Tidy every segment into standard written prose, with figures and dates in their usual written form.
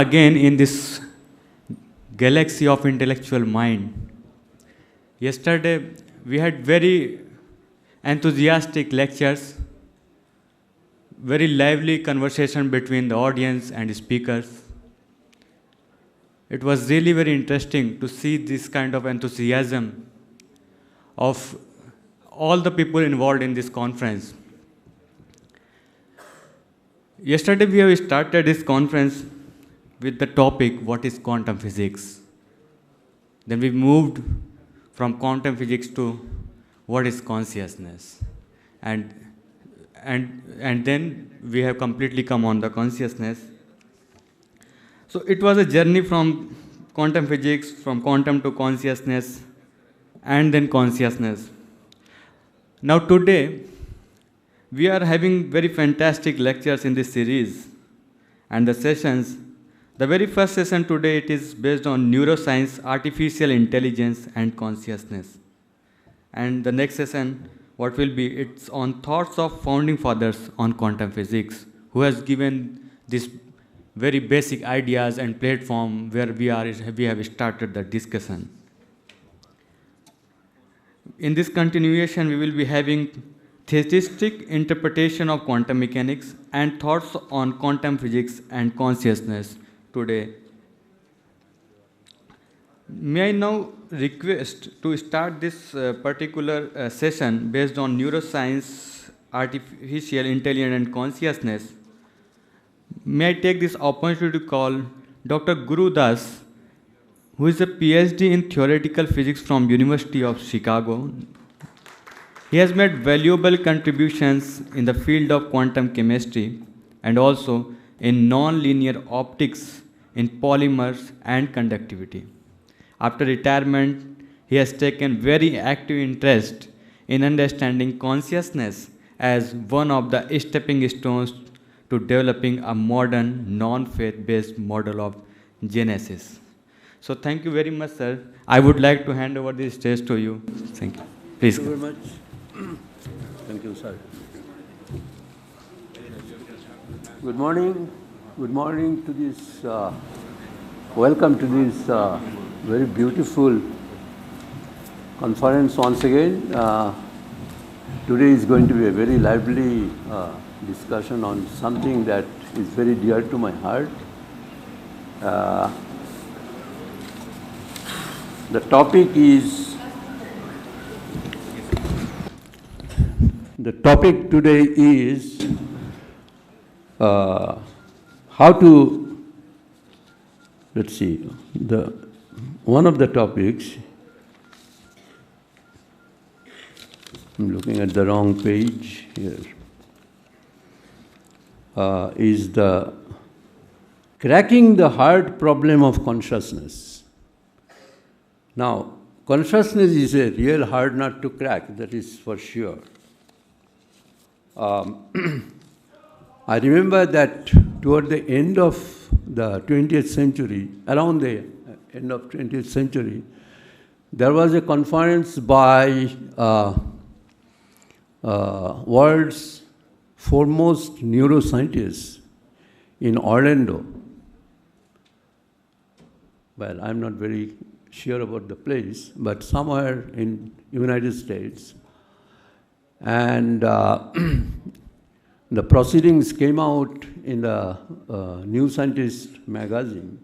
Again, in this galaxy of intellectual mind, yesterday we had very enthusiastic lectures, very lively conversation between the audience and speakers. It was really very interesting to see this kind of enthusiasm of all the people involved in this conference. Yesterday we have started this conference with the topic, what is quantum physics? Then we moved from quantum physics to what is consciousness? And then we have completely come on the consciousness. So it was a journey from quantum physics, from quantum to consciousness, and then consciousness. Now today, we are having very fantastic lectures in this series and the sessions. The very first session today, it is based on neuroscience, artificial intelligence, and consciousness. And the next session, what will be, it's on thoughts of founding fathers on quantum physics, who has given this very basic ideas and platform where we have started the discussion. In this continuation, we will be having theistic interpretation of quantum mechanics and thoughts on quantum physics and consciousness today. May I now request to start this particular session based on neuroscience, artificial intelligence and consciousness. May I take this opportunity to call Dr. Guru Das, who is a PhD in theoretical physics from University of Chicago. He has made valuable contributions in the field of quantum chemistry and also in non-linear optics, in polymers and conductivity. After retirement, he has taken very active interest in understanding consciousness as one of the stepping stones to developing a modern non-faith-based model of Genesis. So thank you very much, sir. I would like to hand over the stage to you. Thank you. Please. Thank you very much. Thank you, sir. Good morning. Good morning to this, welcome to this very beautiful conference once again. Today is going to be a very lively discussion on something that is very dear to my heart. The topic today is how to, let's see, one of the topics, I'm looking at the wrong page here, is the cracking the hard problem of consciousness. Now, consciousness is a real hard nut to crack, that is for sure. I remember that toward the end of the 20th century, around the end of 20th century, there was a conference by world's foremost neuroscientists in Orlando. Well, I'm not very sure about the place, but somewhere in United States. And the proceedings came out in the New Scientist magazine,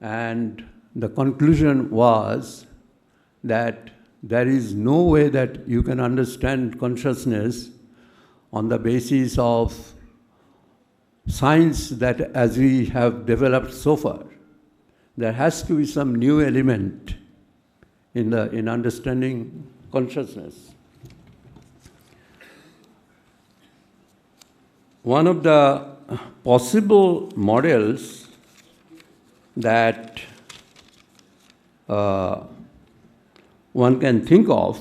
and the conclusion was that there is no way that you can understand consciousness on the basis of science that as we have developed so far. There has to be some new element in understanding consciousness. One of the possible models that one can think of,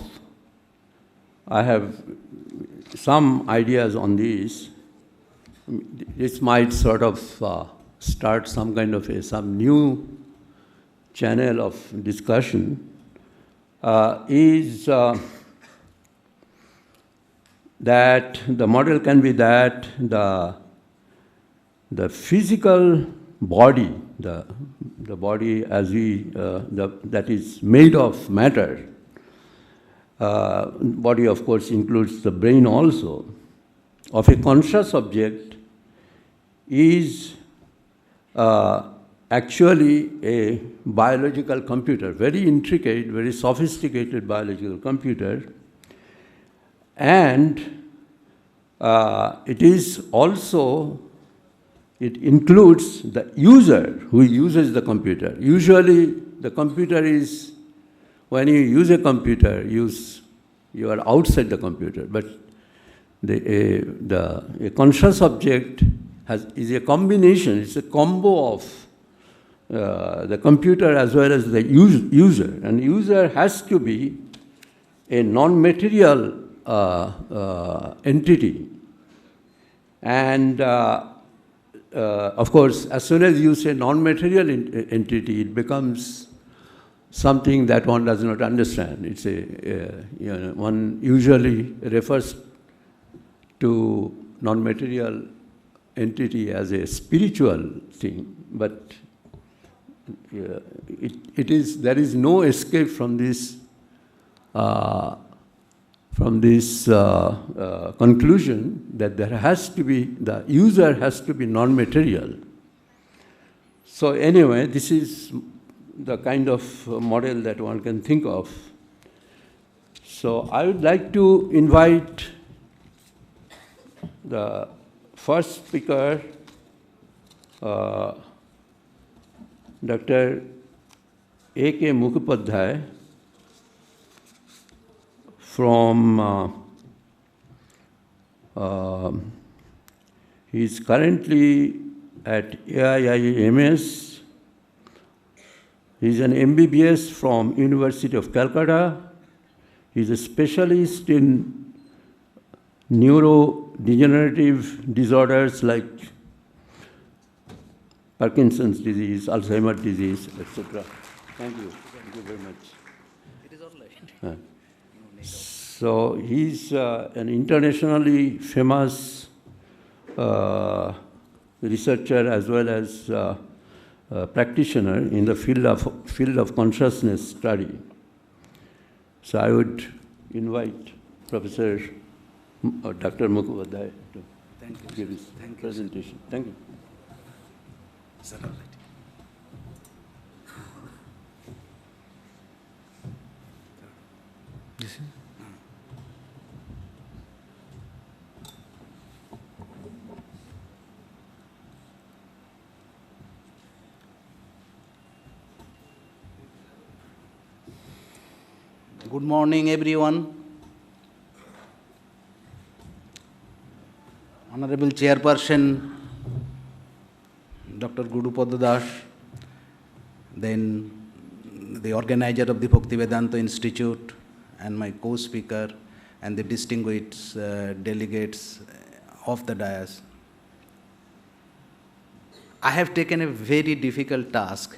I have some ideas on these. This might sort of start some kind of some new channel of discussion, is that the model can be that the physical body, the body as that is made of matter. Body, of course, includes the brain also, of a conscious object is actually a biological computer, very intricate, very sophisticated biological computer. And it is also, it includes the user who uses the computer. Usually the computer is, when you use a computer, you are outside the computer. But a conscious object is a combination, it's a combo of the computer as well as the user. And user has to be a non-material entity. And of course, as soon as you say non-material entity, it becomes something that one does not understand. It's one usually refers to non-material entity as a spiritual thing, but there is no escape from this conclusion that the user has to be non-material. So anyway, this is the kind of model that one can think of. So I would like to invite the first speaker, Dr. A.K. Mukhopadhyay from, he is currently at AIIMS. He is an MBBS from University of Calcutta. He is a specialist in neurodegenerative disorders like Parkinson's disease, Alzheimer's disease, etc. Thank you. Thank you very much. It is all right. So he's an internationally famous researcher as well as practitioner in the field of consciousness study. So I would invite Professor Dr. Mukhopadhyay to give his presentation. Thank you. Sir, all right. Good morning, everyone. Honorable Chairperson, Dr. Gurupada Das, then the organizer of the Bhaktivedanta Institute, and my co-speaker, and the distinguished delegates of the dais. I have taken a very difficult task,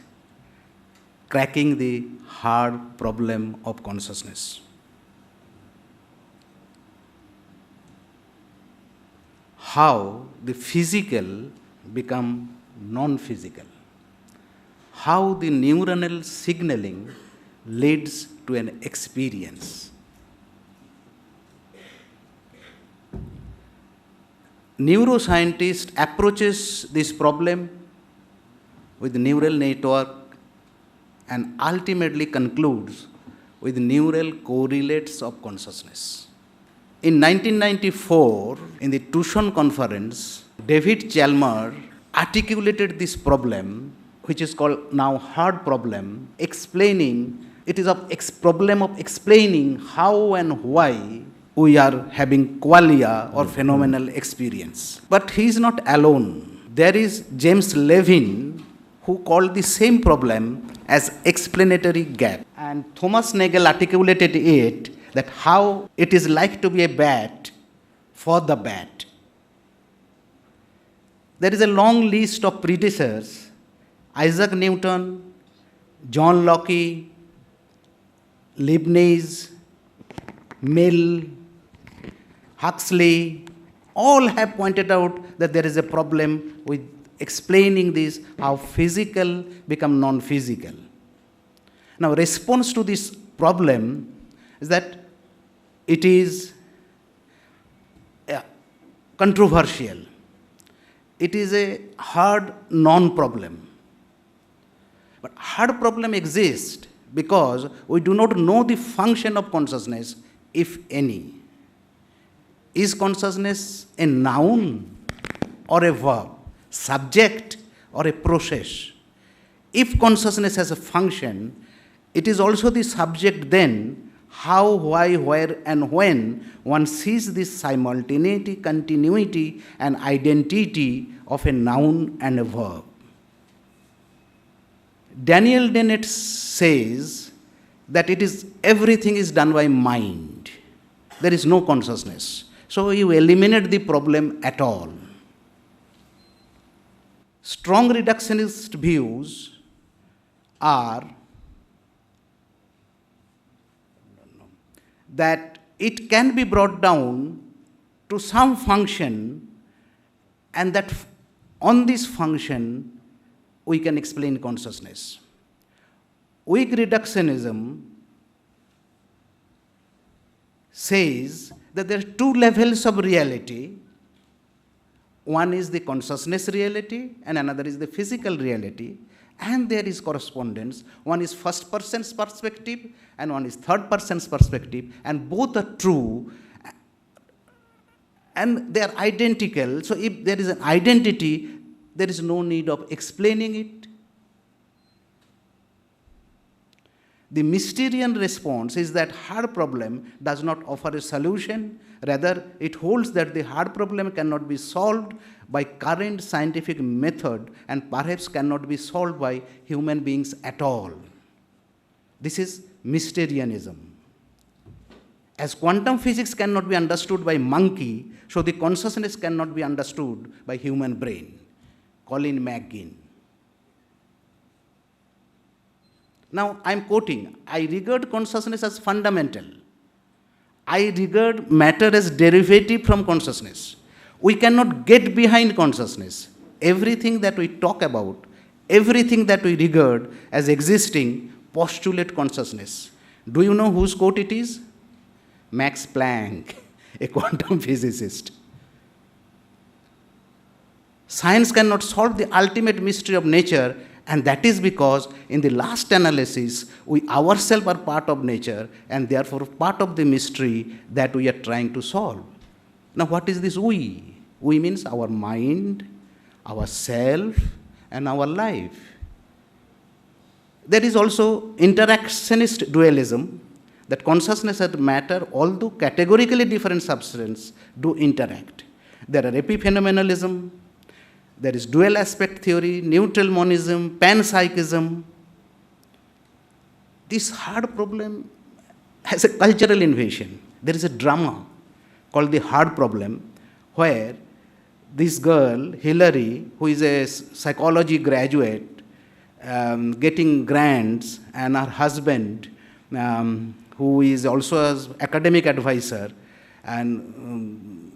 cracking the hard problem of consciousness. How the physical become non-physical. How the neuronal signaling leads to an experience. Neuroscientist approaches this problem with neural network and ultimately concludes with neural correlates of consciousness. In 1994, in the Tucson conference, David Chalmers articulated this problem, which is called now hard problem, explaining, it is a problem of explaining how and why we are having qualia or phenomenal experience. But he is not alone. There is James Levin, who called the same problem as explanatory gap. And Thomas Nagel articulated it, that how it is like to be a bat for the bat. There is a long list of predecessors: Isaac Newton, John Locke, Leibniz, Mill, Huxley, all have pointed out that there is a problem with explaining this, how physical become non-physical. Now, response to this problem is that it is controversial. It is a hard non-problem. But hard problem exists because we do not know the function of consciousness, if any. Is consciousness a noun or a verb, subject or a process? If consciousness has a function, it is also the subject then. How, why, where, and when one sees this simultaneity, continuity, and identity of a noun and a verb. Daniel Dennett says that everything is done by mind. There is no consciousness. So you eliminate the problem at all. Strong reductionist views are that it can be brought down to some function, and that on this function we can explain consciousness. Weak reductionism says that there are two levels of reality. One is the consciousness reality and another is the physical reality, and there is correspondence. One is first person's perspective and one is third person's perspective, and both are true and they are identical. So if there is an identity, there is no need of explaining it. The Mysterian response is that hard problem does not offer a solution. Rather, it holds that the hard problem cannot be solved by current scientific method and perhaps cannot be solved by human beings at all. This is Mysterianism. As quantum physics cannot be understood by monkey, so the consciousness cannot be understood by human brain. Colin McGinn. Now, I am quoting, I regard consciousness as fundamental. I regard matter as derivative from consciousness. We cannot get behind consciousness. Everything that we talk about, everything that we regard as existing, postulate consciousness. Do you know whose quote it is? Max Planck, a quantum physicist. Science cannot solve the ultimate mystery of nature, and that is because in the last analysis, we ourselves are part of nature and therefore part of the mystery that we are trying to solve. Now, what is this we? We means our mind, our self, and our life. There is also interactionist dualism, that consciousness and matter, although categorically different substances, do interact. There are epiphenomenalism, there is dual aspect theory, neutral monism, panpsychism. This hard problem has a cultural invasion. There is a drama called The Hard Problem, where this girl, Hillary, who is a psychology graduate, getting grants, and her husband, who is also an academic advisor, and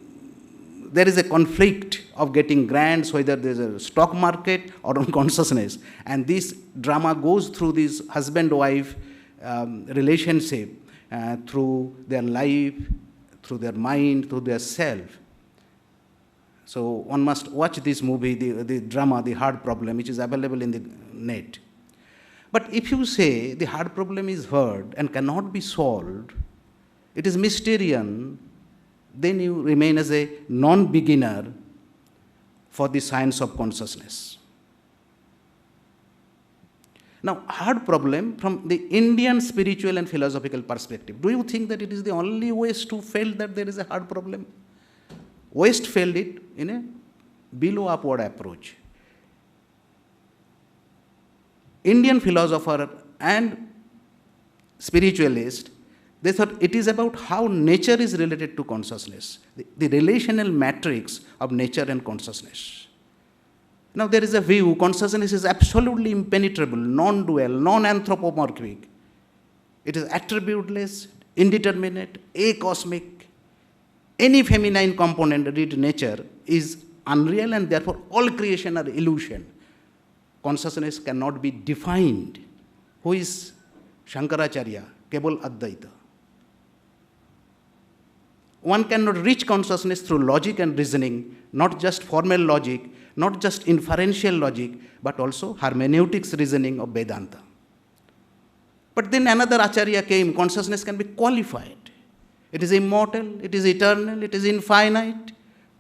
there is a conflict of getting grants, whether there is a stock market or on consciousness. And this drama goes through this husband-wife relationship, through their life, through their mind, through their self. So one must watch this movie, the drama, The Hard Problem, which is available in the net. But if you say the hard problem is heard and cannot be solved, it is Mysterian, then you remain as a non-beginner for the science of consciousness. Now, hard problem from the Indian spiritual and philosophical perspective. Do you think that it is the only West who felt that there is a hard problem? West felt it in a below upward approach. Indian philosopher and spiritualist, they thought it is about how nature is related to consciousness, the relational matrix of nature and consciousness. Now there is a view, consciousness is absolutely impenetrable, non-dual, non-anthropomorphic. It is attributeless, indeterminate, acosmic. Any feminine component, read nature, is unreal, and therefore all creation are illusion. Consciousness cannot be defined. Who is Shankaracharya? Kebal Advaita. One cannot reach consciousness through logic and reasoning, not just formal logic, not just inferential logic, but also hermeneutics reasoning of Vedanta. But then another Acharya came, consciousness can be qualified. It is immortal, it is eternal, it is infinite,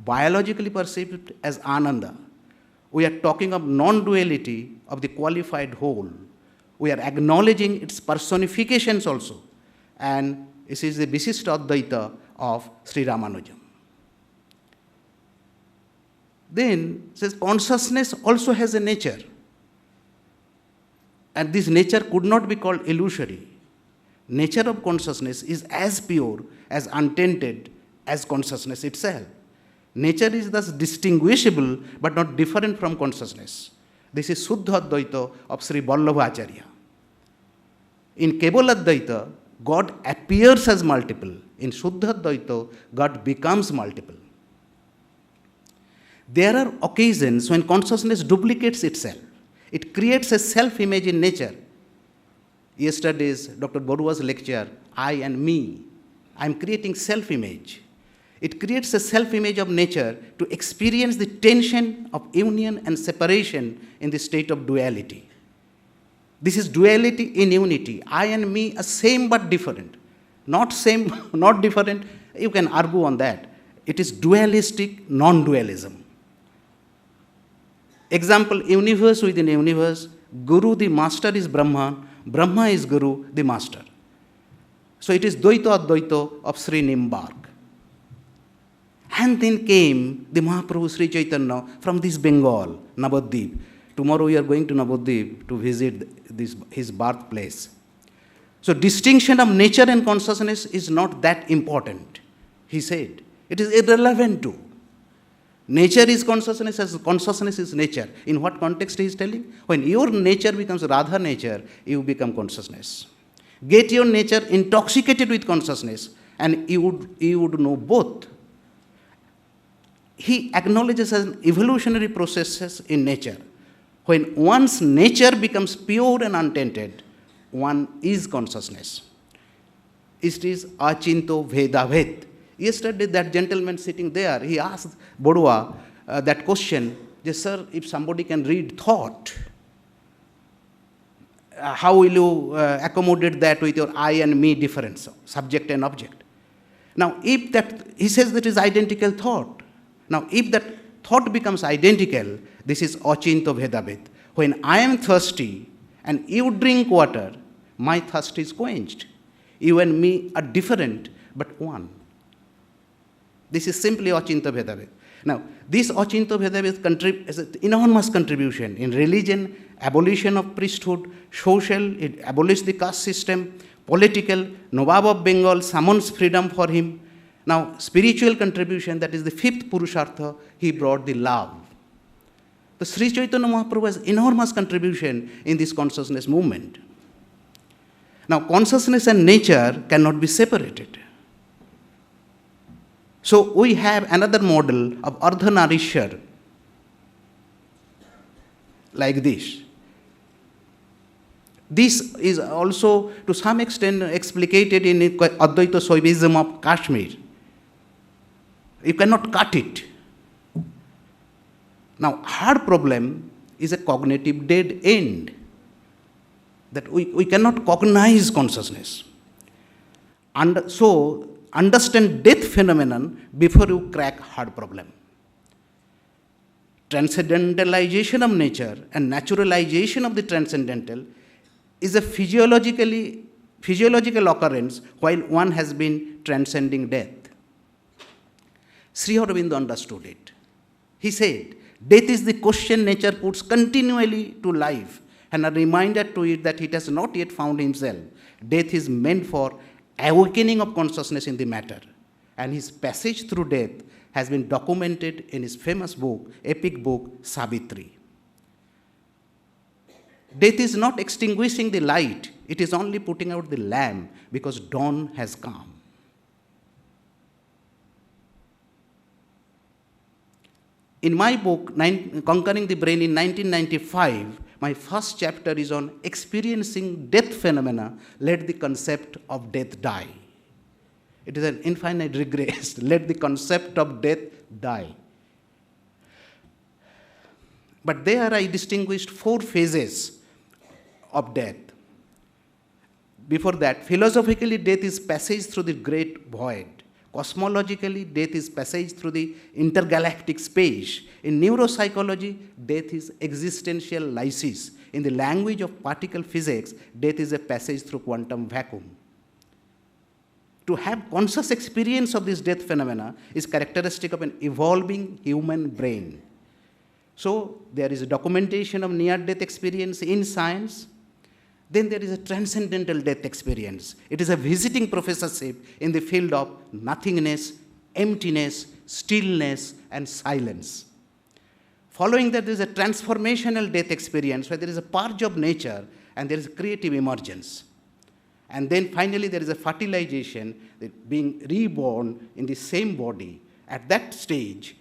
biologically perceived as Ananda. We are talking of non-duality of the qualified whole. We are acknowledging its personifications also. And this is the Visishta Advaita of Sri Ramanujam. Then says consciousness also has a nature. And this nature could not be called illusory. Nature of consciousness is as pure, as untainted as consciousness itself. Nature is thus distinguishable but not different from consciousness. This is Suddha Advaita of Sri Vallabha Acharya. In Kebal Advaita, God appears as multiple. In Suddha Advaita, God becomes multiple. There are occasions when consciousness duplicates itself. It creates a self-image in nature. Yesterday's Dr. Borua's lecture, I and me. I am creating self-image. It creates a self-image of nature to experience the tension of union and separation in the state of duality. This is duality in unity. I and me are same but different. Not same, not different. You can argue on that. It is dualistic non-dualism. Example, universe within universe, Guru the master is Brahma, Brahma is Guru the master. So it is Dvaita Advaita of Sri Nimbark. And then came the Mahaprabhu Sri Chaitanya from this Bengal, Navadvip. Tomorrow we are going to Navadvip to visit his birthplace. So distinction of nature and consciousness is not that important, he said. It is irrelevant too. Nature is consciousness as consciousness is nature. In what context he is telling? When your nature becomes Radha nature, you become consciousness. Get your nature intoxicated with consciousness and you would know both. He acknowledges as evolutionary processes in nature. When one's nature becomes pure and untainted, one is consciousness. It is achinto vedavet. Yesterday, that gentleman sitting there, he asked Borua that question, sir, if somebody can read thought, how will you accommodate that with your I and me difference, subject and object? Now, if that, he says that is identical thought. Now, if that thought becomes identical, this is achinto vedavet. When I am thirsty and you drink water, my thirst is quenched. You and me are different, but one. This is simply achinto vedavet. Now, this achinto vedavet is an enormous contribution in religion, abolition of priesthood, social, it abolished the caste system, political, Nawab of Bengal summons freedom for him. Now, spiritual contribution, that is the fifth Purushartha, he brought the love. The Sri Chaitanya Mahaprabhu has enormous contribution in this consciousness movement. Now, consciousness and nature cannot be separated. So, we have another model of Ardhanarishwar, like this. This is also to some extent explicated in Advaita Shaivism of Kashmir. You cannot cut it. Now, hard problem is a cognitive dead end, that we cannot cognize consciousness. And so, understand death phenomenon before you crack hard problem. Transcendentalization of nature and naturalization of the transcendental is a physiological occurrence while one has been transcending death. Sri Aurobindo understood it. He said, death is the question nature puts continually to life and a reminder to it that it has not yet found himself. Death is meant for awakening of consciousness in the matter. And his passage through death has been documented in his famous book, epic book, Savitri. Death is not extinguishing the light, it is only putting out the lamp because dawn has come. in my book, Conquering the Brain in 1995, my first chapter is on experiencing death phenomena, let the concept of death die. It is an infinite regress. Let the concept of death die. But there I distinguished 4 phases of death. Before that, philosophically, death is passage through the great void. Cosmologically, death is passage through the intergalactic space. In neuropsychology, death is existential lysis. In the language of particle physics, death is a passage through quantum vacuum. To have conscious experience of this death phenomena is characteristic of an evolving human brain. So there is a documentation of near-death experience in science. Then there is a transcendental death experience. It is a visiting professorship in the field of nothingness, emptiness, stillness, and silence. Following that, there is a transformational death experience where there is a purge of nature and there is a creative emergence. And then finally, there is a fertilization, being reborn in the same body. At that stage,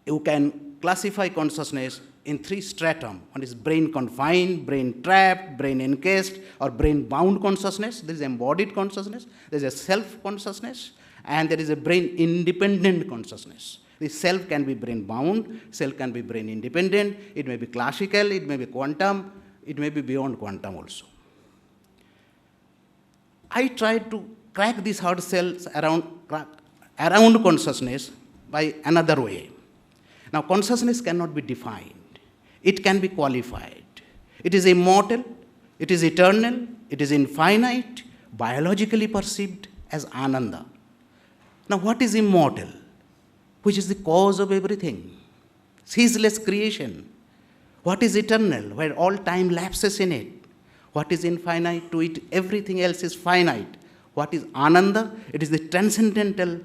you can classify consciousness in 3 stratum. One is brain confined, brain trapped, brain encased, or brain bound consciousness. There is embodied consciousness, there is a self consciousness, and there is a brain independent consciousness. The self can be brain bound, self can be brain independent, it may be classical, it may be quantum, it may be beyond quantum also. I tried to crack these hard cells around consciousness by another way. Now, consciousness cannot be defined. It can be qualified. It is immortal, it is eternal, it is infinite, biologically perceived as ananda. Now, what is immortal? Which is the cause of everything? Ceaseless creation. What is eternal, where all time lapses in it? What is infinite? To it, everything else is finite. What is ananda? It is the transcendental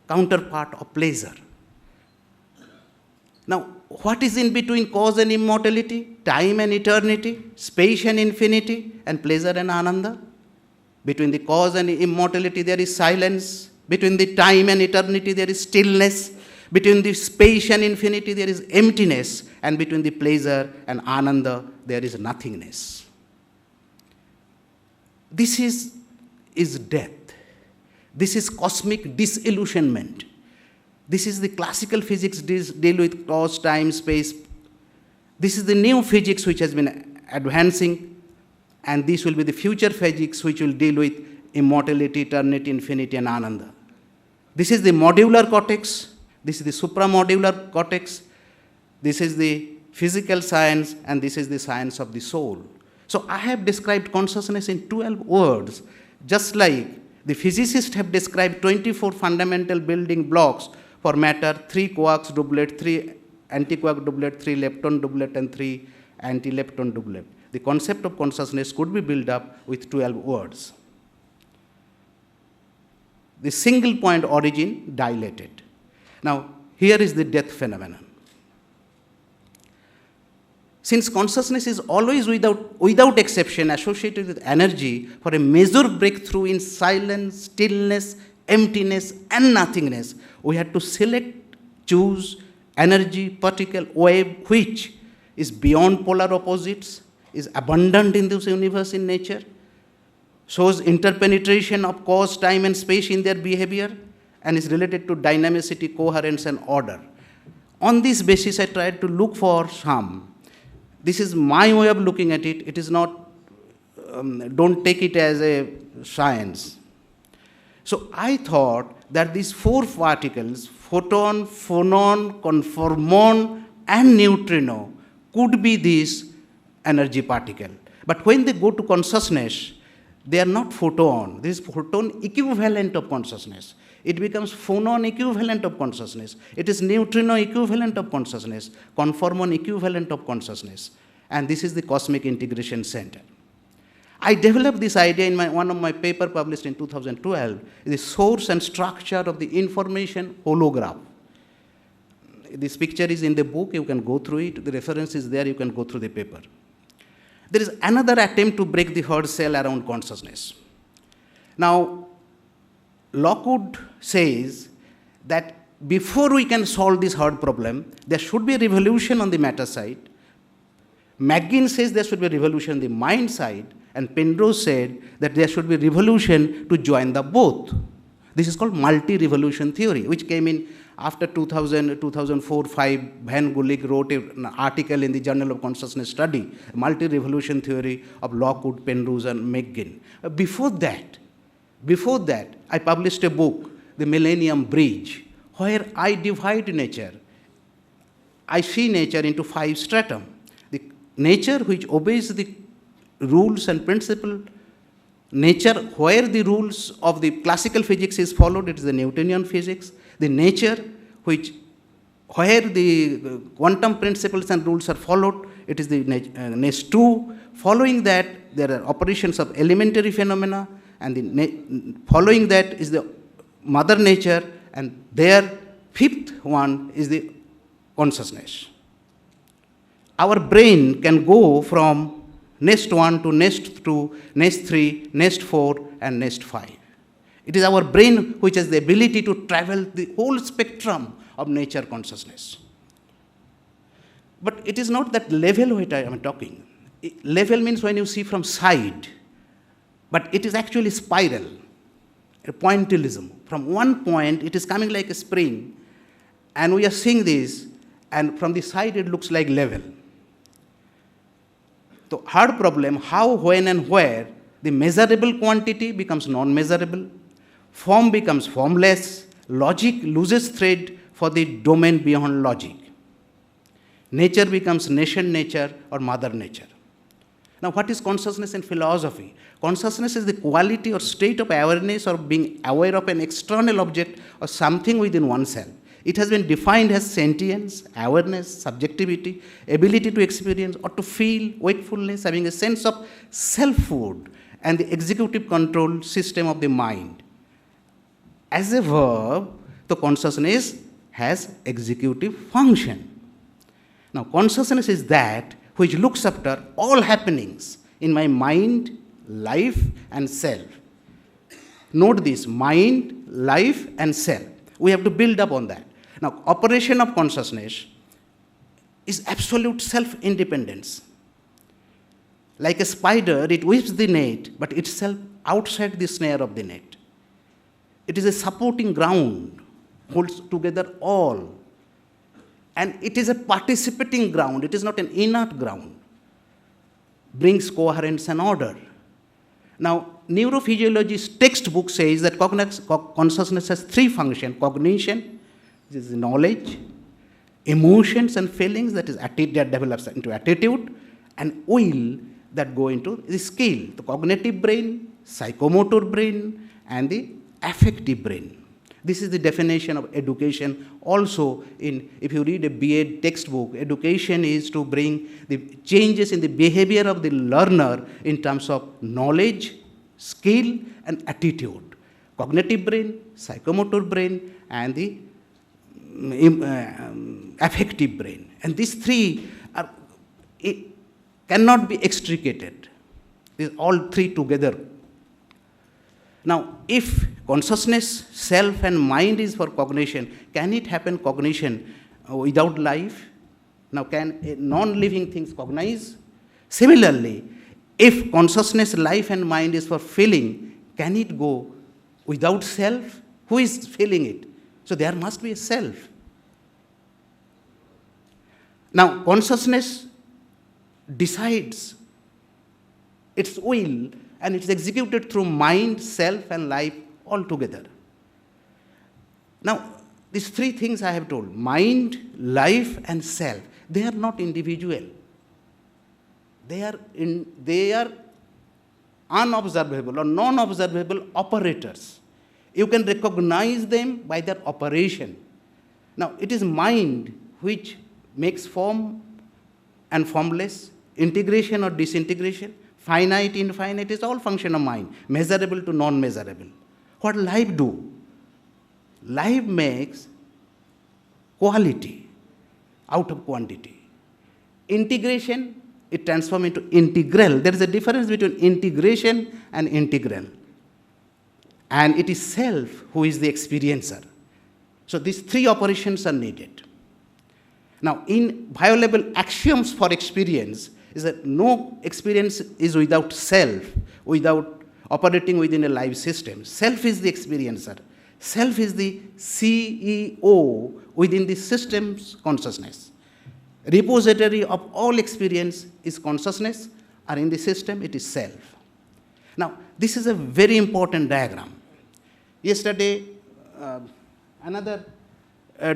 counterpart of pleasure. Now, what is in between cause and immortality, time and eternity, space and infinity, and pleasure and ananda? Between the cause and immortality, there is silence. Between the time and eternity, there is stillness. Between the space and infinity, there is emptiness. And between the pleasure and ananda, there is nothingness. This is death. This is cosmic disillusionment. This is the classical physics deal with cause, time, space. This is the new physics which has been advancing, and this will be the future physics which will deal with immortality, eternity, infinity, and ananda. This is the modular cortex. This is the supramodular cortex. This is the physical science, and this is the science of the soul. So I have described consciousness in 12 words, just like the physicists have described 24 fundamental building blocks for matter: 3 quarks doublet, 3 antiquark doublet, 3 lepton doublet, and 3 anti-lepton doublet. The concept of consciousness could be built up with 12 words. The single point origin dilated. Now, here is the death phenomenon. Since consciousness is always without exception associated with energy, for a major breakthrough in silence, stillness, emptiness, and nothingness, we had to choose energy, particle, wave, which is beyond polar opposites, is abundant in this universe in nature, shows interpenetration of cause, time, and space in their behavior, and is related to dynamicity, coherence, and order. On this basis, I tried to look for some. This is my way of looking at it. It is not, don't take it as a science. So I thought that these 4 particles, photon, phonon, conformon, and neutrino, could be this energy particle. But when they go to consciousness, they are not photon. This is photon equivalent of consciousness. It becomes phonon equivalent of consciousness. It is neutrino equivalent of consciousness, conformon equivalent of consciousness. And this is the cosmic integration center. I developed this idea in one of my papers published in 2012, the source and structure of the information holograph. This picture is in the book, you can go through it. The reference is there, you can go through the paper. There is another attempt to break the herd cell around consciousness. Now, Lockwood says that before we can solve this hard problem, there should be a revolution on the matter side. McGinn says there should be a revolution on the mind side, and Penrose said that there should be revolution to join the both. This is called multi-revolution theory, which came in after 2000, 2004-5. Van Gulik wrote an article in the Journal of Consciousness Study, multi-revolution theory of Lockwood, Penrose, and McGinn. Before that, I published a book, The Millennium Bridge, where I divide nature. I see nature into 5 stratum. The nature which obeys the rules and principle, nature where the rules of the classical physics is followed, it is the Newtonian physics. The nature where the quantum principles and rules are followed, it is the nest 2. Following that, there are operations of elementary phenomena, and following that is the mother nature, and their 5th one is the consciousness. Our brain can go from nest 1 to nest 2, nest 3, nest 4, and nest 5. It is our brain which has the ability to travel the whole spectrum of nature consciousness. But it is not that level which I am talking. Level means when you see from side, but it is actually spiral, a pointillism. From one point, it is coming like a spring, and we are seeing this, and from the side it looks like level. So hard problem, how, when, and where the measurable quantity becomes non-measurable, form becomes formless, logic loses thread for the domain beyond logic. Nature becomes nation nature or mother nature. Now, what is consciousness in philosophy? Consciousness is the quality or state of awareness or being aware of an external object or something within oneself. It has been defined as sentience, awareness, subjectivity, ability to experience or to feel, wakefulness, having a sense of selfhood, and the executive control system of the mind. As a verb, the consciousness has executive function. Now, consciousness is that which looks after all happenings in my mind, life, and self. Note this, mind, life, and self. We have to build up on that. Now, operation of consciousness is absolute self-independence. Like a spider, it weaves the net, but itself outside the snare of the net. It is a supporting ground, holds together all. And it is a participating ground, it is not an inert ground. Brings coherence and order. Now, neurophysiology's textbook says that consciousness has 3 functions: cognition, which is knowledge, emotions and feelings, that develops into attitude, and will, that go into the skill, the cognitive brain, psychomotor brain, and the affective brain. This is the definition of education. Also, if you read a B.Ed textbook, education is to bring the changes in the behavior of the learner in terms of knowledge, skill, and attitude. Cognitive brain, psychomotor brain, and the affective brain. And these 3 cannot be extricated. These all 3 together. Now, if consciousness, self, and mind is for cognition, can it happen cognition without life? Now, can non-living things cognize? Similarly, if consciousness, life, and mind is for feeling, can it go without self? Who is feeling it? So there must be a self. Now, consciousness decides its will, and it's executed through mind, self, and life all together. Now, these 3 things I have told, mind, life, and self, they are not individual. They are unobservable or non-observable operators. You can recognize them by their operation. Now, it is mind which makes form and formless, integration or disintegration, finite, infinite, is all function of mind, measurable to non-measurable. What life do? Life makes quality out of quantity. Integration, it transforms into integral. There is a difference between integration and integral. And it is self who is the experiencer. So these three operations are needed. Now, inviolable axioms for experience is that no experience is without self, without operating within a live system. Self is the experiencer. Self is the CEO within the system's consciousness. Repository of all experience is consciousness, or in the system, it is self. Now, this is a very important diagram. Yesterday, another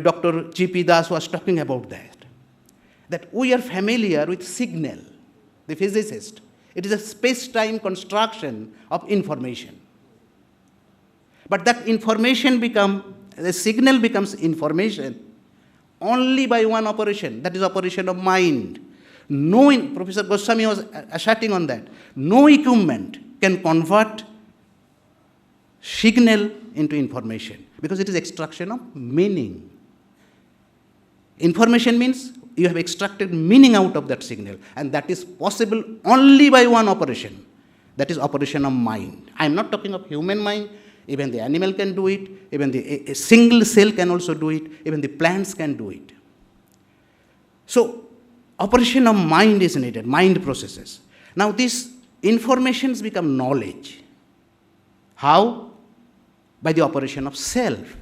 Dr. G.P. Das was talking about that we are familiar with signal, the physicist. It is a space-time construction of information. But that information the signal becomes information only by one operation, that is operation of mind. Professor Goswami was asserting on that. No equipment can convert signal into information because it is extraction of meaning. Information means you have extracted meaning out of that signal, and that is possible only by one operation, that is operation of mind. I am not talking of human mind. Even the animal can do it, even a single cell can also do it, even the plants can do it. So, operation of mind is needed, mind processes. Now, these informations become knowledge. How? By the operation of self.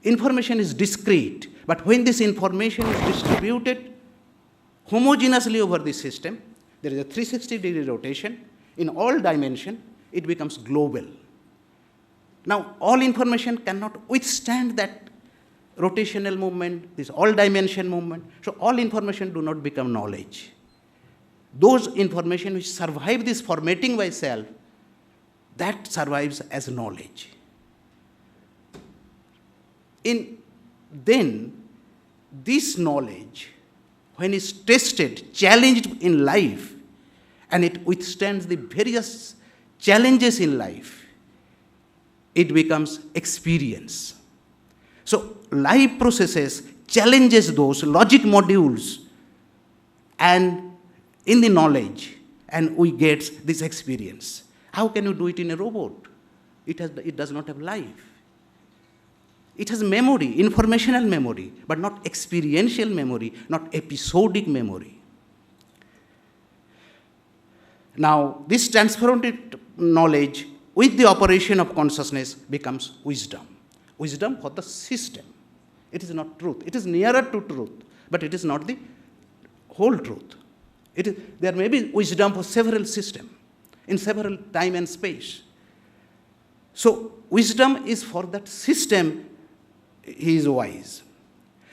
Information is discrete, but when this information is distributed homogeneously over the system, there is a 360-degree rotation. In all dimensions, it becomes global. Now, all information cannot withstand that rotational movement, this all-dimension movement. So, all information do not become knowledge. Those information which survive this formatting by self, that survives as knowledge. Then, this knowledge, when it's tested, challenged in life, and it withstands the various challenges in life, it becomes experience. So, life processes challenges those logic modules and in the knowledge, and we get this experience. How can you do it in a robot? It does not have life. It has memory, informational memory, but not experiential memory, not episodic memory. Now, this transformative knowledge with the operation of consciousness becomes wisdom. Wisdom for the system. It is not truth. It is nearer to truth, but it is not the whole truth. There may be wisdom for several systems, in several time and space. So, wisdom is for that system, he is wise.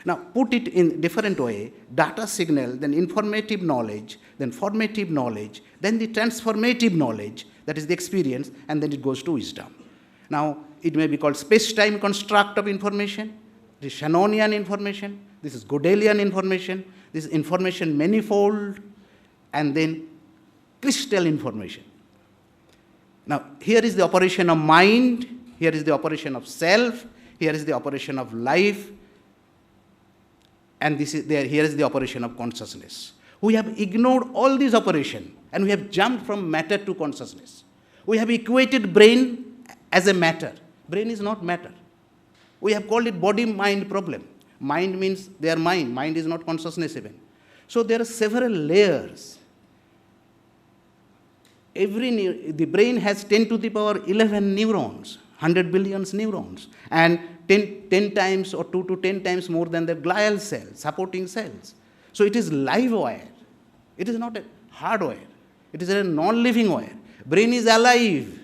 Now, put it in different way, data signal, then informative knowledge, then formative knowledge, then the transformative knowledge, that is the experience, and then it goes to wisdom. Now, it may be called space-time construct of information, the Shannonian information, this is Gödelian information, this is information manifold, and then crystal information. Now, here is the operation of mind, here is the operation of self, here is the operation of life, and here is the operation of consciousness. We have ignored all these operations, and we have jumped from matter to consciousness. We have equated brain as a matter. Brain is not matter. We have called it body-mind problem. Mind means their mind. Mind is not consciousness even. So there are several layers. The brain has 10 to the power 11 neurons, 100 billion neurons, and 10 times or 2 to 10 times more than the glial cells, supporting cells. So it is live wire. It is not a hardware. It is a non-living wire. Brain is alive.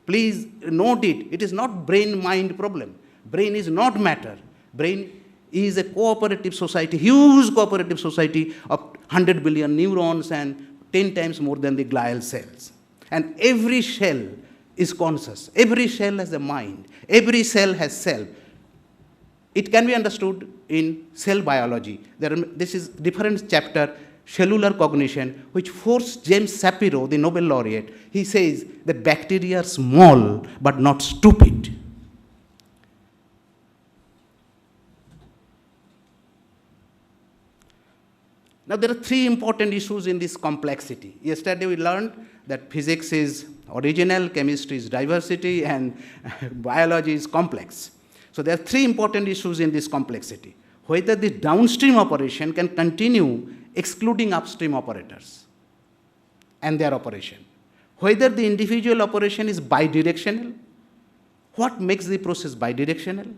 Please note it. It is not brain-mind problem. Brain is not matter. Brain is a cooperative society, huge cooperative society of 100 billion neurons and 10 times more than the glial cells. And every cell is conscious. Every cell has a mind. Every cell has self. It can be understood in cell biology. This is different chapter, cellular cognition, which forced James Shapiro, the Nobel laureate. He says that bacteria are small but not stupid. Now, there are three important issues in this complexity. Yesterday we learned that physics is original, chemistry is diversity, and biology is complex. So there are three important issues in this complexity. Whether the downstream operation can continue excluding upstream operators and their operation. Whether the individual operation is bidirectional, what makes the process bidirectional,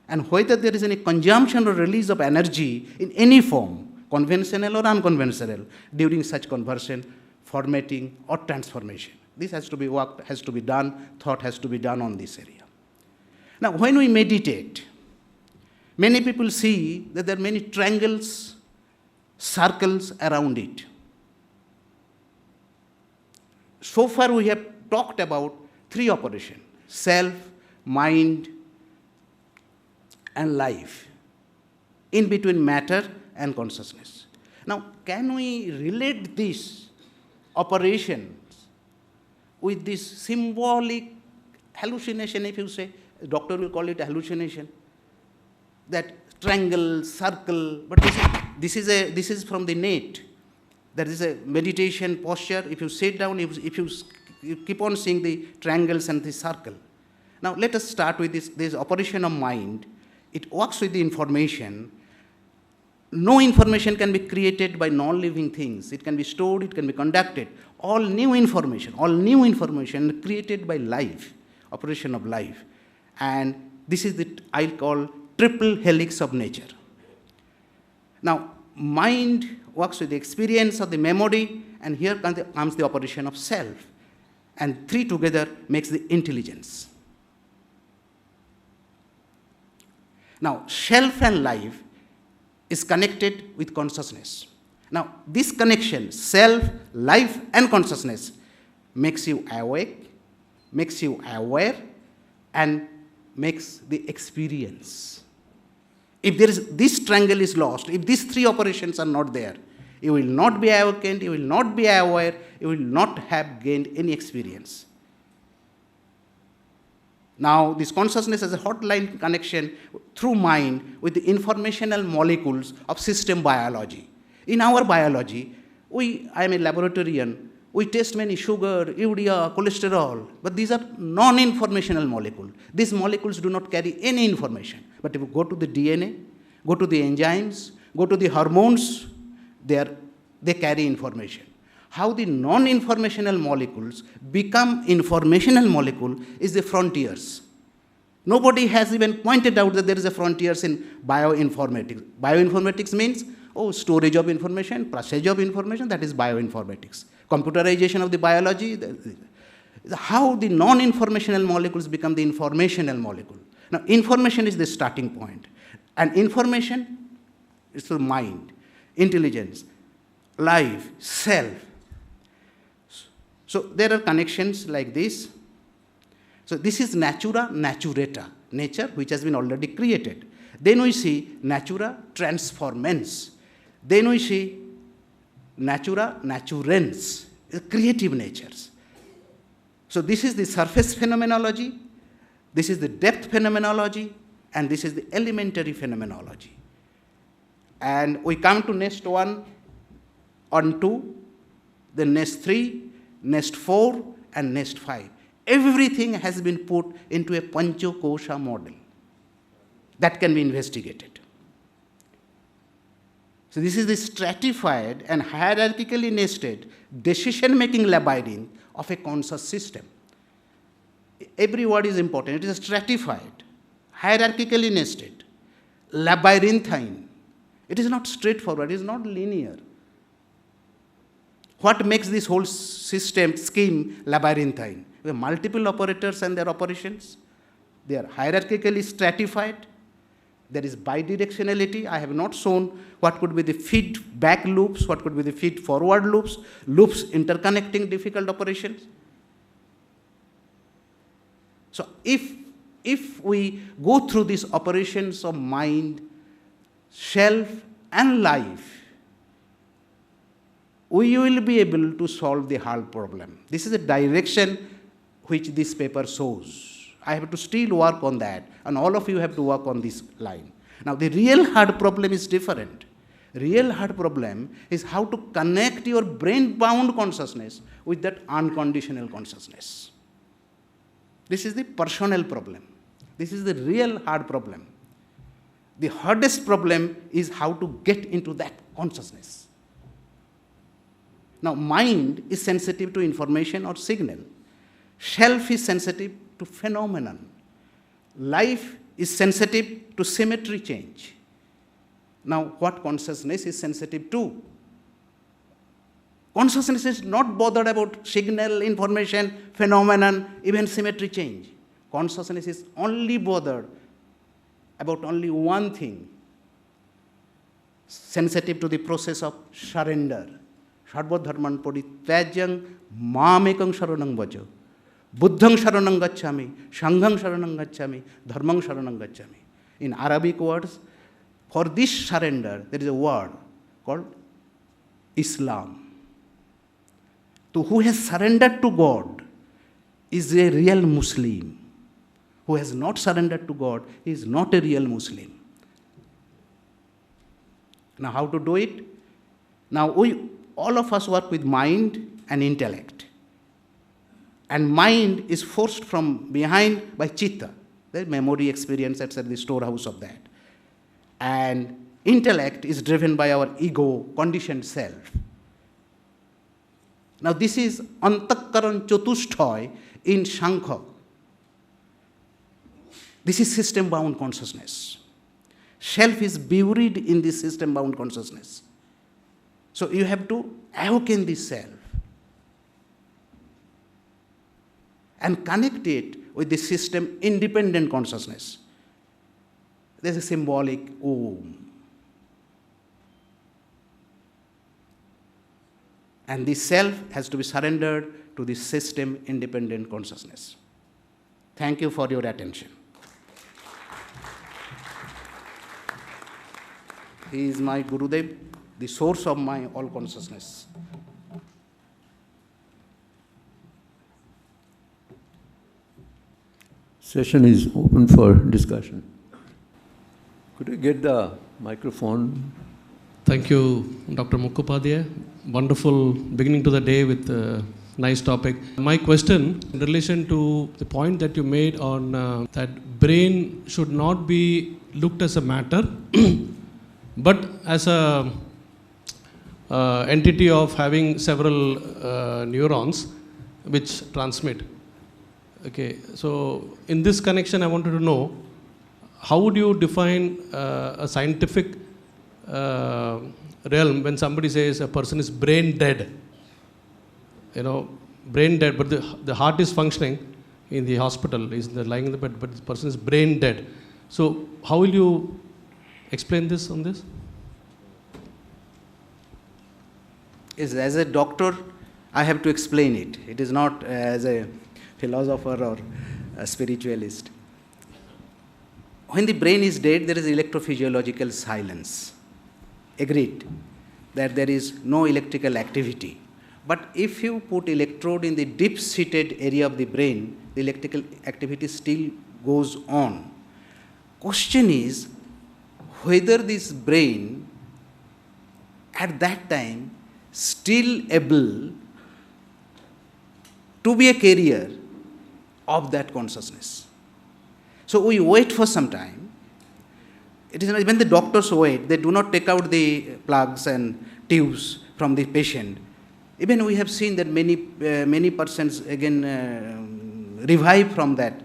and whether there is any consumption or release of energy in any form, conventional or unconventional, during such conversion, formatting, or transformation. This has to be worked, has to be done, thought has to be done on this area. Now, when we meditate, many people see that there are many triangles, circles around it. So far, we have talked about three operations: self, mind, and life, in between matter and consciousness. Now, can we relate these operations with this symbolic hallucination, if you say? The doctor will call it a hallucination. That triangle, circle, but this is from the net. There is a meditation posture. If you sit down, if you keep on seeing the triangles and the circle. Now, let us start with this operation of mind. It works with the information. No information can be created by non-living things. It can be stored, it can be conducted. All new information created by life, operation of life. And this is I'll call triple helix of nature. Now, mind works with the experience of the memory, and here comes the operation of self. And three together makes the intelligence. Now, self and life is connected with consciousness. Now, this connection, self, life, and consciousness, makes you awake, makes you aware, and makes the experience. If this triangle is lost, if these three operations are not there, you will not be awakened, you will not be aware, you will not have gained any experience. Now, this consciousness has a hotline connection through mind with the informational molecules of system biology. In our biology, I am a laboratorian, we test many sugar, urea, cholesterol, but these are non-informational molecules. These molecules do not carry any information. But if you go to the DNA, go to the enzymes, go to the hormones, they carry information. How the non-informational molecules become informational molecule is the frontiers. Nobody has even pointed out that there is a frontiers in bioinformatics. Bioinformatics means, storage of information, process of information, that is bioinformatics. Computerization of the biology, how the non-informational molecules become the informational molecule. Now, information is the starting point. And information is the mind, intelligence, life, self. So there are connections like this. So this is natura naturata, nature which has been already created. Then we see natura transformans. Then we see natura naturans, creative natures. So this is the surface phenomenology, this is the depth phenomenology, and this is the elementary phenomenology. And we come to next one, on two, the next three, next four, and next five. Everything has been put into a Panchakosha model that can be investigated. So this is the stratified and hierarchically nested decision-making labyrinth of a conscious system. Every word is important. It is stratified, hierarchically nested, labyrinthine. It is not straightforward. It is not linear. What makes this whole system, scheme, labyrinthine? We have multiple operators and their operations. They are hierarchically stratified. There is bidirectionality. I have not shown what could be the feedback loops, what could be the feed-forward loops, loops interconnecting difficult operations. So if we go through these operations of mind, self, and life, we will be able to solve the hard problem. This is the direction which this paper shows. I have to still work on that, and all of you have to work on this line. Now, the real hard problem is different. Real hard problem is how to connect your brain-bound consciousness with that unconditional consciousness. This is the personal problem. This is the real hard problem. The hardest problem is how to get into that consciousness. Now, mind is sensitive to information or signal. Self is sensitive to phenomenon. Life is sensitive to symmetry change. Now, what consciousness is sensitive to? Consciousness is not bothered about signal, information, phenomenon, even symmetry change. Consciousness is only bothered about only one thing, sensitive to the process of surrender. Sarvadharman parityajyam mamekam sharanam vaja. Buddham sharanam gacchami, sangham sharanam gacchami, dharmam sharanam gacchami. In Arabic words, for this surrender, there is a word called Islam. So who has surrendered to God is a real Muslim. Who has not surrendered to God is not a real Muslim. Now, how to do it? Now, all of us work with mind and intellect. And mind is forced from behind by chitta, the memory, experience, etc., the storehouse of that. And intellect is driven by our ego, conditioned self. Now, this is Antakaran Chatushthay in Shankha. This is system-bound consciousness. Self is buried in this system-bound consciousness. So you have to awaken this self and connect it with the system-independent consciousness. There's a symbolic Om. And this self has to be surrendered to the system-independent consciousness. Thank you for your attention. He is my Gurudev, the source of my all consciousness. Session is open for discussion. Could you get the microphone? Thank you, Dr. Mukhopadhyay. Wonderful beginning to the day with a nice topic. My question in relation to the point that you made on that brain should not be looked as a matter, but as a entity of having several neurons which transmit. Okay, so in this connection, I wanted to know, how would you define a scientific realm when somebody says a person is brain dead? You know, brain dead, but the heart is functioning in the hospital, is lying in the bed, but the person is brain dead. So how will you explain this on this? Is as a doctor, I have to explain it. It is not as a philosopher or a spiritualist. When the brain is dead, there is electrophysiological silence. Agreed that there is no electrical activity. But if you put electrode in the deep-seated area of the brain, the electrical activity still goes on. Question is whether this brain at that time still able to be a carrier of that consciousness. So we wait for some time. It is not, when the doctors wait, they do not take out the plugs and tubes from the patient. Even we have seen that many persons again revive from that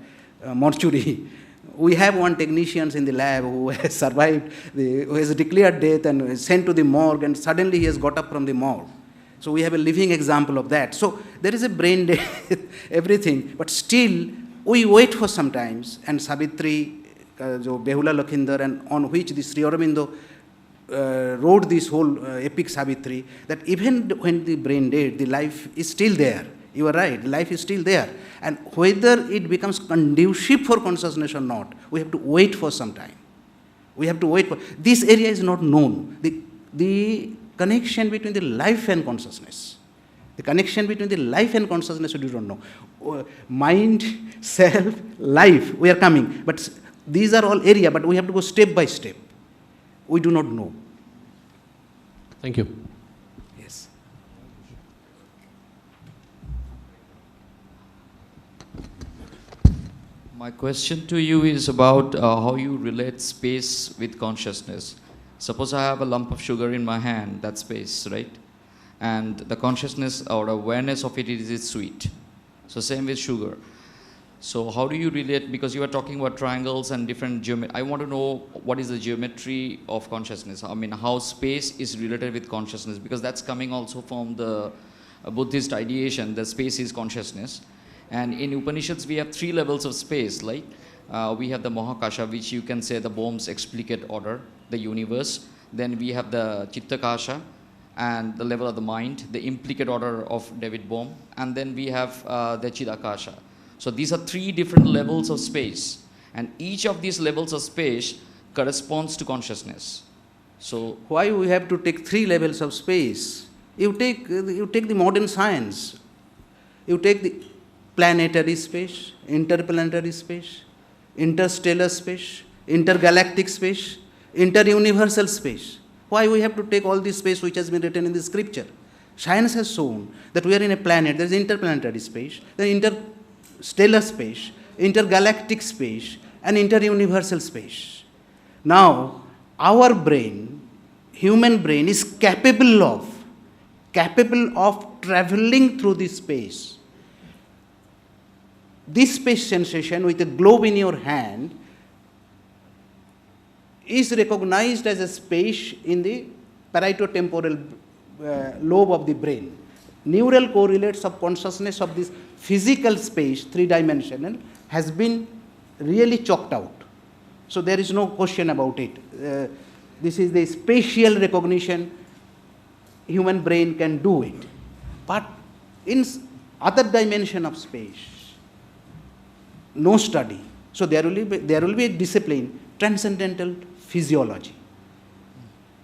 mortuary. We have one technician in the lab who has survived, who has declared death and is sent to the morgue, and suddenly he has got up from the morgue. So we have a living example of that. So there is a brain death, everything, but still we wait for some times, and Savitri, Behula Lakhinder, and on which the Sri Aurobindo wrote this whole epic Savitri, that even when the brain dead, the life is still there. You are right, life is still there. And whether it becomes conducive for consciousness or not, we have to wait for some time. We have to wait for, this area is not known. The connection between the life and consciousness. The connection between the life and consciousness we don't know. Mind, self, life, we are coming. But these are all area, but we have to go step by step. We do not know. Thank you. Yes. My question to you is about how you relate space with consciousness. Suppose I have a lump of sugar in my hand, that's space, right? And the consciousness or awareness of it is sweet. So same with sugar. So how do you relate, because you are talking about triangles and different geometry. I want to know what is the geometry of consciousness. I mean, how space is related with consciousness, because that's coming also from the Buddhist ideation that space is consciousness. And in Upanishads, we have 3 levels of space, like we have the Mahakasha, which you can say the Bohm's explicate order, the universe. Then we have the Chittakasha, and the level of the mind, the implicate order of David Bohm. And then we have the Chidakasha. So these are 3 different levels of space. And each of these levels of space corresponds to consciousness. So Why we have to take 3 levels of space? You take the modern science. You take the planetary space, interplanetary space, interstellar space, intergalactic space, interuniversal space. Why we have to take all this space which has been written in the scripture? Science has shown that we are in a planet, there is interplanetary space, there is interstellar space, intergalactic space, and interuniversal space. Now, our brain, human brain, is capable of traveling through this space. This space sensation with a globe in your hand is recognized as a space in the parieto-temporal lobe of the brain. Neural correlates of consciousness of this physical space, 3-dimensional, has been really chalked out. So there is no question about it. This is the spatial recognition. Human brain can do it. But in other dimension of space, no study. So there will be a discipline, transcendental physiology.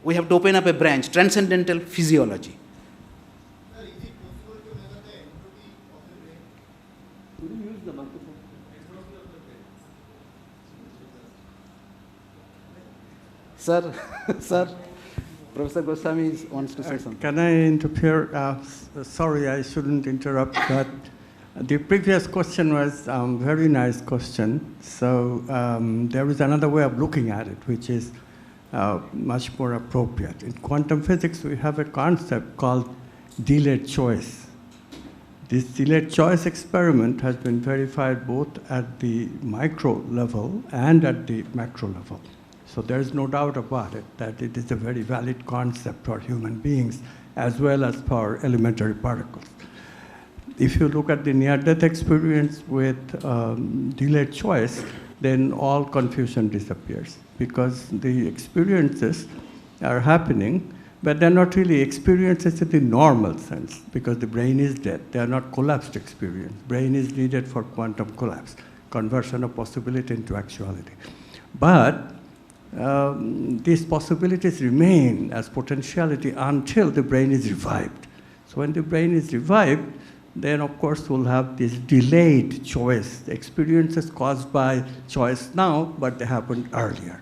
We have to open up a branch, transcendental physiology. Sir, is it possible to measure the entropy of the brain? Could you use the microphone? Sir, Professor Goswami wants to say something. Can I interfere? Sorry, I shouldn't interrupt, but the previous question was a very nice question. So there is another way of looking at it, which is much more appropriate. In quantum physics, we have a concept called delayed choice. This delayed choice experiment has been verified both at the micro level and at the macro level. So there is no doubt about it that it is a very valid concept for human beings as well as for elementary particles. If you look at the near-death experience with delayed choice, then all confusion disappears because the experiences are happening, but they're not really experiences in the normal sense because the brain is dead. They are not collapsed experience. Brain is needed for quantum collapse, conversion of possibility into actuality. But these possibilities remain as potentiality until the brain is revived. So when the brain is revived, then of course we'll have this delayed choice, experiences caused by choice now, but they happened earlier.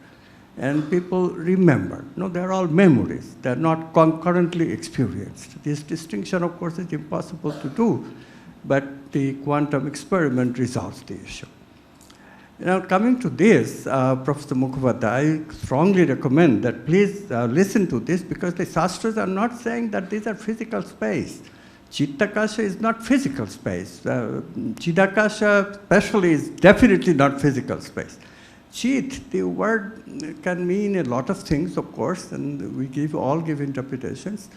And people remember. No, they're all memories. They're not concurrently experienced. This distinction, of course, is impossible to do, but the quantum experiment resolves the issue. Now, coming to this, Professor Mukhopadhyay, I strongly recommend that please listen to this because the Shastras are not saying that these are physical space. Chittakasha is not physical space. Chidakasha especially is definitely not physical space. Chit, the word can mean a lot of things, of course, and we all give interpretations.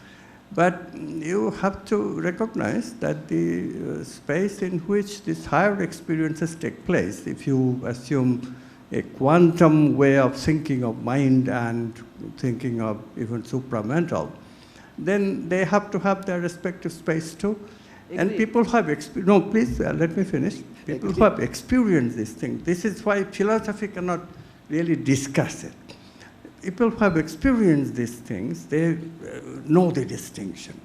But you have to recognize that the space in which these higher experiences take place, if you assume a quantum way of thinking of mind and thinking of even supramental, then they have to have their respective space too. Agreed. And people have no, please let me finish. People who have experienced this thing. This is why philosophy cannot really discuss it. People who have experienced these things, they know the distinction.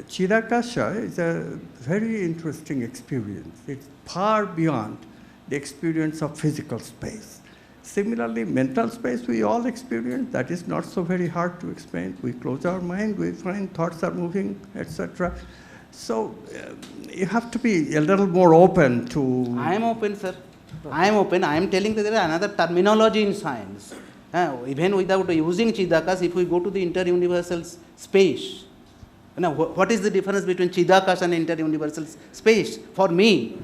Chidakasha is a very interesting experience. It's far beyond the experience of physical space. Similarly, mental space we all experience. That is not so very hard to explain. We close our mind, we find thoughts are moving, etc. So you have to be a little more open to... I am open, sir. I am open. I am telling that there is another terminology in science. Even without using Chidakas, if we go to the inter-universal space, now what is the difference between Chidakas and inter-universal space? For me,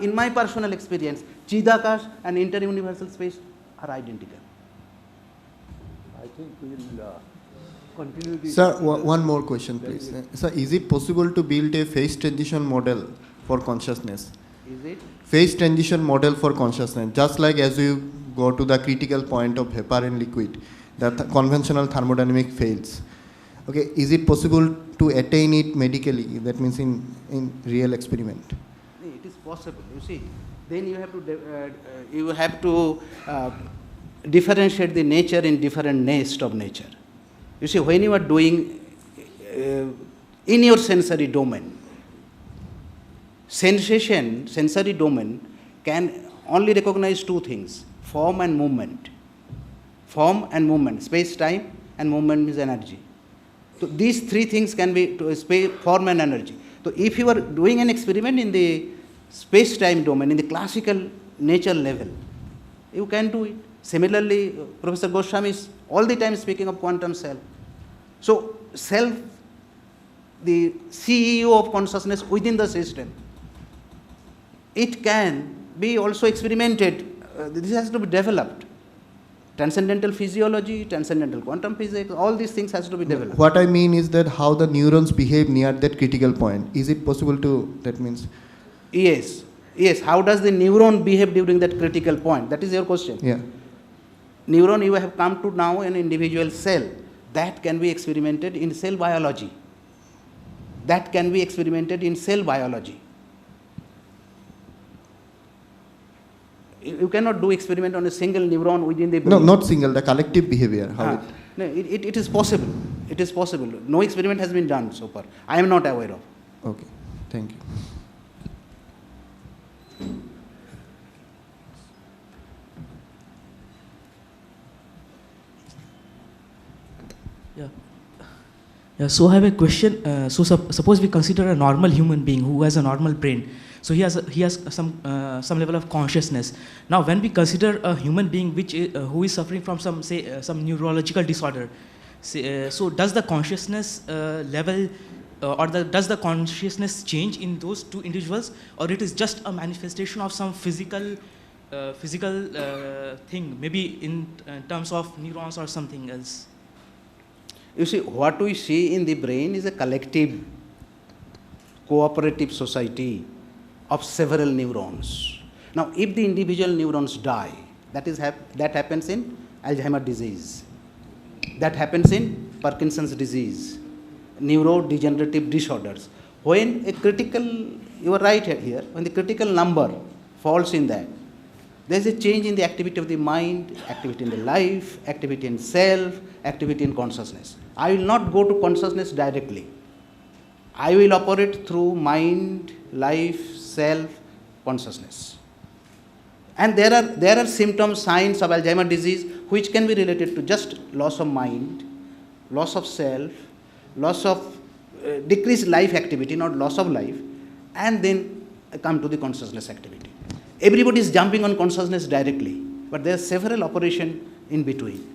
in my personal experience, Chidakas and inter-universal space are identical. I think we will continue this. Sir, one more question, please. Sir, is it possible to build a phase transition model for consciousness? Is it? Phase transition model for consciousness, just like as you go to the critical point of vapor and liquid, the conventional thermodynamic fails. Okay, is it possible to attain it medically? That means in real experiment. It is possible. You see, then you have to differentiate the nature in different nest of nature. You see, when you are doing in your sensory domain, sensory domain can only recognize two things: form and movement. Form and movement, space, time, and movement means energy. So these three things can be space, form, and energy. So if you are doing an experiment in the space-time domain, in the classical nature level, you can do it. Similarly, Professor Goswami is all the time speaking of quantum self. So self, the CEO of consciousness within the system, it can be also experimented. This has to be developed. Transcendental physiology, transcendental quantum physics, all these things has to be developed. What I mean is that how the neurons behave near that critical point. Is it possible to, that means? Yes. How does the neuron behave during that critical point? That is your question. Yeah. Neuron, you have come to now an individual cell. That can be experimented in cell biology. You cannot do experiment on a single neuron within the brain. No, not single, the collective behavior. How No, it is possible. It is possible. No experiment has been done so far. I am not aware of. Okay, thank you. Yeah, so I have a question. Suppose we consider a normal human being who has a normal brain. So he has some level of consciousness. Now, when we consider a human being who is suffering from some neurological disorder, so does the consciousness level does the consciousness change in those two individuals, or it is just a manifestation of some physical thing, maybe in terms of neurons or something else? You see, what we see in the brain is a collective, cooperative society of several neurons. Now, if the individual neurons die, that happens in Alzheimer's disease, that happens in Parkinson's disease, neurodegenerative disorders. When a critical, you are right here, when the critical number falls in that, there is a change in the activity of the mind, activity in the life, activity in self, activity in consciousness. I will not go to consciousness directly. I will operate through mind, life, self, consciousness. And there are symptoms, signs of Alzheimer's disease which can be related to just loss of mind, loss of self, loss of decreased life activity, not loss of life, and then come to the consciousness activity. Everybody is jumping on consciousness directly, but there are several operations in between.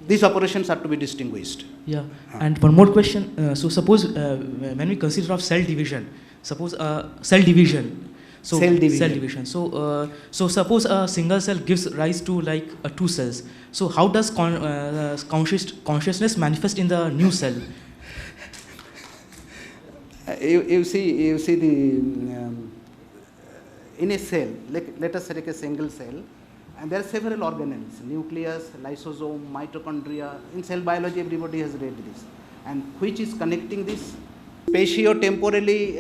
These operations are to be distinguished. Yeah, and one more question. So suppose when we consider of cell division, cell division. So suppose a single cell gives rise to like two cells. So how does consciousness manifest in the new cell? You see in a cell, let us take a single cell, and there are several organelles: nucleus, lysosome, mitochondria. In cell biology, everybody has read this. And which is connecting this? Spatio-temporally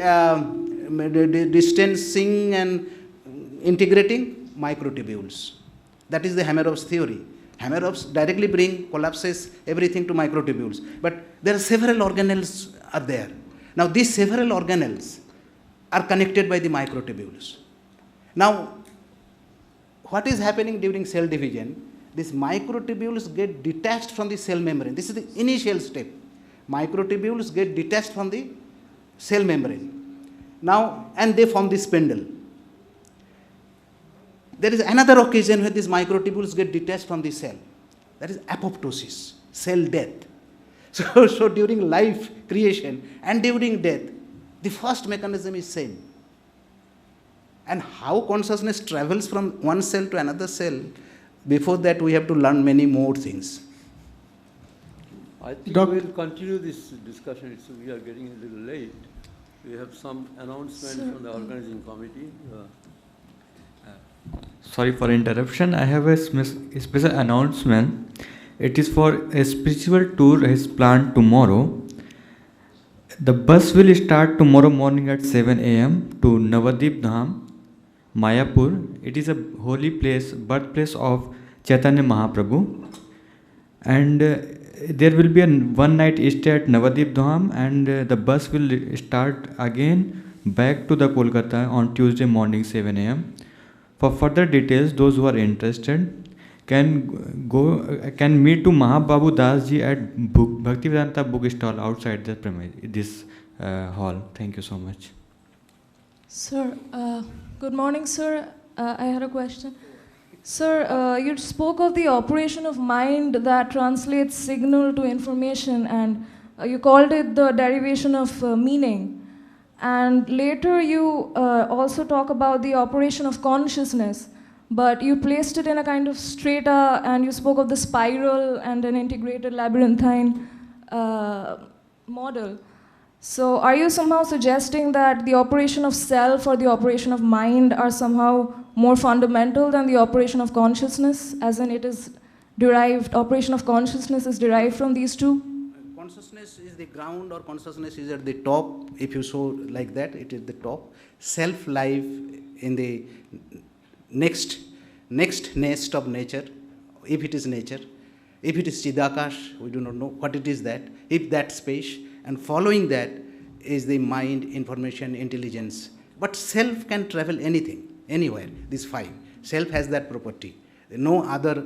distancing and integrating microtubules. That is the Hameroff's theory. Hameroff's directly collapses everything to microtubules. But there are several organelles are there. Now these several organelles are connected by the microtubules. Now, what is happening during cell division? These microtubules get detached from the cell membrane. This is the initial step. Microtubules get detached from the cell membrane. Now, and they form the spindle. there is another occasion where these microtubules get detached from the cell. That is apoptosis, cell death. So during life creation and during death, the first mechanism is same. And how consciousness travels from one cell to another cell, before that we have to learn many more things. I think we will continue this discussion. We are getting a little late. We have some announcements from the organizing committee. Sorry for interruption. I have a special announcement. It is for a spiritual tour is planned tomorrow. The bus will start tomorrow morning at 7 a.m. to Navadip Dham, Mayapur. It is a holy place, birthplace of Chaitanya Mahaprabhu. And there will be a one night stay at Navadip Dham, and the bus will start again back to the Kolkata on Tuesday morning 7 a.m. For further details, those who are interested can meet to Mahababu Das ji at Bhaktivedanta book stall outside this hall. Thank you so much. Sir, good morning, sir. I had a question. Sir, you spoke of the operation of mind that translates signal to information, and you called it the derivation of meaning. And later you also talk about the operation of consciousness, but you placed it in a kind of strata, and you spoke of the spiral and an integrated labyrinthine model. So are you somehow suggesting that the operation of self or the operation of mind are somehow more fundamental than the operation of consciousness, as in it is derived, operation of consciousness is derived from these two? Consciousness is the ground, or consciousness is at the top. If you show like that, it is the top. Self-life in the next nest of nature, if it is nature. If it is Chidakash, we do not know what it is that. If that space, and following that is the mind, information, intelligence. But self can travel anything, anywhere, these five. Self has that property. No other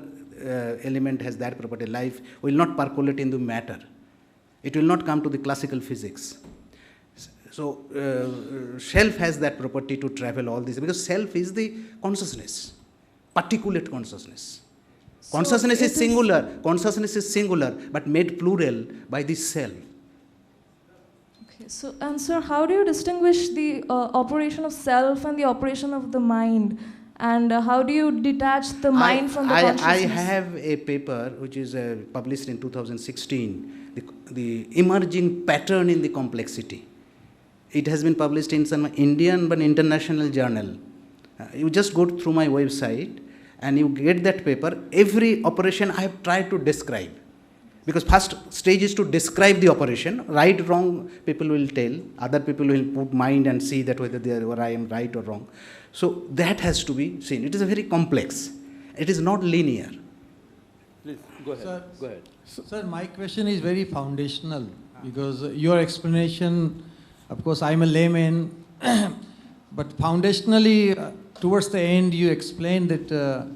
element has that property. Life will not percolate into matter. It will not come to the classical physics. So self has that property to travel all this, because self is the consciousness, particulate consciousness. So Consciousness is singular, but made plural by this self. Okay, so, and sir, how do you distinguish the operation of self and the operation of the mind? And how do you detach the mind from the consciousness? I have a paper which is published in 2016, the emerging pattern in the complexity. It has been published in some Indian but international journal. You just go through my website and you get that paper. Every operation I have tried to describe. Because first stage is to describe the operation. Right, wrong, people will tell. Other people will put mind and see that whether I am right or wrong. So that has to be seen. It is a very complex. It is not linear. Please, go ahead. Sir, go ahead. Sir, my question is very foundational, because your explanation, of course, I'm a layman, but foundationally, towards the end, you explained that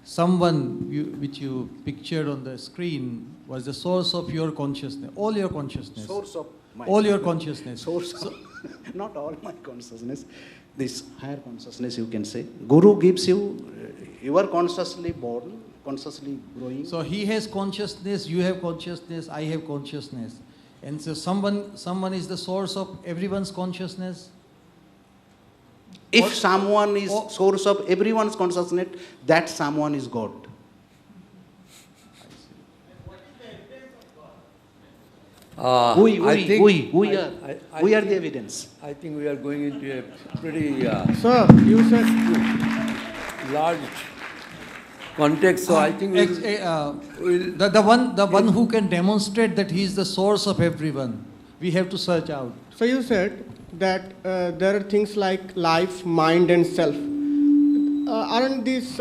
someone which you pictured on the screen was the source of your consciousness, all your consciousness. Source of mind. All your consciousness. Source of, not all my consciousness. This higher consciousness, you can say. Guru gives you, you are consciously born, consciously growing. So he has consciousness, you have consciousness, I have consciousness. And so someone is the source of everyone's consciousness. If someone is source of everyone's consciousness, that someone is God. We are the evidence. I think we are going into a pretty Sir, you said large context, so I think the one who can demonstrate that he is the source of everyone, we have to search out. So you said that there are things like life, mind, and self. Aren't these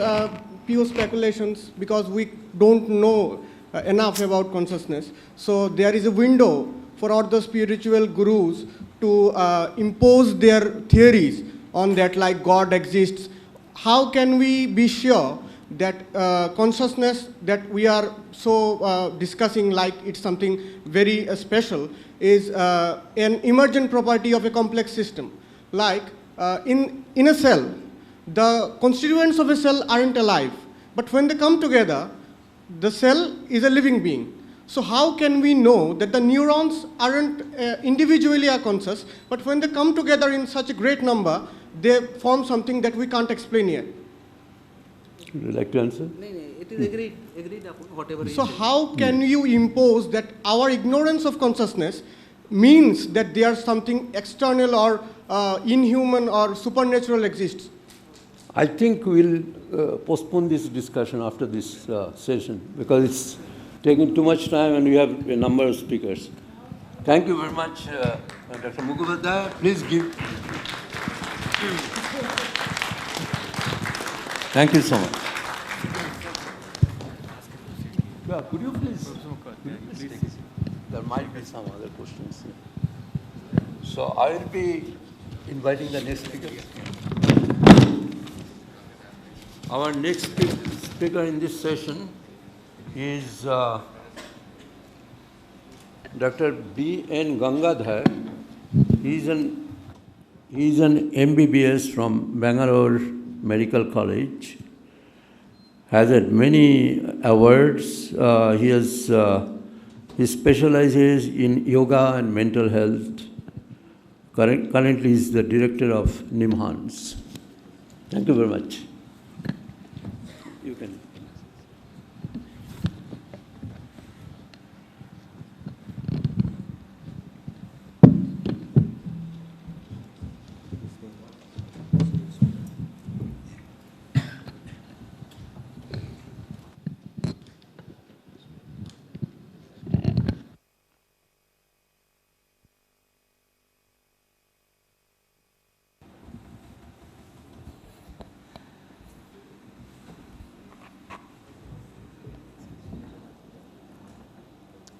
pure speculations, because we don't know enough about consciousness? So there is a window for all the spiritual gurus to impose their theories on that, like God exists. How can we be sure that consciousness that we are so discussing like it's something very special is an emergent property of a complex system? Like in a cell, the constituents of a cell aren't alive. But when they come together, the cell is a living being. So how can we know that the neurons aren't individually are conscious, but when they come together in such a great number, they form something that we can't explain yet? Would you like to answer? It is agreed upon whatever. So how can you impose that our ignorance of consciousness means that there's something external or inhuman or supernatural exists? I think we'll postpone this discussion after this session because it's taking too much time and we have a number of speakers. Thank you very much, Dr. Mukhopadhyay. Please give. Thank you so much. Yeah, could you please take it? There might be some other questions. So I will be inviting the next speaker. Our next speaker in this session is Dr. B.N. Gangadhar. He is an MBBS from Bangalore Medical College. Has had many awards. He specializes in yoga and mental health. Currently, he is the director of NIMHANS. Thank you very much. You can.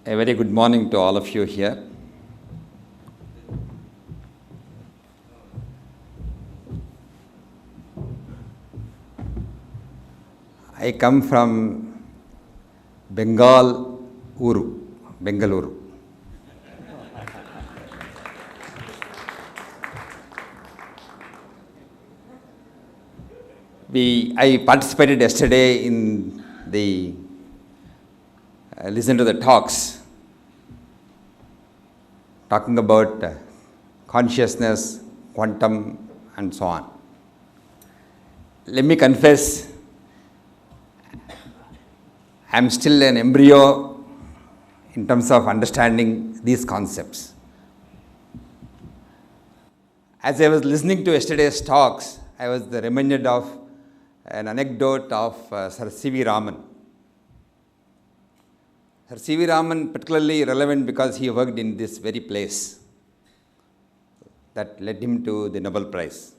A very good morning to all of you here. I come from Bengaluru. I participated yesterday in the listen to the talks talking about consciousness, quantum, and so on. Let me confess, I am still an embryo in terms of understanding these concepts. As I was listening to yesterday's talks, I was reminded of an anecdote of Sir C.V. Raman. Sir C.V. Raman particularly relevant because he worked in this very place that led him to the Nobel Prize.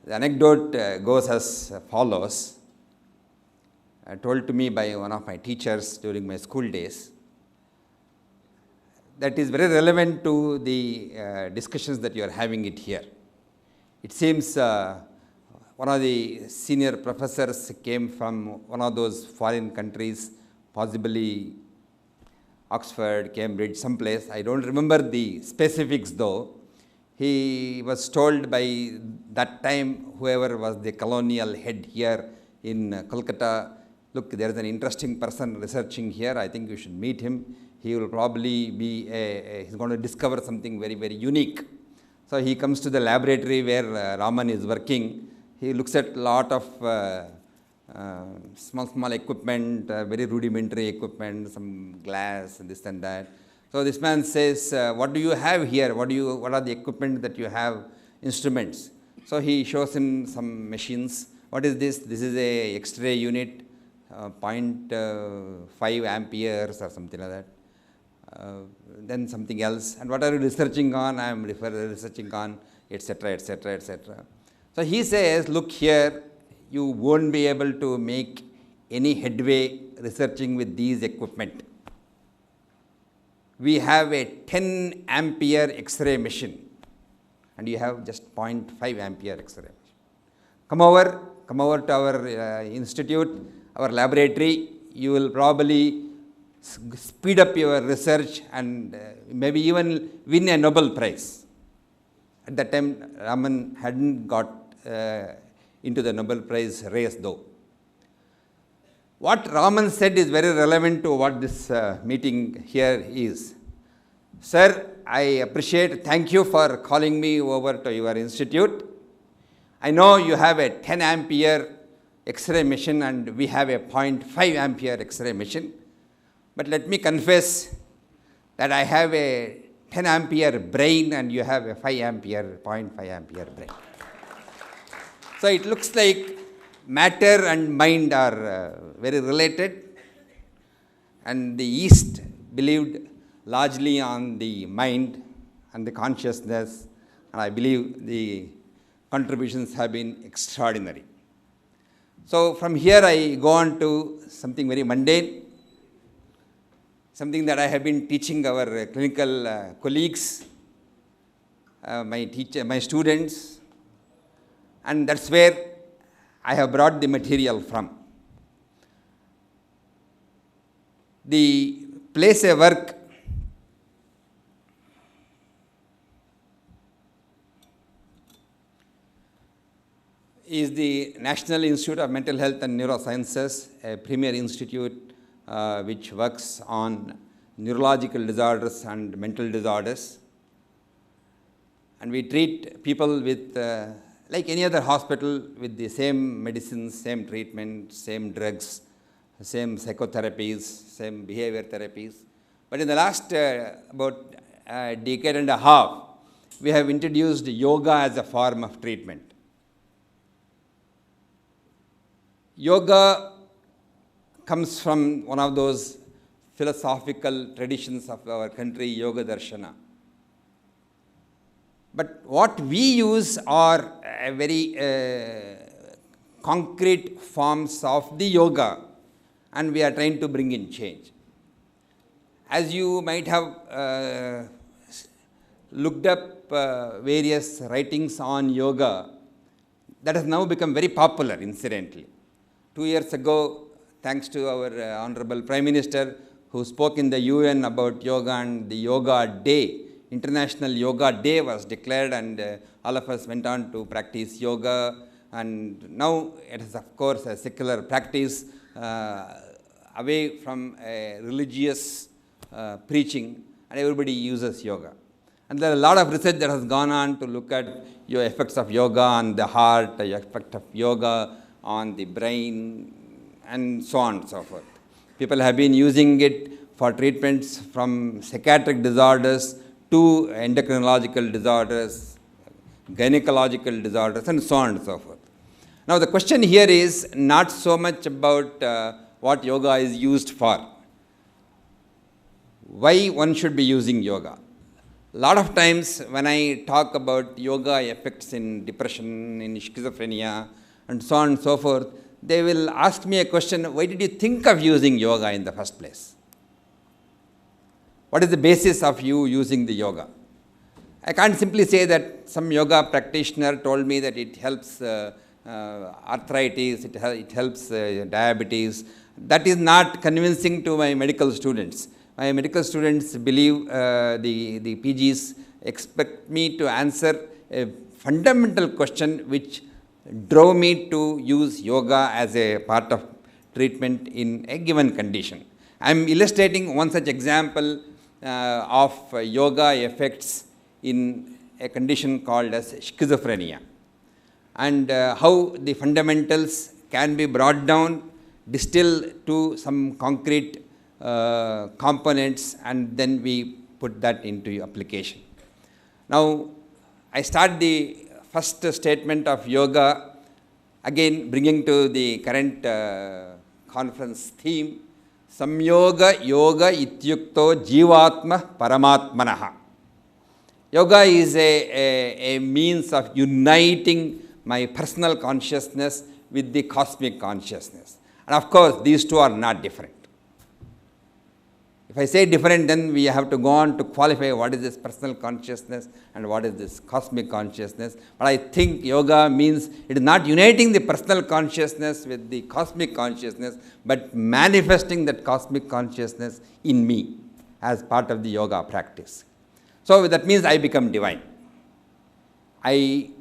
The anecdote goes as follows, told to me by one of my teachers during my school days, that is very relevant to the discussions that you are having it here. It seems one of the senior professors came from one of those foreign countries, possibly Oxford, Cambridge, someplace. I don't remember the specifics though. He was told by that time, whoever was the colonial head here in Kolkata, look, there is an interesting person researching here. I think you should meet him. He will probably be, he's going to discover something very, very unique. So he comes to the laboratory where Raman is working. He looks at a lot of small equipment, very rudimentary equipment, some glass and this and that. So this man says, what do you have here? What are the equipment that you have, instruments? So he shows him some machines. What is this? This is a X-ray unit, 0.5 amperes or something like that. Then something else. And what are you researching on? I am researching on, etc., etc., etc. So he says, look here, you won't be able to make any headway researching with these equipment. We have a 10 ampere X-ray machine and you have just 0.5 ampere X-ray machine. Come over to our institute, our laboratory. You will probably speed up your research and maybe even win a Nobel Prize. At that time, Raman hadn't got into the Nobel Prize race though. What Raman said is very relevant to what this meeting here is. Sir, I appreciate, thank you for calling me over to your institute. I know you have a 10 ampere X-ray machine and we have a 0.5 ampere X-ray machine. But let me confess that I have a 10 ampere brain and you have a 5 ampere, 0.5 ampere brain. So it looks like matter and mind are very related, and the East believed largely on the mind and the consciousness, and I believe the contributions have been extraordinary. So from here I go on to something very mundane, something that I have been teaching our clinical colleagues, my students, and that's where I have brought the material from. The place I work is the National Institute of Mental Health and Neurosciences, a premier institute which works on neurological disorders and mental disorders. And we treat people with, like any other hospital, with the same medicines, same treatment, same drugs, same psychotherapies, same behavior therapies. But in the last about a decade and a half, we have introduced yoga as a form of treatment. Yoga comes from one of those philosophical traditions of our country, Yoga Darshana. But what we use are very concrete forms of the yoga, and we are trying to bring in change. As you might have looked up various writings on yoga, that has now become very popular, incidentally. 2 years ago, thanks to our Honorable Prime Minister, who spoke in the UN about yoga, and the Yoga Day, International Yoga Day was declared, and all of us went on to practice yoga. And now it is, of course, a secular practice away from a religious preaching, and everybody uses yoga. And there are a lot of research that has gone on to look at your effects of yoga on the heart, the effect of yoga on the brain, and so on and so forth. People have been using it for treatments from psychiatric disorders to endocrinological disorders, gynecological disorders, and so on and so forth. Now the question here is not so much about what yoga is used for. Why one should be using yoga? A lot of times when I talk about yoga effects in depression, in schizophrenia, and so on and so forth, they will ask me a question, why did you think of using yoga in the first place? What is the basis of you using the yoga? I can't simply say that some yoga practitioner told me that it helps arthritis, it helps diabetes. That is not convincing to my medical students. My medical students believe, the PGs expect me to answer a fundamental question which drove me to use yoga as a part of treatment in a given condition. I am illustrating one such example of yoga effects in a condition called as schizophrenia, and how the fundamentals can be brought down, distilled to some concrete components, and then we put that into application. Now, I start the first statement of yoga, again bringing to the current conference theme, Samyoga Yoga Ityukto Jivatma Paramatmanaha. Yoga is a means of uniting my personal consciousness with the cosmic consciousness. And of course, these two are not different. If I say different, then we have to go on to qualify what is this personal consciousness and what is this cosmic consciousness. But I think yoga means it is not uniting the personal consciousness with the cosmic consciousness, but manifesting that cosmic consciousness in me as part of the yoga practice. So that means I become divine. In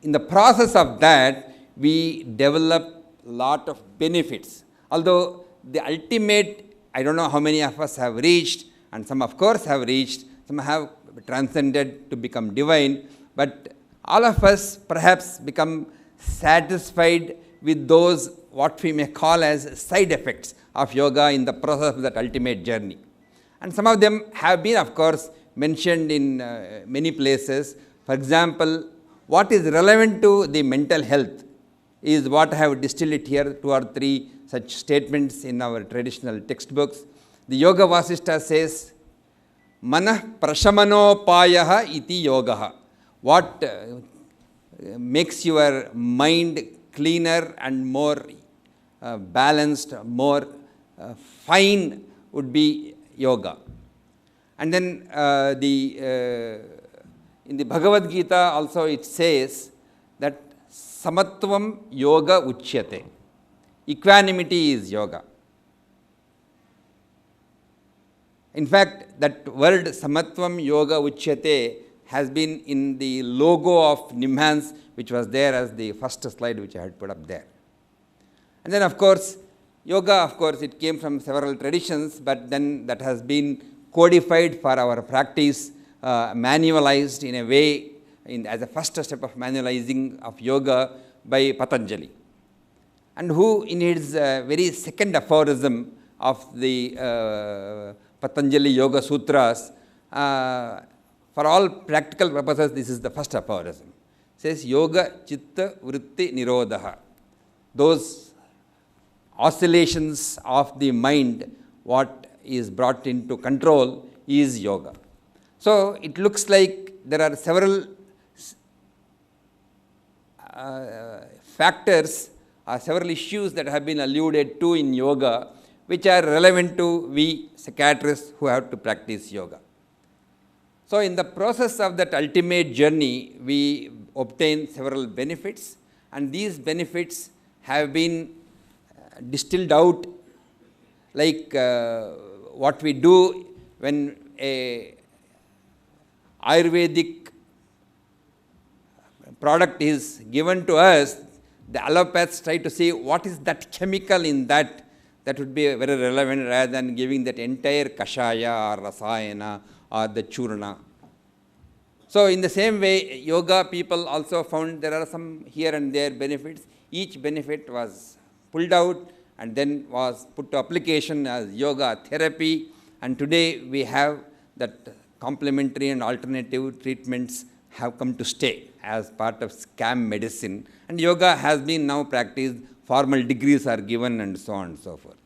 the process of that, we develop lot of benefits. Although the ultimate, I don't know how many of us have reached, and some of course have reached, some have transcended to become divine, but all of us perhaps become satisfied with those what we may call as side effects of yoga in the process of that ultimate journey. And some of them have been, of course, mentioned in many places. For example, what is relevant to the mental health is what I have distilled it here, 2 or 3 such statements in our traditional textbooks. The Yoga Vasishtha says, Manah prashamanopayaha iti yogaha. What makes your mind cleaner and more balanced, more fine would be yoga. And then in the Bhagavad Gita also it says that samatvam yoga uchyate. Equanimity is yoga. In fact, that word samatvam yoga uchyate has been in the logo of NIMHANS, which was there as the first slide which I had put up there. And then of course, yoga, of course, it came from several traditions, but then that has been codified for our practice, manualized in a way, as a first step of manualizing of yoga by Patanjali. And who in his very second aphorism of the Patanjali Yoga Sutras, for all practical purposes, this is the first aphorism. It says, Yoga Chitta Vritti Nirodha. Those oscillations of the mind, what is brought into control is yoga. So it looks like there are several factors or several issues that have been alluded to in yoga, which are relevant to we psychiatrists who have to practice yoga. So in the process of that ultimate journey, we obtain several benefits, and these benefits have been distilled out like what we do when a Ayurvedic product is given to us. The allopaths try to see what is that chemical in that would be very relevant, rather than giving that entire kashaya or rasayana or the churna. So in the same way, yoga people also found there are some here and there benefits. Each benefit was pulled out and then was put to application as yoga therapy, and today we have that complementary and alternative treatments have come to stay as part of scam medicine, and yoga has been now practiced, formal degrees are given and so on and so forth.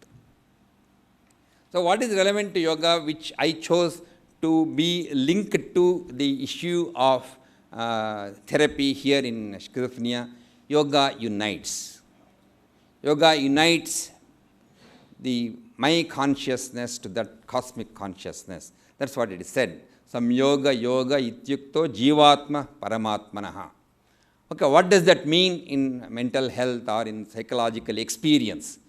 So what is relevant to yoga, which I chose to be linked to the issue of therapy here in schizophrenia? Yoga unites. Yoga unites my consciousness to that cosmic consciousness. That's what it is said. Samyoga yoga ityukto jivatma paramatmanaha. Okay, what does that mean in mental health or in psychological experience?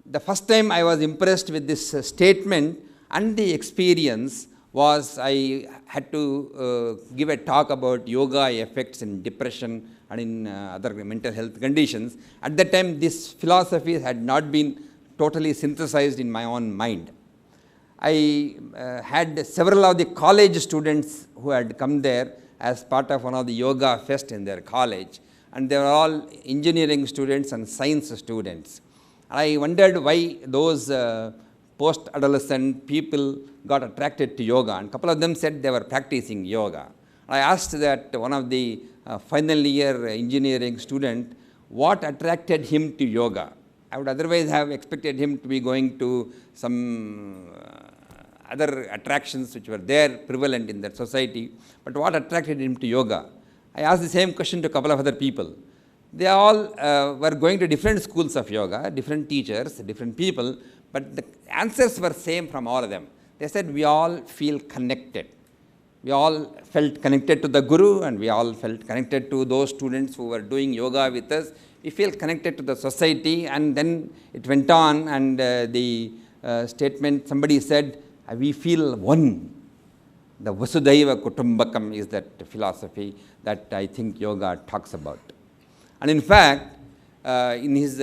The first time I was impressed with this statement and the experience was I had to give a talk about yoga effects in depression and in other mental health conditions. At that time, this philosophy had not been totally synthesized in my own mind. I had several of the college students who had come there as part of one of the yoga fest in their college, and they were all engineering students and science students. I wondered why those post-adolescent people got attracted to yoga, and a couple of them said they were practicing yoga. I asked that one of the final year engineering student what attracted him to yoga. I would otherwise have expected him to be going to some other attractions which were there prevalent in that society, but what attracted him to yoga? I asked the same question to a couple of other people. They all were going to different schools of yoga, different teachers, different people, but the answers were same from all of them. They said, we all feel connected. We all felt connected to the Guru, and we all felt connected to those students who were doing yoga with us. We feel connected to the society, and then it went on, and the statement, somebody said, we feel one. The Vasudhaiva Kutumbakam is that philosophy that I think yoga talks about. And in fact, in his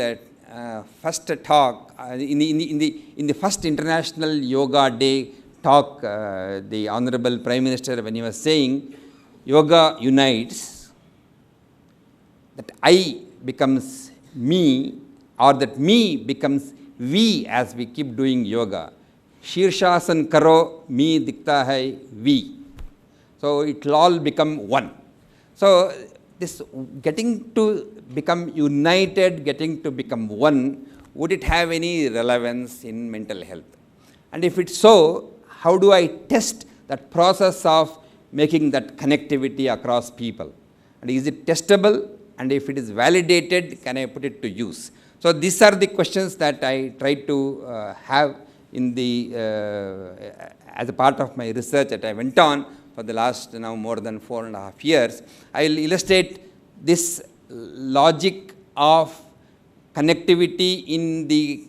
first talk, in the first International Yoga Day talk, the Honorable Prime Minister, when he was saying, yoga unites, that I becomes me, or that me becomes we as we keep doing yoga. Shirshasana karo, me dikta hai we. So it will all become one. So this getting to become united, getting to become one, would it have any relevance in mental health? And if it's so, how do I test that process of making that connectivity across people? And is it testable? And if it is validated, can I put it to use? So these are the questions that I try to have in the, as a part of my research that I went on for the last now more than 4.5 years. I will illustrate this logic of connectivity in the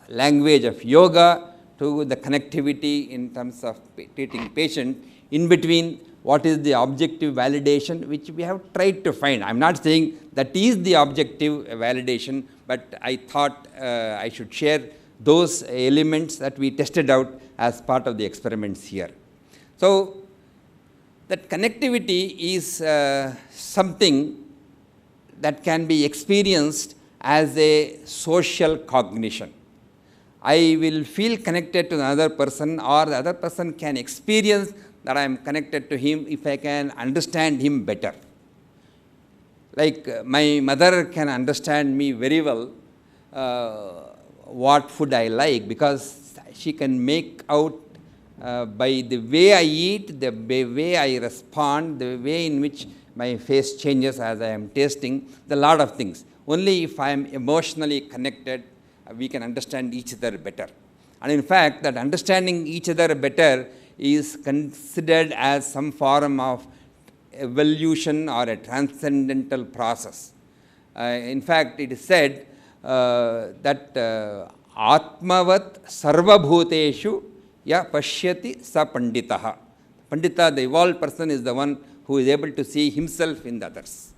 language of yoga to the connectivity in terms of treating patient, in between what is the objective validation which we have tried to find. I am not saying that is the objective validation, but I thought I should share those elements that we tested out as part of the experiments here. So that connectivity is something that can be experienced as a social cognition. I will feel connected to another person, or the other person can experience that I am connected to him if I can understand him better. Like my mother can understand me very well what food I like, because she can make out by the way I eat, the way I respond, the way in which my face changes as I am tasting, the lot of things. Only if I am emotionally connected, we can understand each other better. And in fact, that understanding each other better is considered as some form of evolution or a transcendental process. In fact, it is said that Atmavat Sarvabhuteshu Ya Pashyati Sa Panditaha. Pandita, the evolved person, is the one who is able to see himself in the others,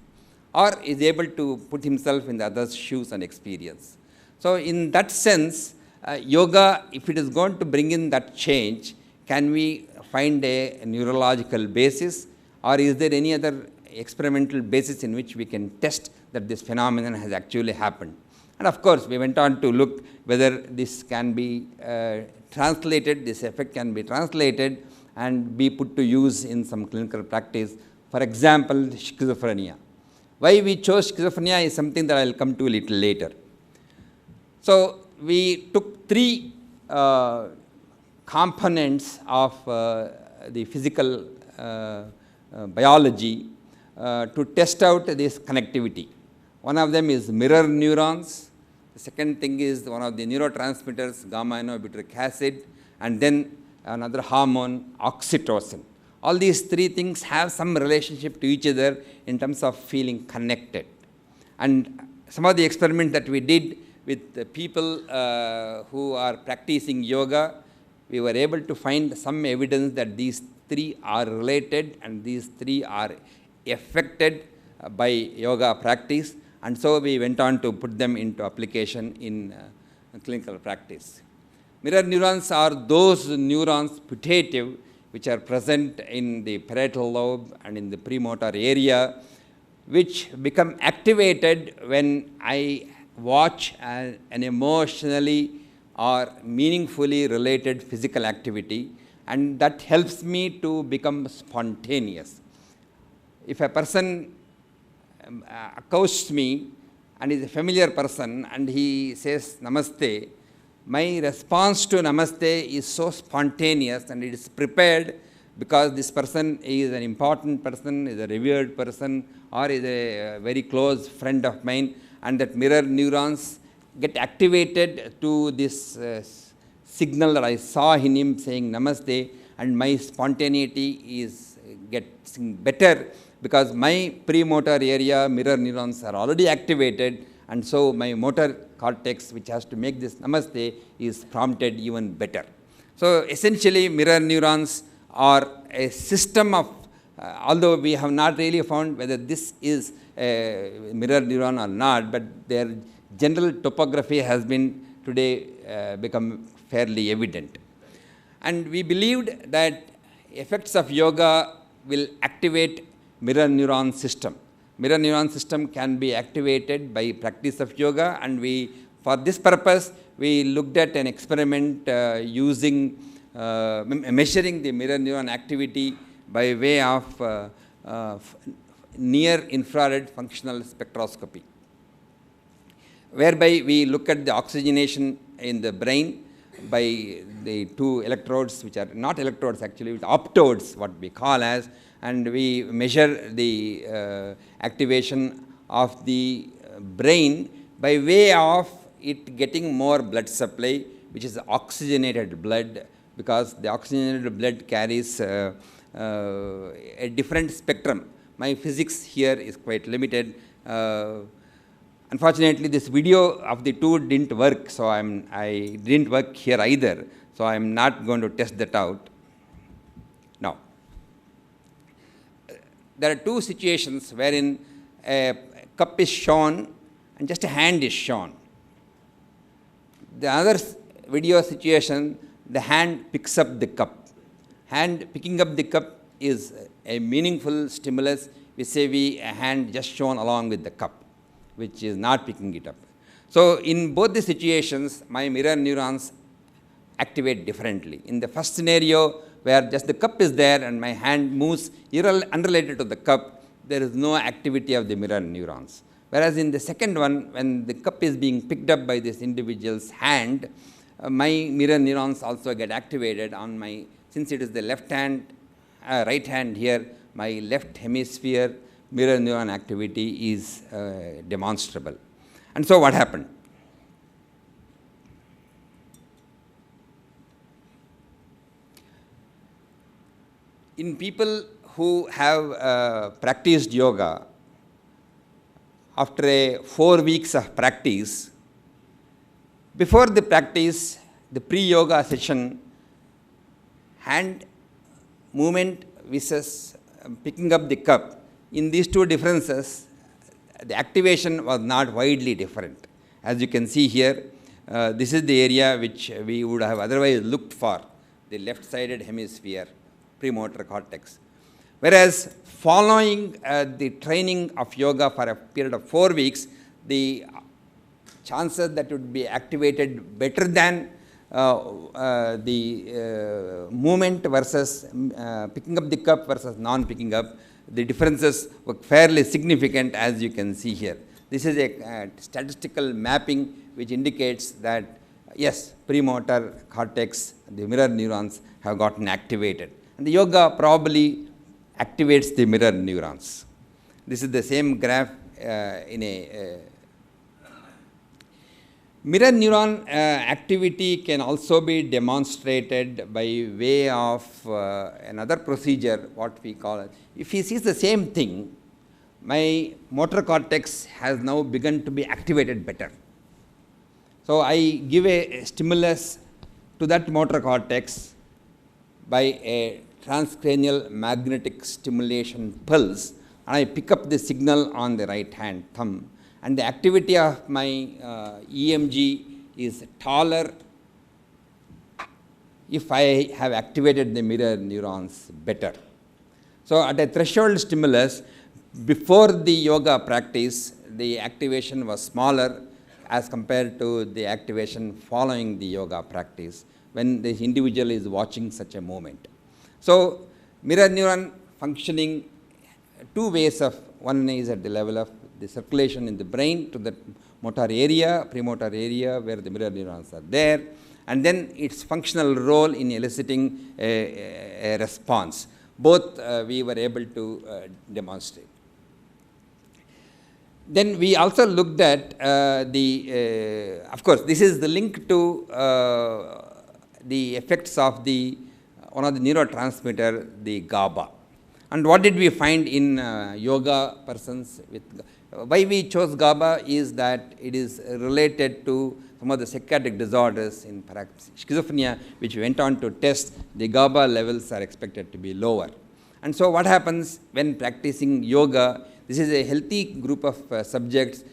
or is able to put himself in the other's shoes and experience. So in that sense, yoga, if it is going to bring in that change, can we find a neurological basis, or is there any other experimental basis in which we can test that this phenomenon has actually happened? And of course, we went on to look whether this can be translated, this effect can be translated and be put to use in some clinical practice. For example, schizophrenia. Why we chose schizophrenia is something that I will come to a little later. So we took three components of the physical biology to test out this connectivity. One of them is mirror neurons. The second thing is one of the neurotransmitters, gamma-aminobutyric acid, and then another hormone, oxytocin. All these three things have some relationship to each other in terms of feeling connected. And some of the experiments that we did with the people who are practicing yoga, we were able to find some evidence that these three are related and these three are affected by yoga practice. And so we went on to put them into application in clinical practice. Mirror neurons are those neurons, putative, which are present in the parietal lobe and in the premotor area, which become activated when I watch an emotionally or meaningfully related physical activity, and that helps me to become spontaneous. If a person accosts me and is a familiar person and he says namaste, my response to namaste is so spontaneous and it is prepared because this person is an important person, is a revered person, or is a very close friend of mine, and that mirror neurons get activated to this signal that I saw in him saying namaste, and my spontaneity is getting better because my premotor area mirror neurons are already activated, and so my motor cortex, which has to make this namaste, is prompted even better. So essentially, mirror neurons are a system of although we have not really found whether this is a mirror neuron or not, but their general topography has been today become fairly evident. And we believed that effects of yoga will activate mirror neuron system. Mirror neuron system can be activated by practice of yoga, and for this purpose, we looked at an experiment using measuring the mirror neuron activity by way of near infrared functional spectroscopy, whereby we look at the oxygenation in the brain by the two electrodes, which are not electrodes actually, optodes, what we call as, and we measure the activation of the brain by way of it getting more blood supply, which is oxygenated blood, because the oxygenated blood carries a different spectrum. My physics here is quite limited. Unfortunately, this video of the two didn't work, so I didn't work here either, so I'm not going to test that out. Now, there are two situations wherein a cup is shown and just a hand is shown. The other video situation, the hand picks up the cup. Hand picking up the cup is a meaningful stimulus vis-a-vis a hand just shown along with the cup, which is not picking it up. So in both the situations, my mirror neurons activate differently. In the first scenario, where just the cup is there and my hand moves unrelated to the cup, there is no activity of the mirror neurons. Whereas in the second one, when the cup is being picked up by this individual's hand, my mirror neurons also get activated on my, since it is the left hand, right hand here, my left hemisphere mirror neuron activity is demonstrable. And so what happened? In people who have practiced yoga, after 4 weeks of practice, before the practice, the pre-yoga session, hand movement versus picking up the cup, in these two differences, the activation was not widely different. As you can see here, this is the area which we would have otherwise looked for, the left-sided hemisphere, premotor cortex. Whereas following the training of yoga for a period of 4 weeks, the chances that would be activated better than the movement versus picking up the cup versus non-picking up, the differences were fairly significant, as you can see here. This is a statistical mapping which indicates that, yes, premotor cortex, the mirror neurons have gotten activated. And the yoga probably activates the mirror neurons. This is the same graph in a mirror neuron activity can also be demonstrated by way of another procedure, what we call it. If he sees the same thing, my motor cortex has now begun to be activated better. So I give a stimulus to that motor cortex by a transcranial magnetic stimulation pulse, and I pick up the signal on the right hand thumb. And the activity of my EMG is taller if I have activated the mirror neurons better. So at a threshold stimulus, before the yoga practice, the activation was smaller as compared to the activation following the yoga practice, when the individual is watching such a movement. So mirror neuron functioning two ways of, one is at the level of the circulation in the brain to the motor area, premotor area where the mirror neurons are there, and then its functional role in eliciting a response. Both we were able to demonstrate. Then we also looked at of course, this is the link to the effects of the one of the neurotransmitter, the GABA. And what did we find in yoga persons with why we chose GABA is that it is related to some of the psychiatric disorders, in perhaps schizophrenia, which we went on to test. The GABA levels are expected to be lower. And so what happens when practicing yoga, this is a healthy group of subjects,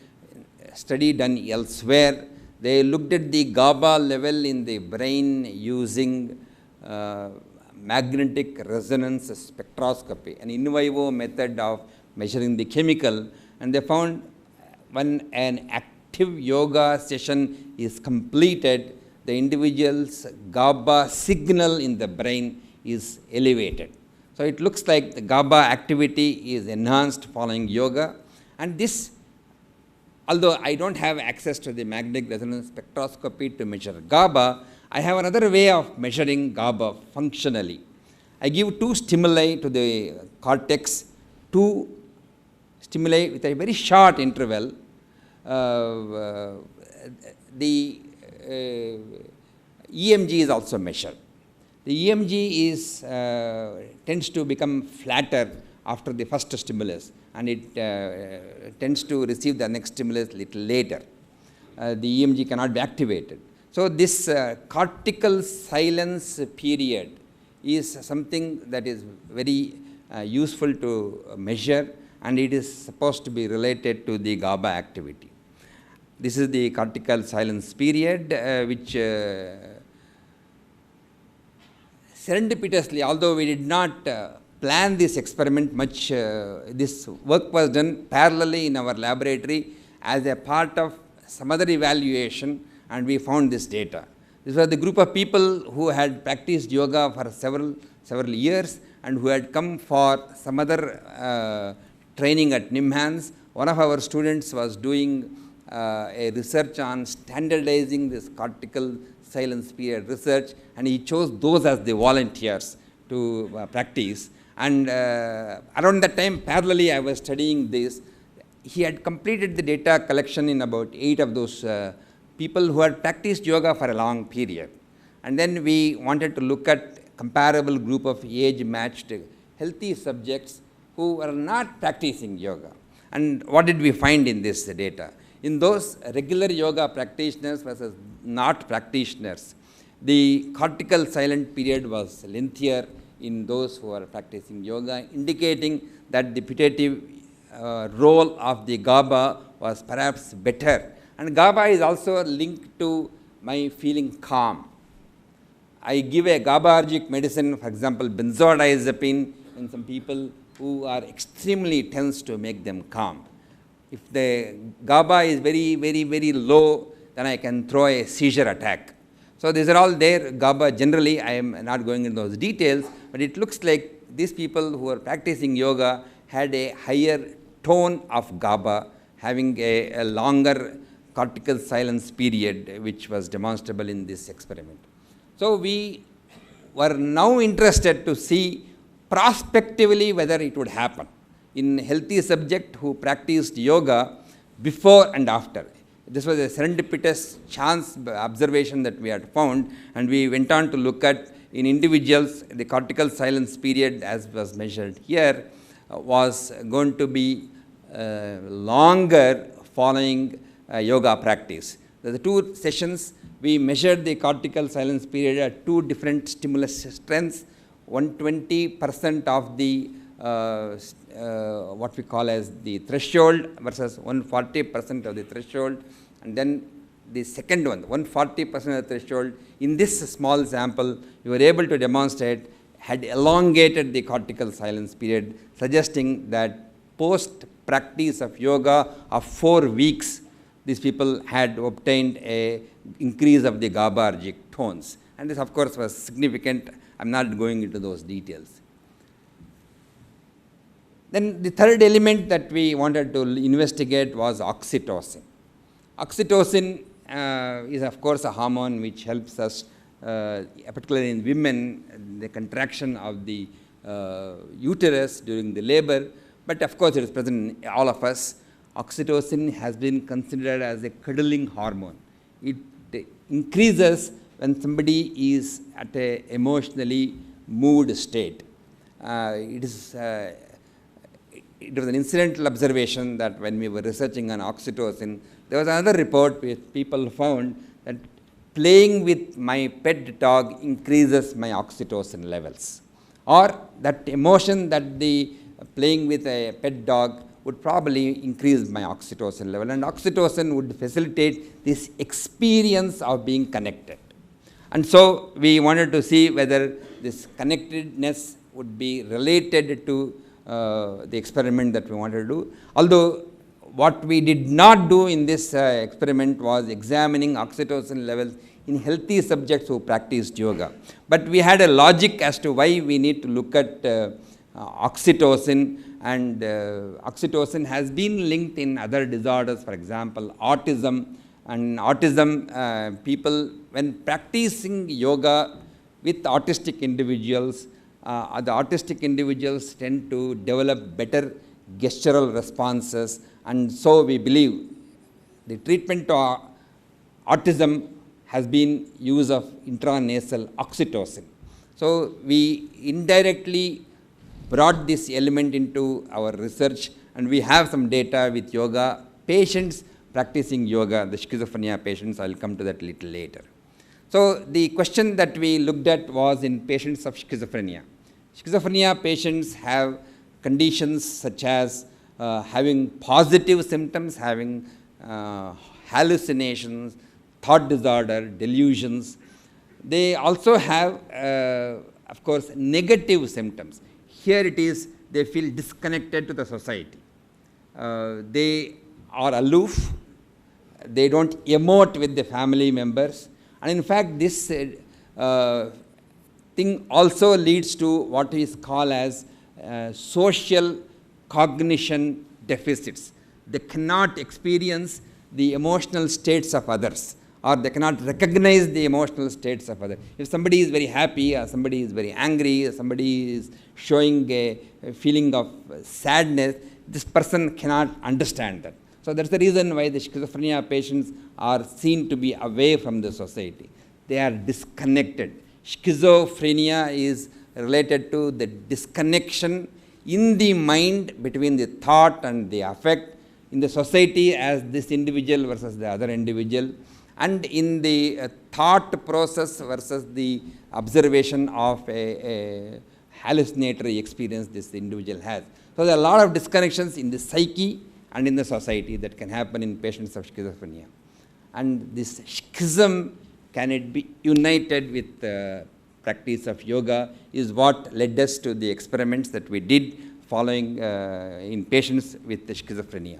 study done elsewhere. They looked at the GABA level in the brain using magnetic resonance spectroscopy, an in vivo method of measuring the chemical, and they found when an active yoga session is completed, the individual's GABA signal in the brain is elevated. So it looks like the GABA activity is enhanced following yoga, and this, although I don't have access to the magnetic resonance spectroscopy to measure GABA, I have another way of measuring GABA functionally. I give 2 stimuli to the cortex, 2 stimuli with a very short interval. The EMG is also measured. The EMG is, tends to become flatter after the first stimulus, and it tends to receive the next stimulus little later. The EMG cannot be activated. So this cortical silence period is something that is very useful to measure, and it is supposed to be related to the GABA activity. This is the cortical silence period, which serendipitously, although we did not plan this experiment much, this work was done parallelly in our laboratory as a part of some other evaluation, and we found this data. This was the group of people who had practiced yoga for several years and who had come for some other training at NIMHANS. One of our students was doing a research on standardizing this cortical silence period research, and he chose those as the volunteers to practice. And around that time, parallelly, I was studying this. He had completed the data collection in about 8 of those people who had practiced yoga for a long period. And then we wanted to look at comparable group of age-matched healthy subjects who were not practicing yoga. And what did we find in this data? In those regular yoga practitioners versus not practitioners, the cortical silent period was lengthier in those who are practicing yoga, indicating that the putative role of the GABA was perhaps better. And GABA is also linked to my feeling calm. I give a GABAergic medicine, for example, benzodiazepine, in some people who are extremely tense to make them calm. If the GABA is very low, then I can throw a seizure attack. So these are all there. GABA generally, I am not going into those details, but it looks like these people who are practicing yoga had a higher tone of GABA, having a longer cortical silence period, which was demonstrable in this experiment. So we were now interested to see prospectively whether it would happen in healthy subject who practiced yoga before and after. This was a serendipitous chance observation that we had found, and we went on to look at in individuals the cortical silence period, as was measured here, was going to be longer following yoga practice. The 2 sessions, we measured the cortical silence period at 2 different stimulus strengths, 120% of the what we call as the threshold versus 140% of the threshold, and then the second one, 140% of the threshold. In this small sample, we were able to demonstrate had elongated the cortical silence period, suggesting that post practice of yoga of 4 weeks, these people had obtained a increase of the GABAergic tones. And this, of course, was significant. I'm not going into those details. Then the third element that we wanted to investigate was oxytocin. Oxytocin is, of course, a hormone which helps us, particularly in women, the contraction of the uterus during the labor. But, of course, it is present in all of us. Oxytocin has been considered as a cuddling hormone. It increases when somebody is at an emotionally moved state. It was an incidental observation that when we were researching on oxytocin, there was another report where people found that playing with my pet dog increases my oxytocin levels. or that emotion that the playing with a pet dog would probably increase my oxytocin level, and oxytocin would facilitate this experience of being connected. And so we wanted to see whether this connectedness would be related to the experiment that we wanted to do. Although what we did not do in this experiment was examining oxytocin levels in healthy subjects who practiced yoga. But we had a logic as to why we need to look at oxytocin, and oxytocin has been linked in other disorders, for example, autism. And autism, people, when practicing yoga with autistic individuals, the autistic individuals tend to develop better gestural responses, and so we believe the treatment of autism has been use of intranasal oxytocin. So we indirectly brought this element into our research, and we have some data with yoga patients practicing yoga, the schizophrenia patients. I will come to that a little later. So the question that we looked at was in patients of schizophrenia. Schizophrenia patients have conditions such as having positive symptoms, having hallucinations, thought disorder, delusions. They also have, of course, negative symptoms. Here it is, they feel disconnected to the society. They are aloof, they don't emote with the family members, and in fact this thing also leads to what is called as social cognition deficits. They cannot experience the emotional states of others, or they cannot recognize the emotional states of others. If somebody is very happy, or somebody is very angry, or somebody is showing a feeling of sadness, this person cannot understand that. So that's the reason why the schizophrenia patients are seen to be away from the society. They are disconnected. Schizophrenia is related to the disconnection in the mind between the thought and the affect, in the society as this individual versus the other individual, and in the thought process versus the observation of a hallucinatory experience this individual has. So there are a lot of disconnections in the psyche and in the society that can happen in patients of schizophrenia. And this schism, can it be united with practice of yoga, is what led us to the experiments that we did following in patients with the schizophrenia.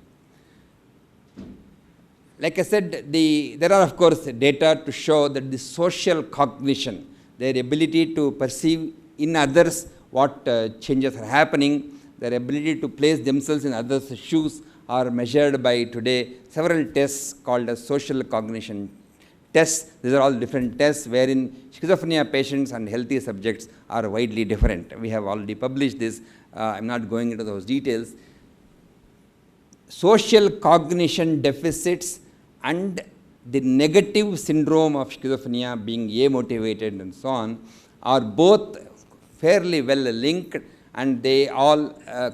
Like I said, there are of course data to show that the social cognition, their ability to perceive in others what changes are happening, their ability to place themselves in others' shoes, are measured by today several tests called as social cognition tests. These are all different tests wherein schizophrenia patients and healthy subjects are widely different. We have already published this. I am not going into those details. Social cognition deficits and the negative syndrome of schizophrenia, being amotivated and so on, are both fairly well linked, and they all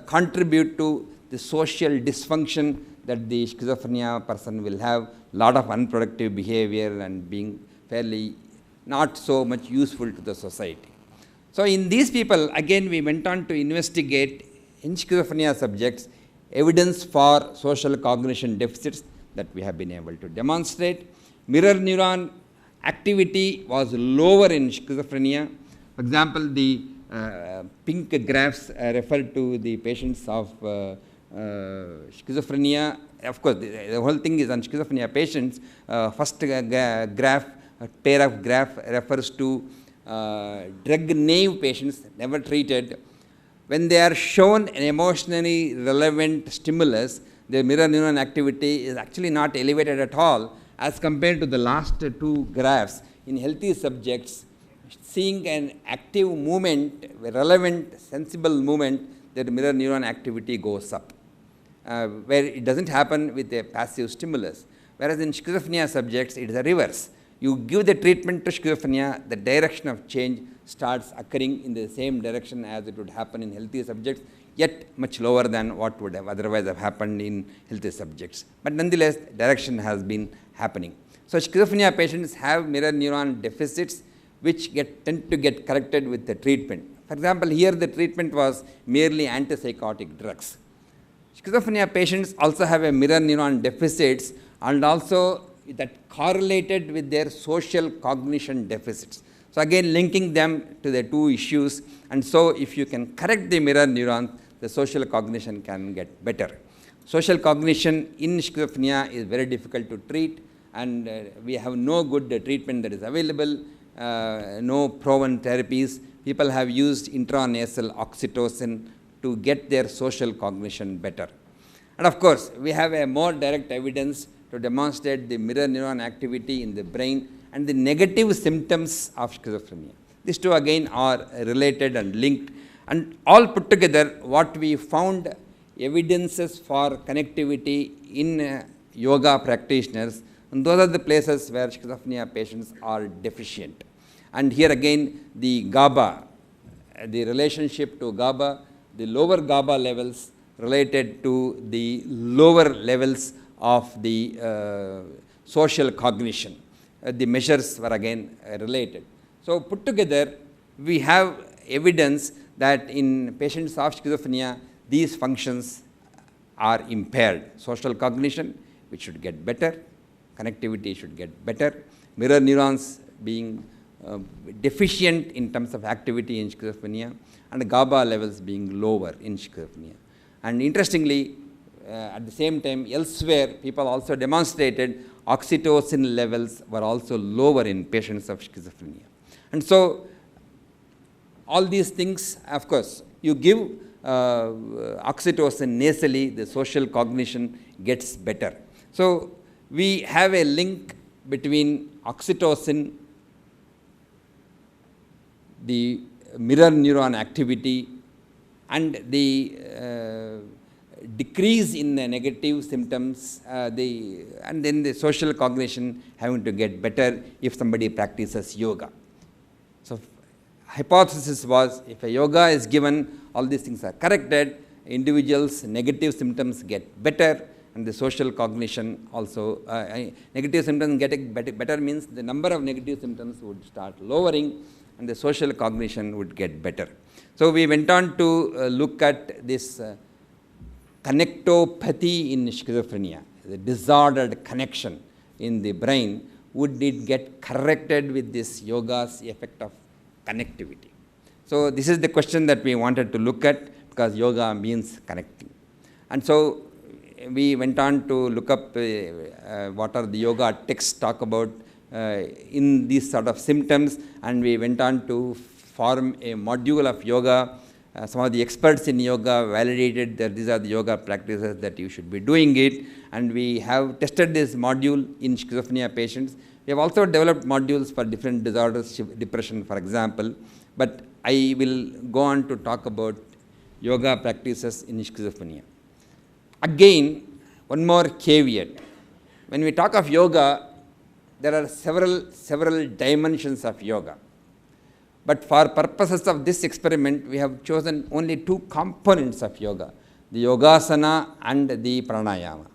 contribute to the social dysfunction that the schizophrenia person will have, lot of unproductive behavior and being fairly not so much useful to the society. So in these people, again we went on to investigate in schizophrenia subjects evidence for social cognition deficits that we have been able to demonstrate. Mirror neuron activity was lower in schizophrenia. For example, the pink graphs refer to the patients of schizophrenia. Of course, the whole thing is on schizophrenia patients. First graph, pair of graph refers to drug-naive patients, never treated. When they are shown an emotionally relevant stimulus, their mirror neuron activity is actually not elevated at all as compared to the last two graphs. In healthy subjects, seeing an active movement, a relevant, sensible movement, their mirror neuron activity goes up, where it doesn't happen with a passive stimulus. Whereas in schizophrenia subjects, it is a reverse. You give the treatment to schizophrenia, the direction of change starts occurring in the same direction as it would happen in healthy subjects, yet much lower than what would have otherwise have happened in healthy subjects. But nonetheless, direction has been happening. So schizophrenia patients have mirror neuron deficits which tend to get corrected with the treatment. For example, here the treatment was merely antipsychotic drugs. Schizophrenia patients also have a mirror neuron deficits, and also that correlated with their social cognition deficits. So again, linking them to the two issues, and so if you can correct the mirror neuron, the social cognition can get better. Social cognition in schizophrenia is very difficult to treat, and we have no good treatment that is available, no proven therapies. People have used intranasal oxytocin to get their social cognition better. And of course, we have a more direct evidence to demonstrate the mirror neuron activity in the brain and the negative symptoms of schizophrenia. These two again are related and linked, and all put together what we found evidences for connectivity in yoga practitioners, and those are the places where schizophrenia patients are deficient. And here again the GABA, the relationship to GABA, the lower GABA levels related to the lower levels of the social cognition. The measures were again related. So put together, we have evidence that in patients of schizophrenia, these functions are impaired. Social cognition, which should get better, connectivity should get better, mirror neurons being deficient in terms of activity in schizophrenia, and GABA levels being lower in schizophrenia. And interestingly, at the same time, elsewhere, people also demonstrated oxytocin levels were also lower in patients of schizophrenia. And so, all these things, of course, you give oxytocin nasally, the social cognition gets better. So, we have a link between oxytocin, the mirror neuron activity, and the decrease in the negative symptoms, and then the social cognition having to get better if somebody practices yoga. So, hypothesis was, if a yoga is given, all these things are corrected, individuals' negative symptoms get better, and the social cognition also, negative symptoms getting better means the number of negative symptoms would start lowering, and the social cognition would get better. So, we went on to look at this connectopathy in schizophrenia, the disordered connection in the brain. Would it get corrected with this yoga's effect of connectivity? So, this is the question that we wanted to look at, because yoga means connecting. And so, we went on to look up what are the yoga texts talk about in these sort of symptoms, and we went on to form a module of yoga. Some of the experts in yoga validated that these are the yoga practices that you should be doing it, and we have tested this module in schizophrenia patients. We have also developed modules for different disorders, depression for example, but I will go on to talk about yoga practices in schizophrenia. Again, one more caveat. When we talk of yoga, there are several dimensions of yoga. But for purposes of this experiment, we have chosen only two components of yoga, the yogasana and the pranayama.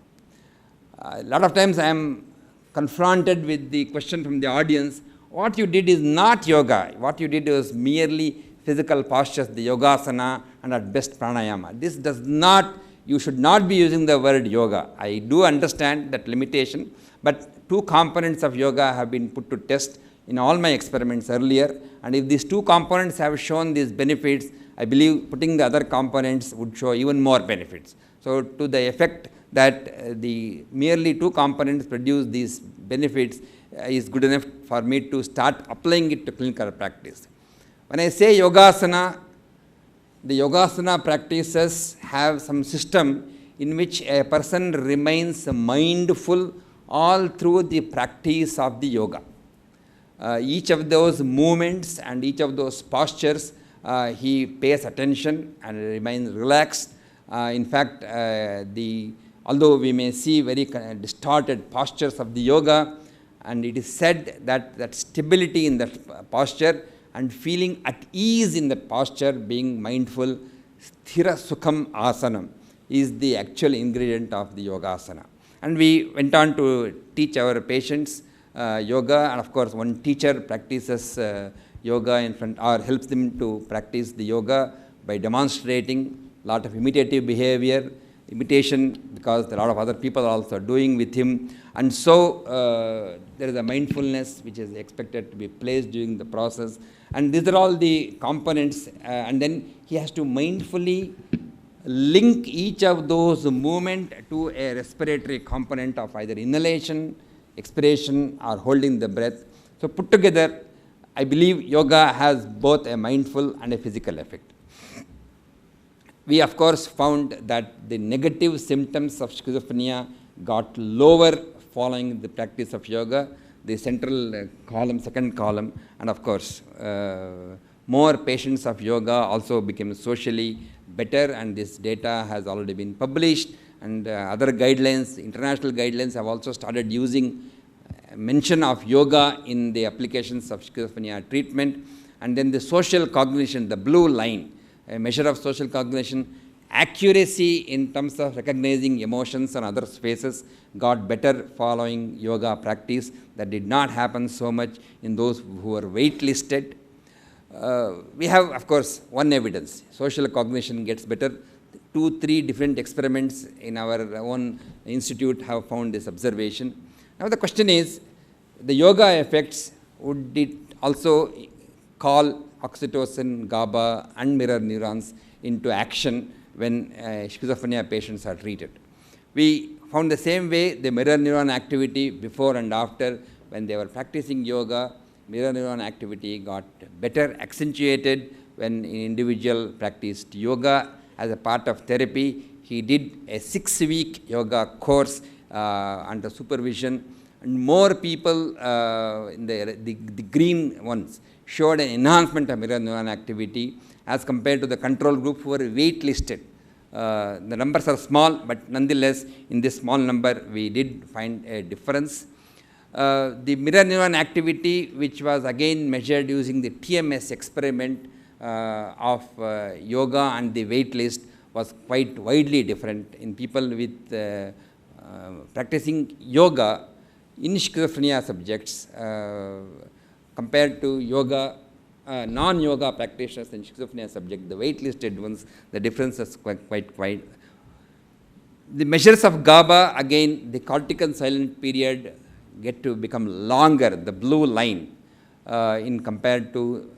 A lot of times I am confronted with the question from the audience, what you did is not yoga, what you did was merely physical postures, the yogasana and at best pranayama. This does not, you should not be using the word yoga. I do understand that limitation, but two components of yoga have been put to test in all my experiments earlier, and if these two components have shown these benefits, I believe putting the other components would show even more benefits. So, to the effect that the merely two components produce these benefits is good enough for me to start applying it to clinical practice. When I say yogasana, the yogasana practices have some system in which a person remains mindful all through the practice of the yoga. Each of those movements and each of those postures, he pays attention and remains relaxed. In fact, although we may see very distorted postures of the yoga, and it is said that stability in that posture and feeling at ease in that posture, being mindful, sthira sukham asanam is the actual ingredient of the yogasana. And we went on to teach our patients yoga, and of course one teacher practices yoga in front, or helps them to practice the yoga by demonstrating a lot of imitative behavior, imitation, because a lot of other people are also doing with him. And so there is a mindfulness which is expected to be placed during the process. And these are all the components. And then he has to mindfully link each of those movements to a respiratory component of either inhalation, expiration, or holding the breath. So put together, I believe yoga has both a mindful and a physical effect. We of course found that the negative symptoms of schizophrenia got lower following the practice of yoga, the central column, second column, and of course more patients of yoga also became socially better, and this data has already been published, and other guidelines, international guidelines have also started using mention of yoga in the applications of schizophrenia treatment. And then the social cognition, the blue line, a measure of social cognition, accuracy in terms of recognizing emotions and other spaces got better following yoga practice. That did not happen so much in those who were waitlisted. We have, of course, one evidence. Social cognition gets better. 2-3 different experiments in our own institute have found this observation. Now the question is, the yoga effects, would it also call oxytocin, GABA, and mirror neurons into action when schizophrenia patients are treated? We found the same way the mirror neuron activity before and after when they were practicing yoga. Mirror neuron activity got better, accentuated when an individual practiced yoga as a part of therapy. He did a 6-week yoga course under supervision, and more people in the green ones showed an enhancement of mirror neuron activity as compared to the control group who were waitlisted. The numbers are small, but nonetheless, in this small number, we did find a difference. The mirror neuron activity, which was again measured using the TMS experiment of yoga and the wait list, was quite widely different in people with practicing yoga in schizophrenia subjects compared to yoga, non-yoga practitioners in schizophrenia subject, the wait-listed ones, the difference is quite wide. The measures of GABA, again, the cortical silent period get to become longer, the blue line, in compared to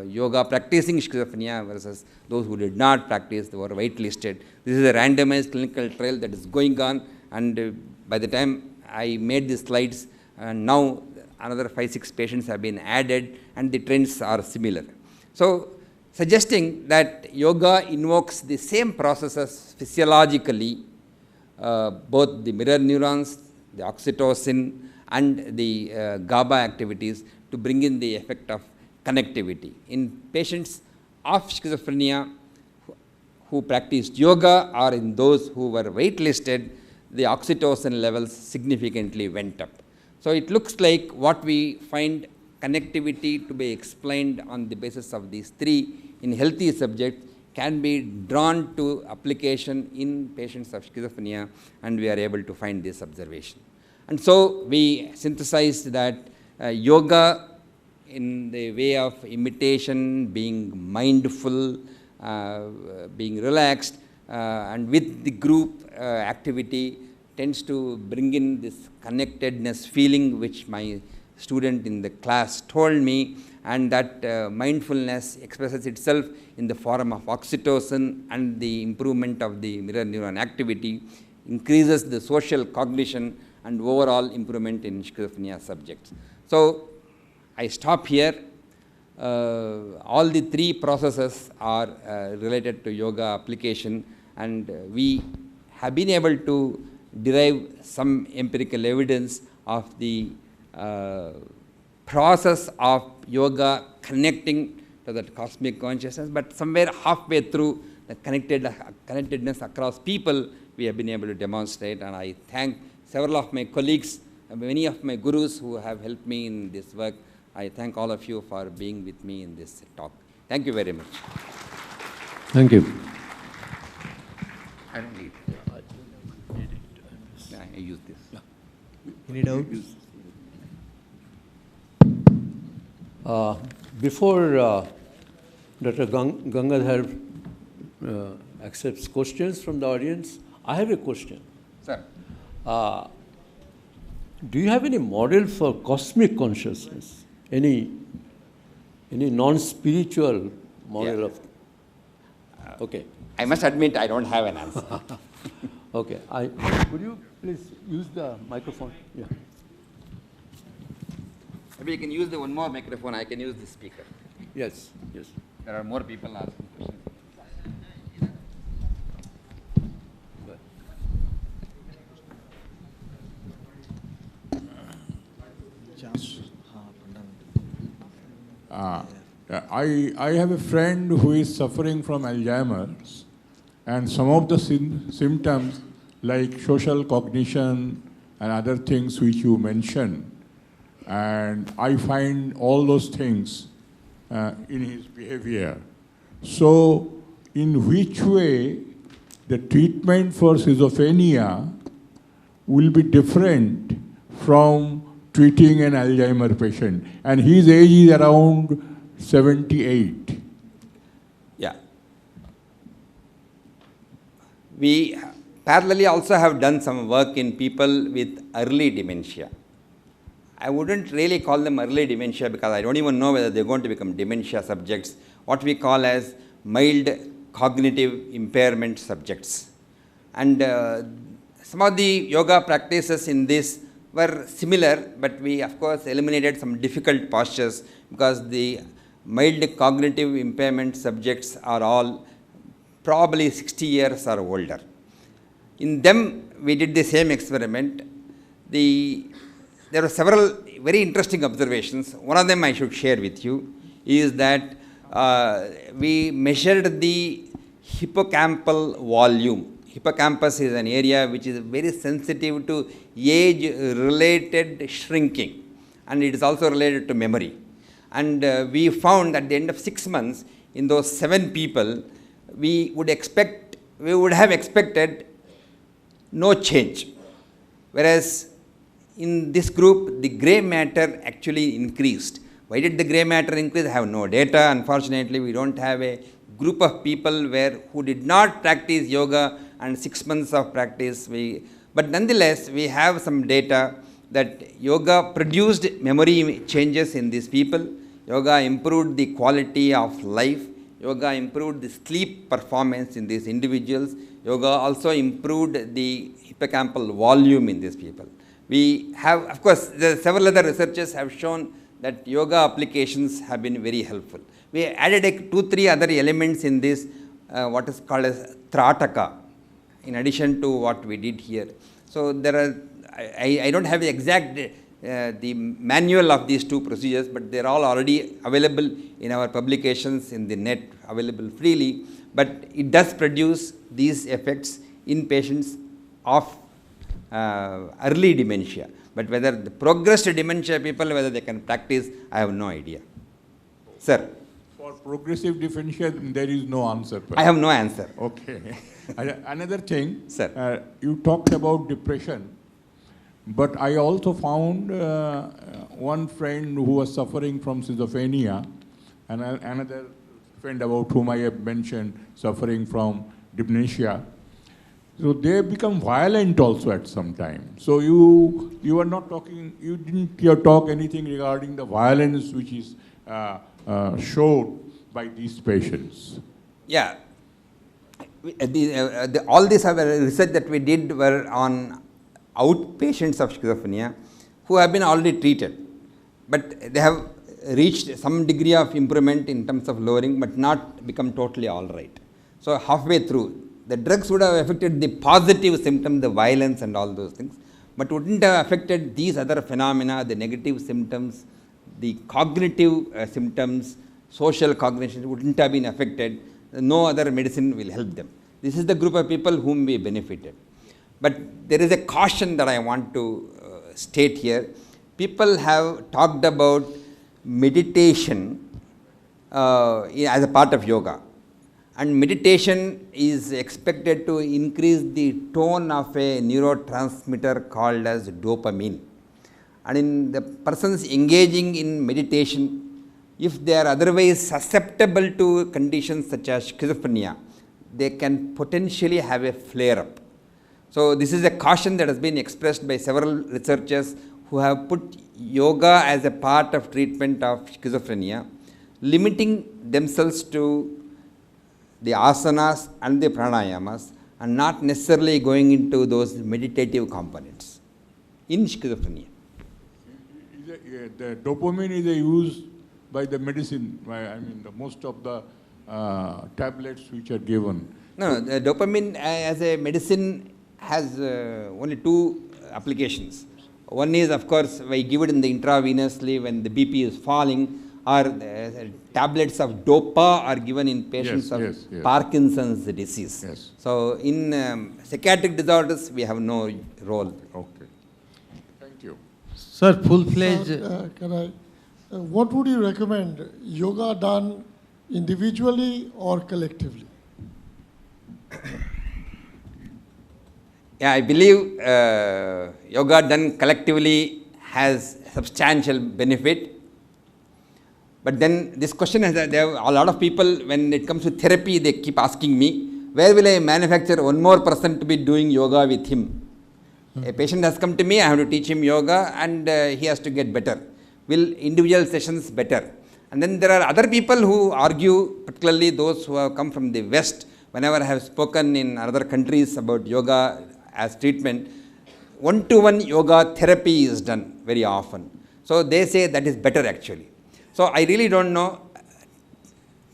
yoga practicing schizophrenia versus those who did not practice, they were wait-listed. This is a randomized clinical trial that is going on, and by the time I made these slides, now another 5-6 patients have been added, and the trends are similar. So, suggesting that yoga invokes the same processes physiologically, both the mirror neurons, the oxytocin, and the GABA activities to bring in the effect of connectivity. In patients of schizophrenia who practiced yoga or in those who were wait-listed, the oxytocin levels significantly went up. So it looks like what we find connectivity to be explained on the basis of these 3 in healthy subjects can be drawn to application in patients of schizophrenia, and we are able to find this observation. And so we synthesized that yoga in the way of imitation, being mindful, being relaxed, and with the group activity tends to bring in this connectedness feeling which my student in the class told me, and that mindfulness expresses itself in the form of oxytocin, and the improvement of the mirror neuron activity increases the social cognition and overall improvement in schizophrenia subjects. So I stop here. All the 3 processes are related to yoga application, and we have been able to derive some empirical evidence of the process of yoga connecting to that cosmic consciousness, but somewhere halfway through the connectedness across people we have been able to demonstrate, and I thank several of my colleagues, many of my gurus who have helped me in this work. I thank all of you for being with me in this talk. Thank you very much. Thank you. I don't need it. I use this. Any doubts? before Dr. Gangadhar accepts questions from the audience, I have a question. Sir. Do you have any model for cosmic consciousness? Any non-spiritual model of? Okay. I must admit I don't have an answer. Okay. Would you please use the microphone? Yeah. Maybe you can use the one more microphone. I can use the speaker. Yes. Yes. There are more people asking questions. I have a friend who is suffering from Alzheimer's, and some of the symptoms like social cognition and other things which you mentioned, and I find all those things in his behavior. So, in which way the treatment for schizophrenia will be different from treating an Alzheimer patient? And his age is around 78. Yeah. We parallelly also have done some work in people with early dementia. I wouldn't really call them early dementia because I don't even know whether they're going to become dementia subjects, what we call as mild cognitive impairment subjects. And some of the yoga practices in this were similar, but we of course eliminated some difficult postures because the mild cognitive impairment subjects are all probably 60 years or older. In them, we did the same experiment. There were several very interesting observations. One of them I should share with you is that we measured the hippocampal volume. Hippocampus is an area which is very sensitive to age-related shrinking, and it is also related to memory. And we found at the end of 6 months, in those 7 people, we would have expected no change. Whereas in this group, the grey matter actually increased. Why did the grey matter increase? I have no data. Unfortunately, we don't have a group of people who did not practice yoga and 6 months of practice. But nonetheless, we have some data that yoga produced memory changes in these people. Yoga improved the quality of life. Yoga improved the sleep performance in these individuals. Yoga also improved the hippocampal volume in these people. We have, of course, several other researchers have shown that yoga applications have been very helpful. We added 2-3 other elements in this, what is called as Trataka, in addition to what we did here. So there are, I don't have the exact the manual of these 2 procedures, but they are all already available in our publications in the net, available freely. But it does produce these effects in patients of early dementia. But whether the progressed dementia people, whether they can practice, I have no idea. Sir. For progressive dementia, there is no answer. I have no answer. Okay. Another thing, sir. You talked about depression, but I also found one friend who was suffering from schizophrenia, and another friend about whom I have mentioned suffering from dementia. So they become violent also at some time. So you are not talking, you didn't talk anything regarding the violence which is showed by these patients. Yeah. All this research that we did were on outpatients of schizophrenia who have been already treated. But they have reached some degree of improvement in terms of lowering, but not become totally all right. So halfway through, the drugs would have affected the positive symptoms, the violence and all those things, but wouldn't have affected these other phenomena, the negative symptoms, the cognitive symptoms, social cognition wouldn't have been affected. No other medicine will help them. This is the group of people whom we benefited. But there is a caution that I want to state here. People have talked about meditation as a part of yoga. And meditation is expected to increase the tone of a neurotransmitter called as dopamine. And in the persons engaging in meditation, if they are otherwise susceptible to conditions such as schizophrenia, they can potentially have a flare-up. So this is a caution that has been expressed by several researchers who have put yoga as a part of treatment of schizophrenia, limiting themselves to the asanas and the pranayamas and not necessarily going into those meditative components in schizophrenia. The dopamine is used by the medicine, most of the tablets which are given. No, the dopamine as a medicine has only two applications. One is, of course, we give it in the intravenously when the BP is falling, or tablets of dopa are given in patients of Parkinson's disease. Yes. So in psychiatric disorders, we have no role. Okay. Thank you. Sir, full-fledged... what would you recommend? Yoga done individually or collectively? Yeah, I believe yoga done collectively has substantial benefit. But then this question has, there are a lot of people, when it comes to therapy, they keep asking me, where will I manufacture one more person to be doing yoga with him? A patient has come to me, I have to teach him yoga and he has to get better. Will individual sessions better? And then there are other people who argue, particularly those who have come from the West, whenever I have spoken in other countries about yoga as treatment, one-to-one yoga therapy is done very often. So they say that is better actually. So I really don't know.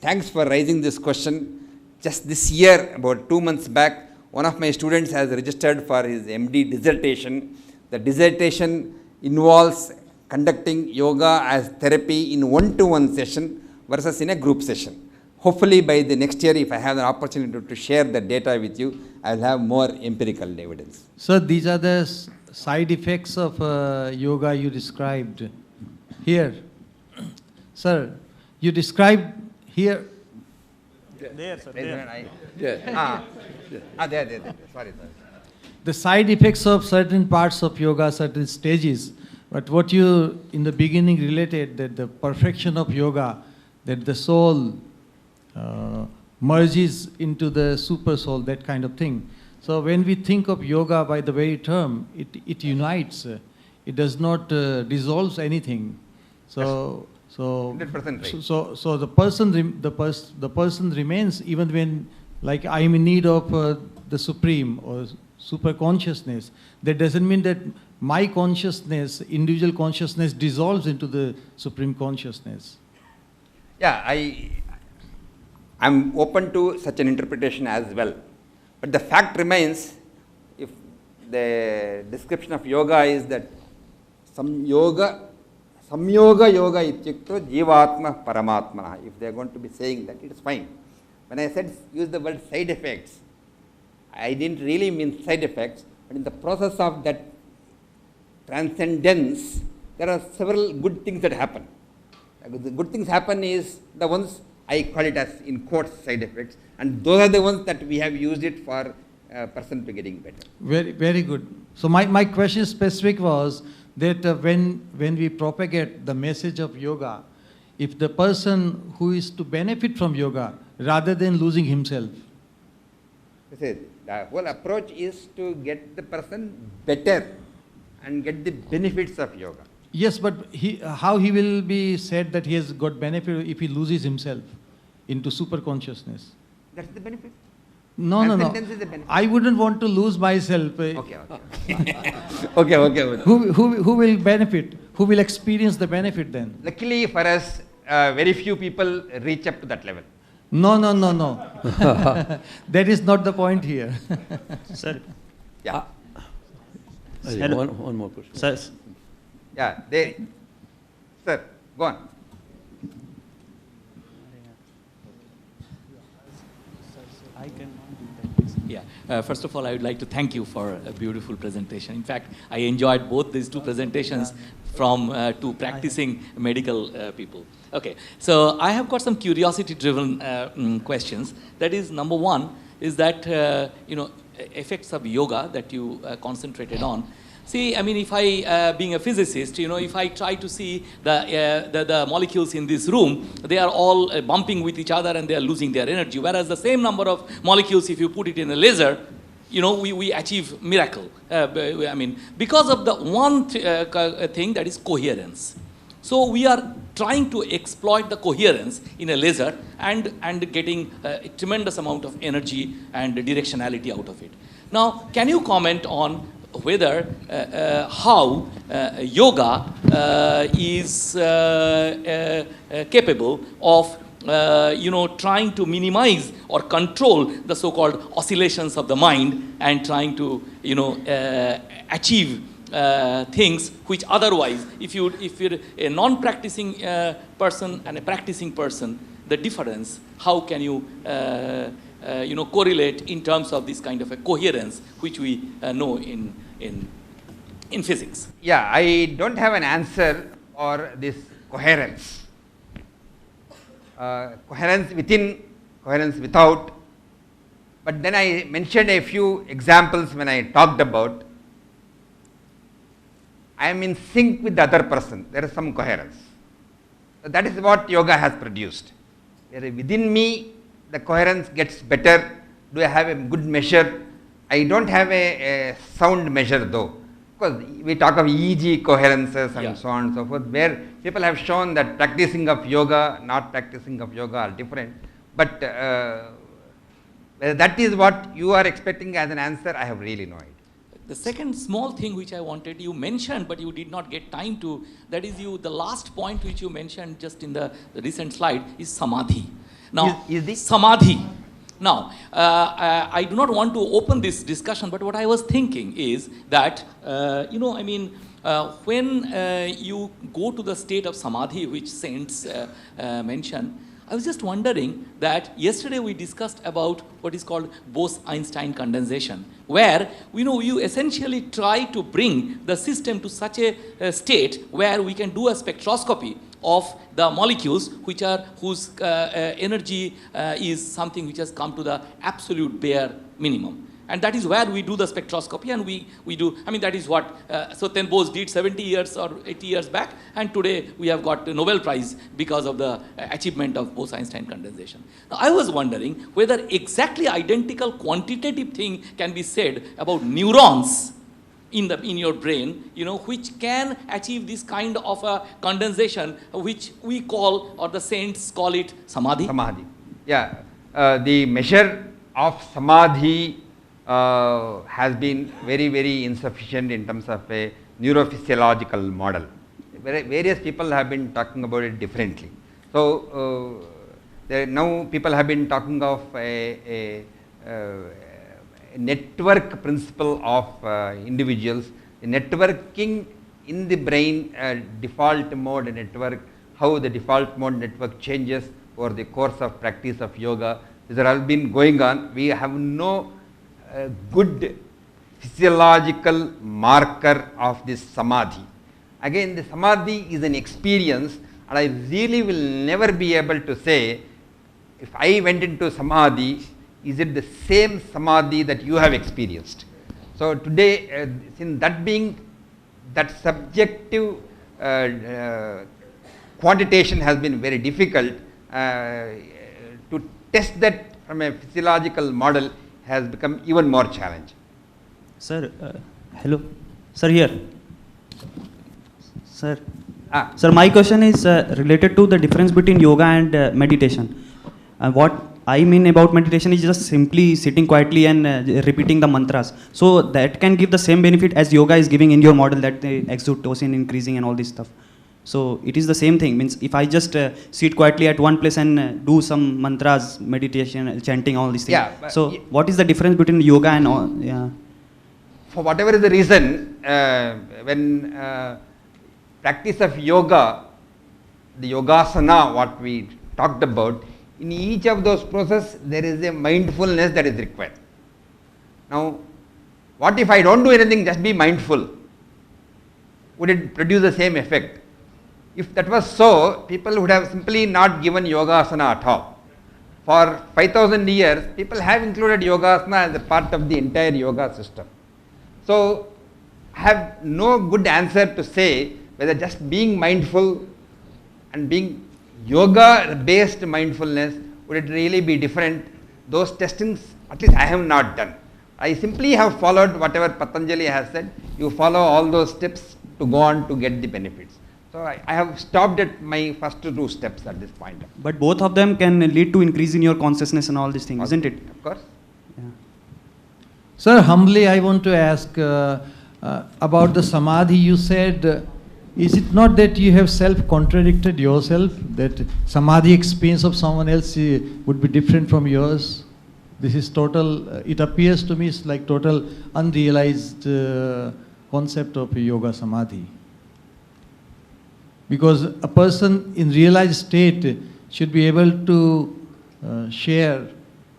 Thanks for raising this question. Just this year, about 2 months back, one of my students has registered for his MD dissertation. The dissertation involves conducting yoga as therapy in one-to-one session versus in a group session. Hopefully by the next year, if I have an opportunity to share the data with you, I will have more empirical evidence. Sir, these are the side effects of yoga you described here. Sir, you described here. There, sir. There. There. Sorry. The side effects of certain parts of yoga, certain stages. But what you in the beginning related, that the perfection of yoga, that the soul merges into the super soul, that kind of thing. So when we think of yoga by the very term, it unites. It does not dissolves anything. So. So, 100% right. So the person remains even when, like, I am in need of the supreme or super consciousness. That doesn't mean that my consciousness, individual consciousness, dissolves into the supreme consciousness. Yeah, I'm open to such an interpretation as well. But the fact remains, if the description of yoga is that Samyoga yoga ityukto jivatma paramatmana. If they are going to be saying that, it is fine. When I said use the word side effects, I didn't really mean side effects, but in the process of that transcendence, there are several good things that happen. The good things happen is the ones I call it as in quotes side effects, and those are the ones that we have used it for a person to getting better. Very, very good. So my question specific was that when we propagate the message of yoga, if the person who is to benefit from yoga rather than losing himself. The whole approach is to get the person better and get the benefits of yoga. Yes, but how he will be said that he has got benefit if he loses himself into super consciousness? That's the benefit. No. I wouldn't want to lose myself. Okay. Who will benefit? Who will experience the benefit then? Luckily for us, very few people reach up to that level. No. That is not the point here. Sir. Yeah. One more question. Sir. Yeah, sir, go on. Yeah. First of all, I would like to thank you for a beautiful presentation. In fact, I enjoyed both these two presentations from two practicing medical people. Okay, so I have got some curiosity-driven questions. That is, number one is that effects of yoga that you concentrated on. See, I mean, if I, being a physicist, if I try to see the molecules in this room, they are all bumping with each other and they are losing their energy. Whereas the same number of molecules, if you put it in a laser, we achieve miracle. I mean, because of the one thing, that is coherence. So we are trying to exploit the coherence in a laser and getting a tremendous amount of energy and directionality out of it. Now, can you comment on whether how yoga is capable of trying to minimize or control the so-called oscillations of the mind and trying to achieve things which otherwise, if you're a non-practicing person and a practicing person, the difference, how can you correlate in terms of this kind of a coherence which we know in physics? Yeah, I don't have an answer for this coherence. Coherence within, coherence without. But then I mentioned a few examples when I talked about I am in sync with the other person. There is some coherence. So that is what yoga has produced. Within me, the coherence gets better. Do I have a good measure? I don't have a sound measure though. Because we talk of EEG coherences and so on and so forth, where people have shown that practicing of yoga, not practicing of yoga are different. But whether that is what you are expecting as an answer, I have really no idea. The second small thing which I wanted, you mentioned, but you did not get time to, that is the last point which you mentioned just in the recent slide is samadhi. Now, is this samadhi. Now, I do not want to open this discussion, but what I was thinking is that, when you go to the state of samadhi, which saints mention, I was just wondering that yesterday we discussed about what is called Bose-Einstein condensation, where you essentially try to bring the system to such a state where we can do a spectroscopy of the molecules whose energy is something which has come to the absolute bare minimum. And that is where we do the spectroscopy, and we do, that is what Satyam Bose did 70 years or 80 years back, and today we have got the Nobel Prize because of the achievement of Bose-Einstein condensation. Now, I was wondering whether exactly identical quantitative thing can be said about neurons in your brain, which can achieve this kind of a condensation, which we call, or the saints call it, samadhi. Samadhi. Yeah, the measure of samadhi has been very, very insufficient in terms of a neurophysiological model. Various people have been talking about it differently. So, now people have been talking of a network principle of individuals, the networking in the brain, default mode network, how the default mode network changes over the course of practice of yoga. These are all been going on. We have no good physiological marker of this samadhi. Again, the samadhi is an experience, and I really will never be able to say, if I went into samadhi, is it the same samadhi that you have experienced? So today, since that subjective quantitation has been very difficult, to test that from a physiological model has become even more challenging. Sir, hello. Sir, here. Sir. Sir, my question is related to the difference between yoga and meditation. What I mean about meditation is just simply sitting quietly and repeating the mantras. So that can give the same benefit as yoga is giving in your model, that the oxytocin increasing and all this stuff. So it is the same thing. Means if I just sit quietly at one place and do some mantras, meditation, chanting, all these things. Yeah, so what is the difference between yoga and all? Yeah. For whatever is the reason, when practice of yoga, the yogasana, what we talked about, in each of those processes there is a mindfulness that is required. Now, what if I don't do anything, just be mindful? Would it produce the same effect? If that was so, people would have simply not given yogasana at all. For 5,000 years, people have included yogasana as a part of the entire yoga system. So, have no good answer to say whether just being mindful and being yoga-based mindfulness, would it really be different? Those testings, at least I have not done. I simply have followed whatever Patanjali has said. You follow all those steps to go on to get the benefits. So I have stopped at my first 2 steps at this point. But both of them can lead to increase in your consciousness and all these things, isn't it? Of course. Yeah. Sir, humbly I want to ask about the samadhi. You said, is it not that you have self-contradicted yourself, that samadhi experience of someone else would be different from yours? This is total, it appears to me it's like total unrealized concept of yoga samadhi. Because a person in realized state should be able to share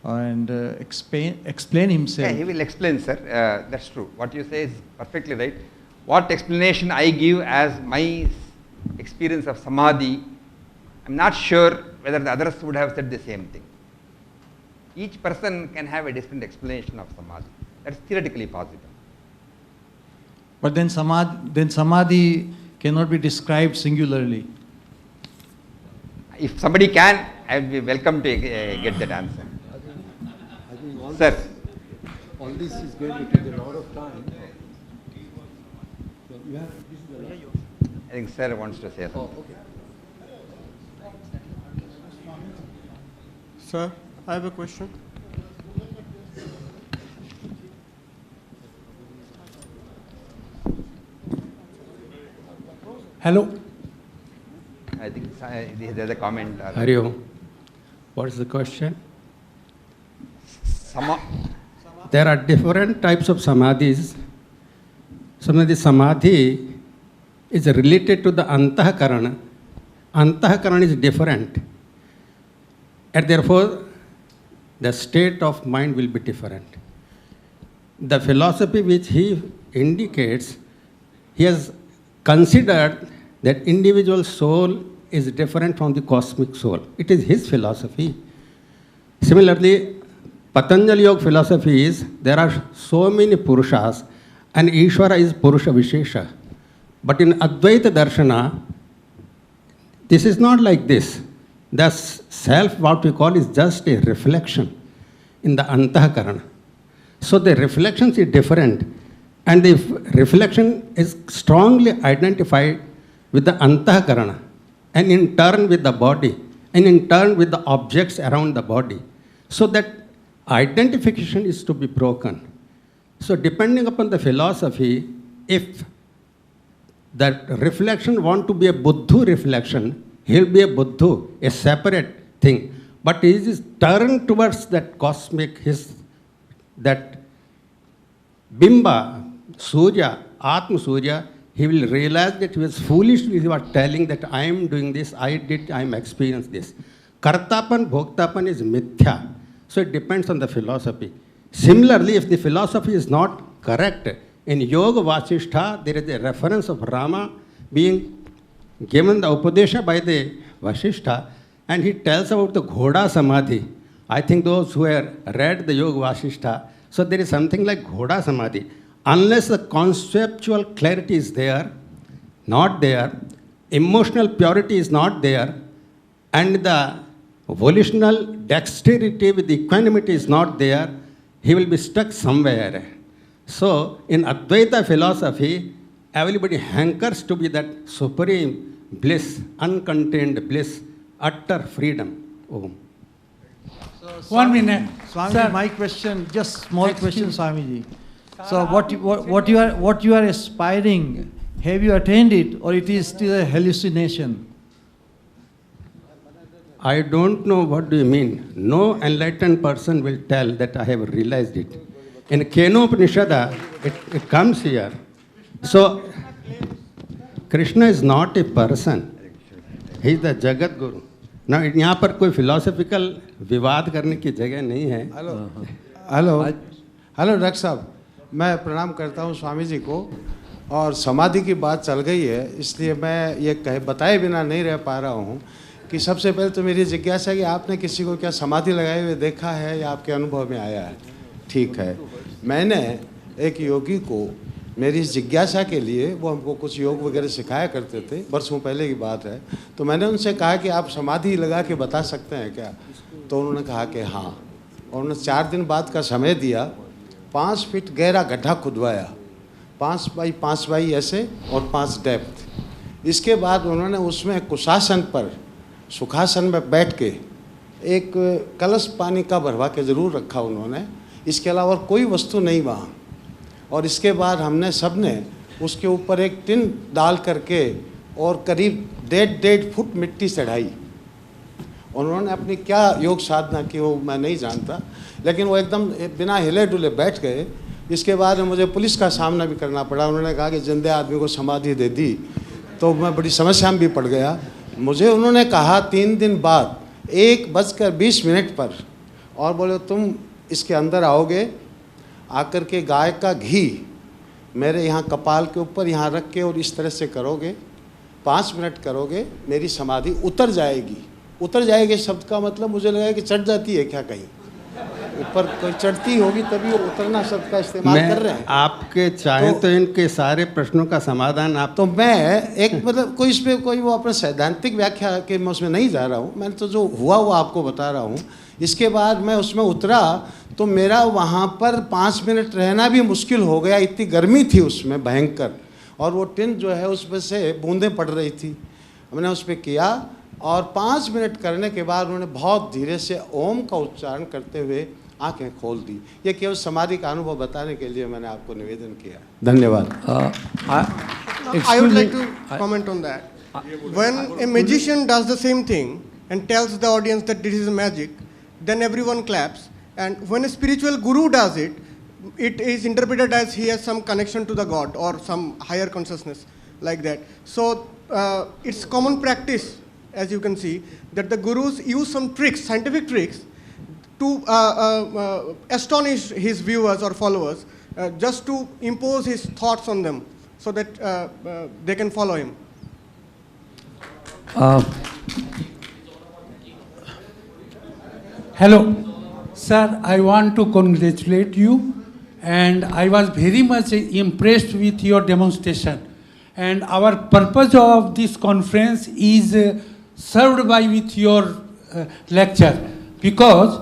and explain himself. Yeah, he will explain, sir. That's true. What you say is perfectly right. What explanation I give as my experience of samadhi, I'm not sure whether the others would have said the same thing. Each person can have a different explanation of samadhi. That's theoretically possible. But then samadhi cannot be described singularly. If somebody can, I will be welcome to get that answer. I think all Sir. All this is going to take a lot of time. So you have, this is the last. I think sir wants to say something. Oh, okay. Sir, I have a question. Hello. I think there's a comment. Hari Om. What is the question? There are different types of samadhis. Some of the samadhi is related to the antahakarana. Antahakarana is different. And therefore, the state of mind will be different. The philosophy which he indicates, he has considered that individual soul is different from the cosmic soul. It is his philosophy. Similarly, Patanjali Yoga philosophy is there are so many Purushas and Ishvara is Purusha Vishesha. But in Advaita Darshana, this is not like this. The self, what we call, is just a reflection in the Antahakarana. So the reflections is different, and the reflection is strongly identified with the Antahakarana, and in turn with the body, and in turn with the objects around the body. So that identification is to be broken. So depending upon the philosophy, if that reflection want to be a Buddhu reflection, he'll be a Buddhu, a separate thing. But he is turned towards that cosmic, that Bimba, Surya, Atma Surya, he will realize that he was foolishly he was telling that I am doing this, I am experiencing this. Kartapan, Bhoktapan is mithya. So it depends on the philosophy. Similarly, if the philosophy is not correct, in Yoga Vasishtha, there is a reference of Rama being given the Upadesha by the Vasishtha, and he tells about the Ghoda Samadhi. I think those who have read the Yoga Vasishtha, so there is something like Ghoda Samadhi. Unless the conceptual clarity is there, not there, emotional purity is not there, and the volitional dexterity with equanimity is not there, he will be stuck somewhere. So in Advaita philosophy, everybody hankers to be that supreme bliss, uncontained bliss, utter freedom. Om. So, 1 minute. Swamiji, Sir. my question, just small question, Swamiji. So what you are aspiring, have you attained it, or it is still a hallucination? I don't know what do you mean. No enlightened person will tell that I have realized it. In Kenopanishada, it comes here. So, Krishna is not a person. He is the Jagat Guru. Now, यहाँ पर कोई philosophical विवाद करने की जगह नहीं है. Hello doctor साहब, मैं प्रणाम करता हूँ स्वामी जी को. और समाधि की बात चल गई है, इसलिए मैं ये बताए बिना नहीं रह पा रहा हूँ कि सबसे पहले तो मेरी जिज्ञासा है कि आपने किसी को क्या समाधि लगाए हुए देखा है या आपके अनुभव में आया है? ठीक है. मैंने एक योगी को मेरी इस जिज्ञासा के लिए वो हमको कुछ योग वगैरह सिखाया करते थे, वर्षों पहले की बात है। तो मैंने उनसे कहा कि आप समाधि लगा के बता सकते हैं क्या? तो उन्होंने कहा कि हाँ। और उन्होंने 4 दिन बाद का समय दिया, 5 फीट गहरा गड्ढा खुदवाया, 5 बाई 5 बाई ऐसे और 5 डेप्थ। इसके बाद उन्होंने उसमें कुशासन पर सुखासन में बैठ के एक कलश पानी का भरवा के ज़रूर रखा उन्होंने, इसके अलावा और कोई वस्तु नहीं वहाँ। और इसके बाद हमने सब ने उसके ऊपर एक टिन डाल करके और करीब 1.5 फुट मिट्टी चढ़ाई। उन्होंने अपनी क्या योग साधना की वो मैं नहीं जानता, लेकिन वो एकदम बिना हिले डुले बैठ गए। इसके बाद मुझे पुलिस का सामना भी करना पड़ा। उन्होंने कहा कि जिंदे आदमी को समाधि दे दी, तो मैं बड़ी समस्या में भी पड़ गया। मुझे उन्होंने कहा 3 दिन बाद 1:20 पर, और बोले तुम इसके अंदर आओगे, आकर के गाय का घी मेरे यहाँ कपाल के ऊपर यहाँ रख के और इस तरह से करोगे, 5 मिनट करोगे, मेरी समाधि उतर जाएगी। उतर जाएगी शब्द का मतलब मुझे लगा कि चढ़ जाती है क्या, कहीं ऊपर कोई चढ़ती होगी तभी वो उतरना शब्द का इस्तेमाल कर रहे हैं। आपके चाहे तो इनके सारे प्रश्नों का समाधान आप। तो मैं एक मतलब कोई इसमें कोई वो अपना सैद्धांतिक व्याख्या के मैं उसमें नहीं जा रहा हूँ, मैं तो जो हुआ वो आपको बता रहा हूँ। इसके बाद मैं उसमें उतरा तो मेरा वहाँ पर 5 मिनट रहना भी मुश्किल हो गया, इतनी गर्मी थी उसमें भयंकर, और वो टिन जो है उसमें से बूंदें पड़ रही थी। हमने उस पर किया और 5 मिनट करने के बाद उन्होंने बहुत धीरे से ओम का उच्चारण करते हुए आंखें खोल दी। ये केवल समाधि का अनुभव बताने के लिए मैंने आपको निवेदन किया। धन्यवाद। I would like to comment on that. When a magician does the same thing and tells the audience that this is magic, then everyone claps. And when a spiritual guru does it, it is interpreted as he has some connection to the God or some higher consciousness like that. So it's common practice, as you can see, that the gurus use some tricks, scientific tricks, to astonish his viewers or followers, just to impose his thoughts on them so that they can follow him. Hello, sir, I want to congratulate you, and I was very much impressed with your demonstration. And our purpose of this conference is served by with your lecture, because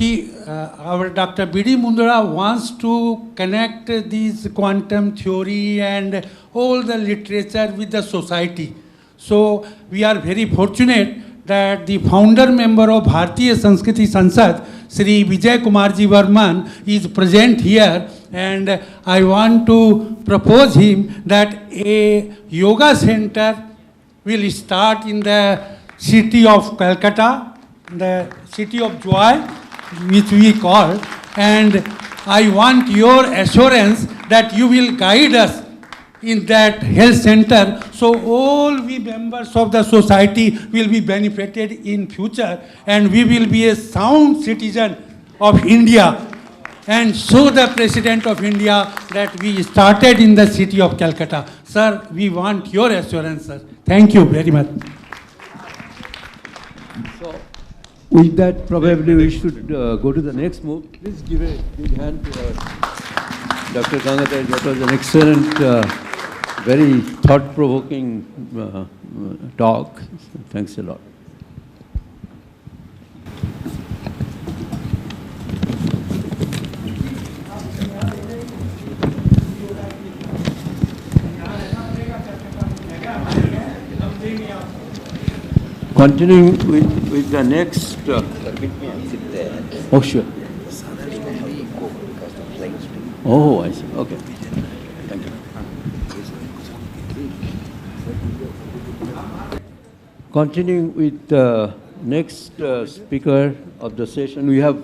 our Dr. B.D. Mundra wants to connect this quantum theory and all the literature with the society. So we are very fortunate that the founder member of Bharatiya Sanskriti Sansad, Sri Vijay Kumarji Varman, is present here, and I want to propose him that a yoga center will start in the city of Calcutta, the city of joy, which we call, and I want your assurance that you will guide us in that health center, so all we members of the society will be benefited in future, and we will be a sound citizen of India, and show the President of India that we started in the city of Calcutta. Sir, we want your assurance, sir. Thank you very much. So, with that, probably we should go to the next move. Please give a big hand to Dr. Gangadhar. That was an excellent, very thought-provoking talk. Thanks a lot. Continuing with the next. Oh, sure. Oh, I see. Okay. Thank you. Continuing with the next speaker of the session, we have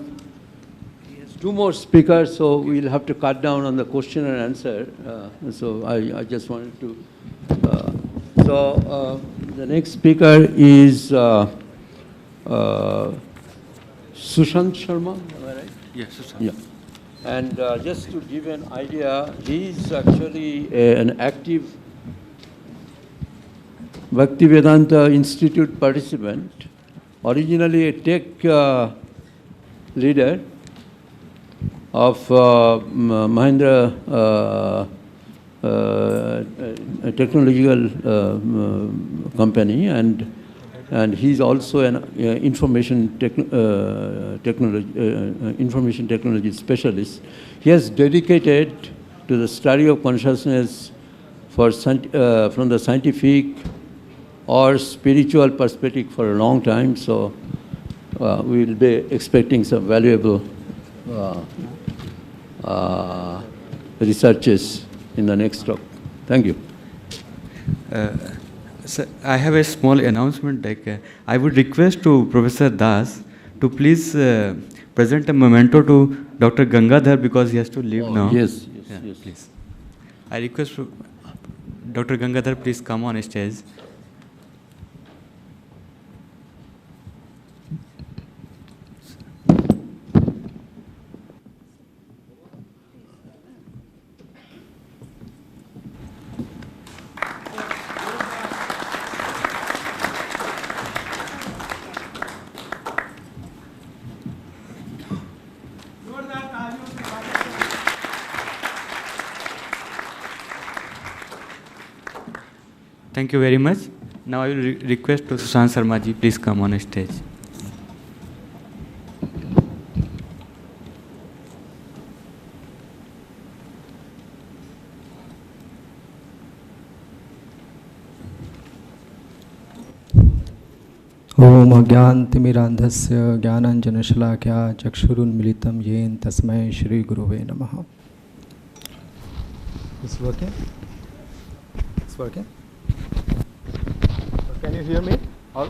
2 more speakers, so we'll have to cut down on the question and answer. So I just wanted to. The next speaker is Sushant Sharma, am I right? Yes, Sushant. Yeah. And just to give an idea, he is actually an active Bhaktivedanta Institute participant, originally a tech leader of Mahindra technological company, and he's also an information technology specialist. He has dedicated to the study of consciousness from the scientific or spiritual perspective for a long time. So we will be expecting some valuable researches in the next talk. Thank you. Sir, I have a small announcement. I would request to Professor Das to please present a memento to Dr. Gangadhar because he has to leave now. Yes, please. I request Dr. Gangadhar, please come on stage. Thank you very much. Now I will request to Sushant Sharma ji, please come on stage. ओम अज्ञानतिमिरान्धस्य ज्ञानाञ्जनशलाकया चक्षुरुन्मिलितं येन तस्मै श्री गुरुवे नमः. It's working? It's working? Can you hear me? All?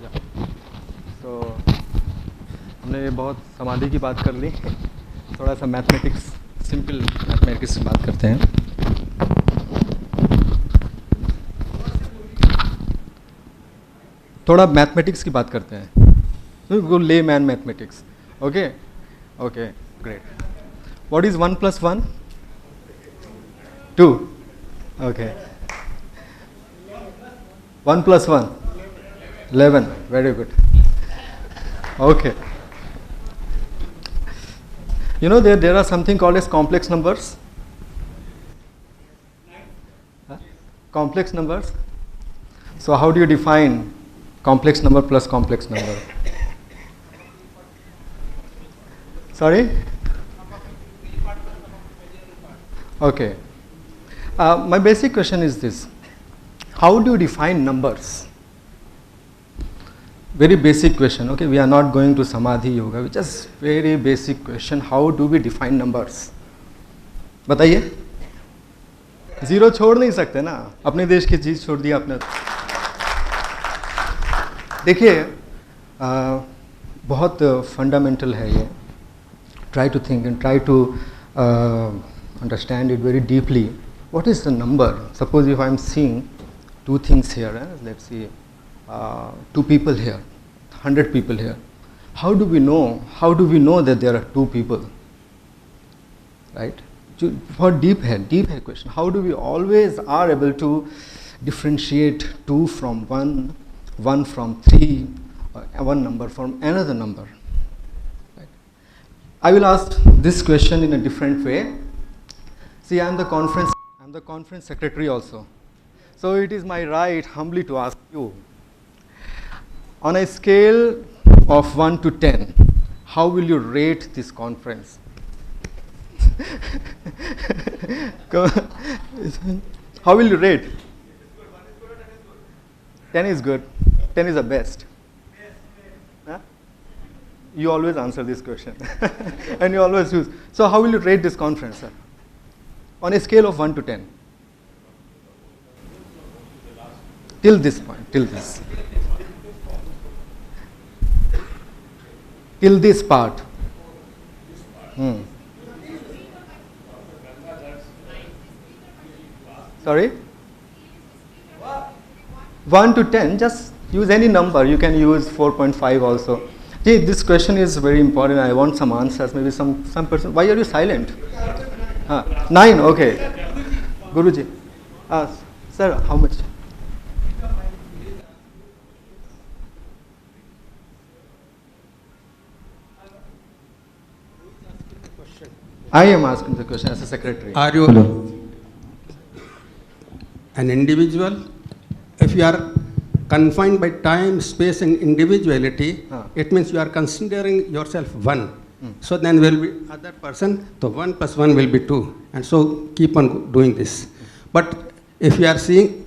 Yeah. So हमने बहुत समाधि की बात कर ली, थोड़ा सा मैथमेटिक्स, सिंपल मैथमेटिक्स की बात करते हैं. थोड़ा मैथमेटिक्स की बात करते हैं. Go layman mathematics. Okay? Okay, great. What is 1 plus 1? 2. Okay. 1 plus 1? 11. Very good. Okay. You know there are something called as complex numbers. Huh? Complex numbers. So how do you define complex number plus complex number? Sorry? Okay. My basic question is this. How do you define numbers? Very basic question. Okay, we are not going to Samadhi Yoga. Just very basic question. How do we define numbers? बताइए. Zero छोड़ नहीं सकते ना. अपने देश की चीज छोड़ दी आपने. देखिए बहुत फंडामेंटल है ये. Try to think and try to understand it very deeply. What is the number? Suppose if I am seeing two things here, let's see, 2 people here, 100 people here. How do we know? How do we know that there are 2 people? Right? For deep head question. How do we always are able to differentiate 2 from 1, 1 from 3, one number from another number? Right? I will ask this question in a different way. See, I am the conference secretary also. So it is my right humbly to ask you, on a scale of 1 to 10, how will you rate this conference? How will you rate? 10 is good. 10 is the best. Huh? You always answer this question. And you always use. So how will you rate this conference, sir? On a scale of 1 to 10. Till this point, till this. Till this part. Sorry? 1 to 10, just use any number. You can use 4.5 also. See, this question is very important. I want some answers. Maybe some person. Why are you silent? 9, okay. Guruji. Sir, how much? I am asking the question as a secretary. Are you? an individual. If you are confined by time, space, and individuality, it means you are considering yourself one. So then will be other person, so 1 + 1 will be 2. And so keep on doing this. But if you are seeing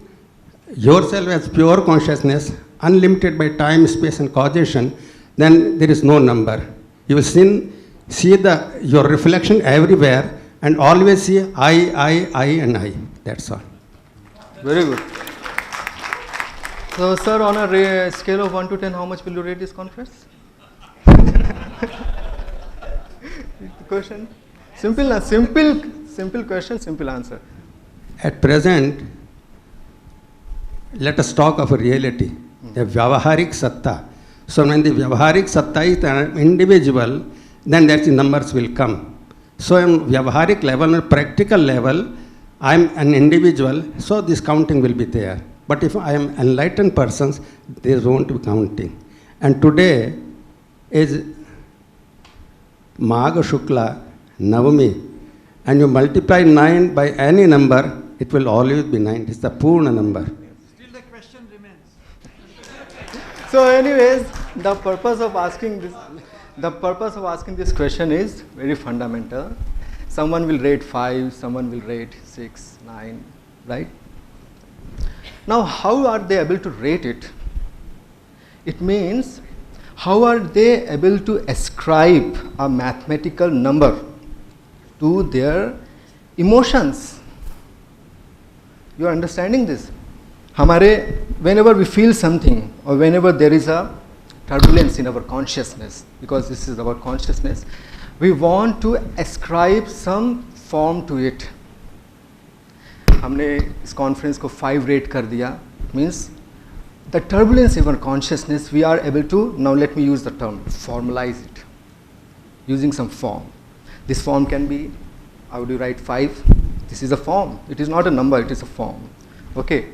yourself as pure consciousness, unlimited by time, space, and causation, then there is no number. You will see your reflection everywhere and always see I, and I. That's all. Very good. So, sir, on a scale of 1 to 10, how much will you rate this conference? Question? Simple question, simple answer. At present, let us talk of a reality, the Vyavaharik Satta. So when the Vyavaharik Satta is an individual, then that's the numbers will come. So on Vyavaharik level, on practical level, I am an individual, so this counting will be there. But if I am enlightened persons, there won't be counting. And today is Magha Shukla Navami, and you multiply 9 by any number, it will always be 9. It's the Purna number. Still the question remains. So anyways, the purpose of asking this question is very fundamental. Someone will rate 5, someone will rate 6, 9, right? Now, how are they able to rate it? It means, how are they able to ascribe a mathematical number to their emotions? You are understanding this? Whenever we feel something, or whenever there is a turbulence in our consciousness, because this is about consciousness, we want to ascribe some form to it. हमने इस conference को 5 rate कर दिया. Means the turbulence in our consciousness, we are able to, now let me use the term, formalize it using some form. This form can be, how do you write 5? This is a form. It is not a number, it is a form. Okay,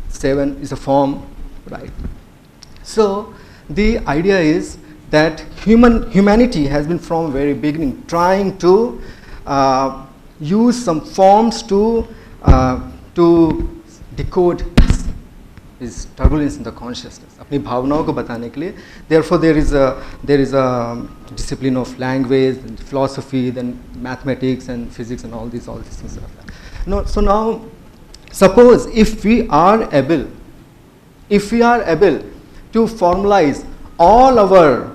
7 is a form, right? So the idea is that humanity has been from very beginning trying to use some forms to decode is turbulence in the consciousness. अपनी भावनाओं को बताने के लिए, therefore there is a discipline of language, and philosophy, then mathematics and physics and all these things like that. No, so now, suppose if we are able to formalize all our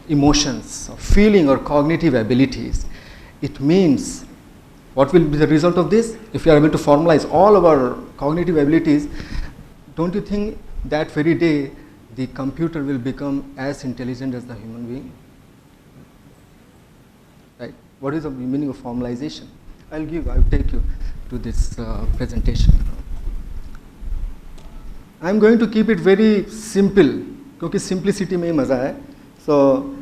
emotions, or feeling, or cognitive abilities, it means, what will be the result of this? If we are able to formalize all of our cognitive abilities, don't you think that very day the computer will become as intelligent as the human being? Right? What is the meaning of formalization? I'll take you to this presentation. I'm going to keep it very simple, क्योंकि simplicity में ही मजा है. So,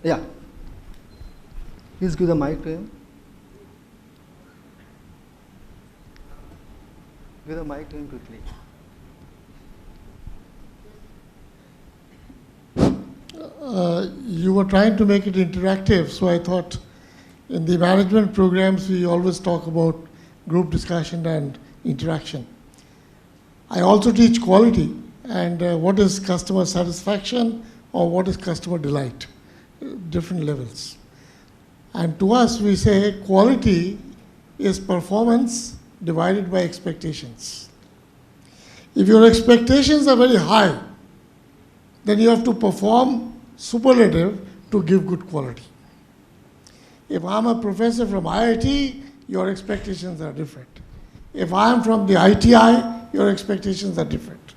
yeah. Please give the mic to him. Give the mic to him quickly. You were trying to make it interactive, so I thought in the management programs we always talk about group discussion and interaction. I also teach quality and what is customer satisfaction or what is customer delight, different levels. And to us we say quality is performance divided by expectations. If your expectations are very high, then you have to perform superlative to give good quality. If I'm a professor from IIT, your expectations are different. If I'm from the ITI, your expectations are different.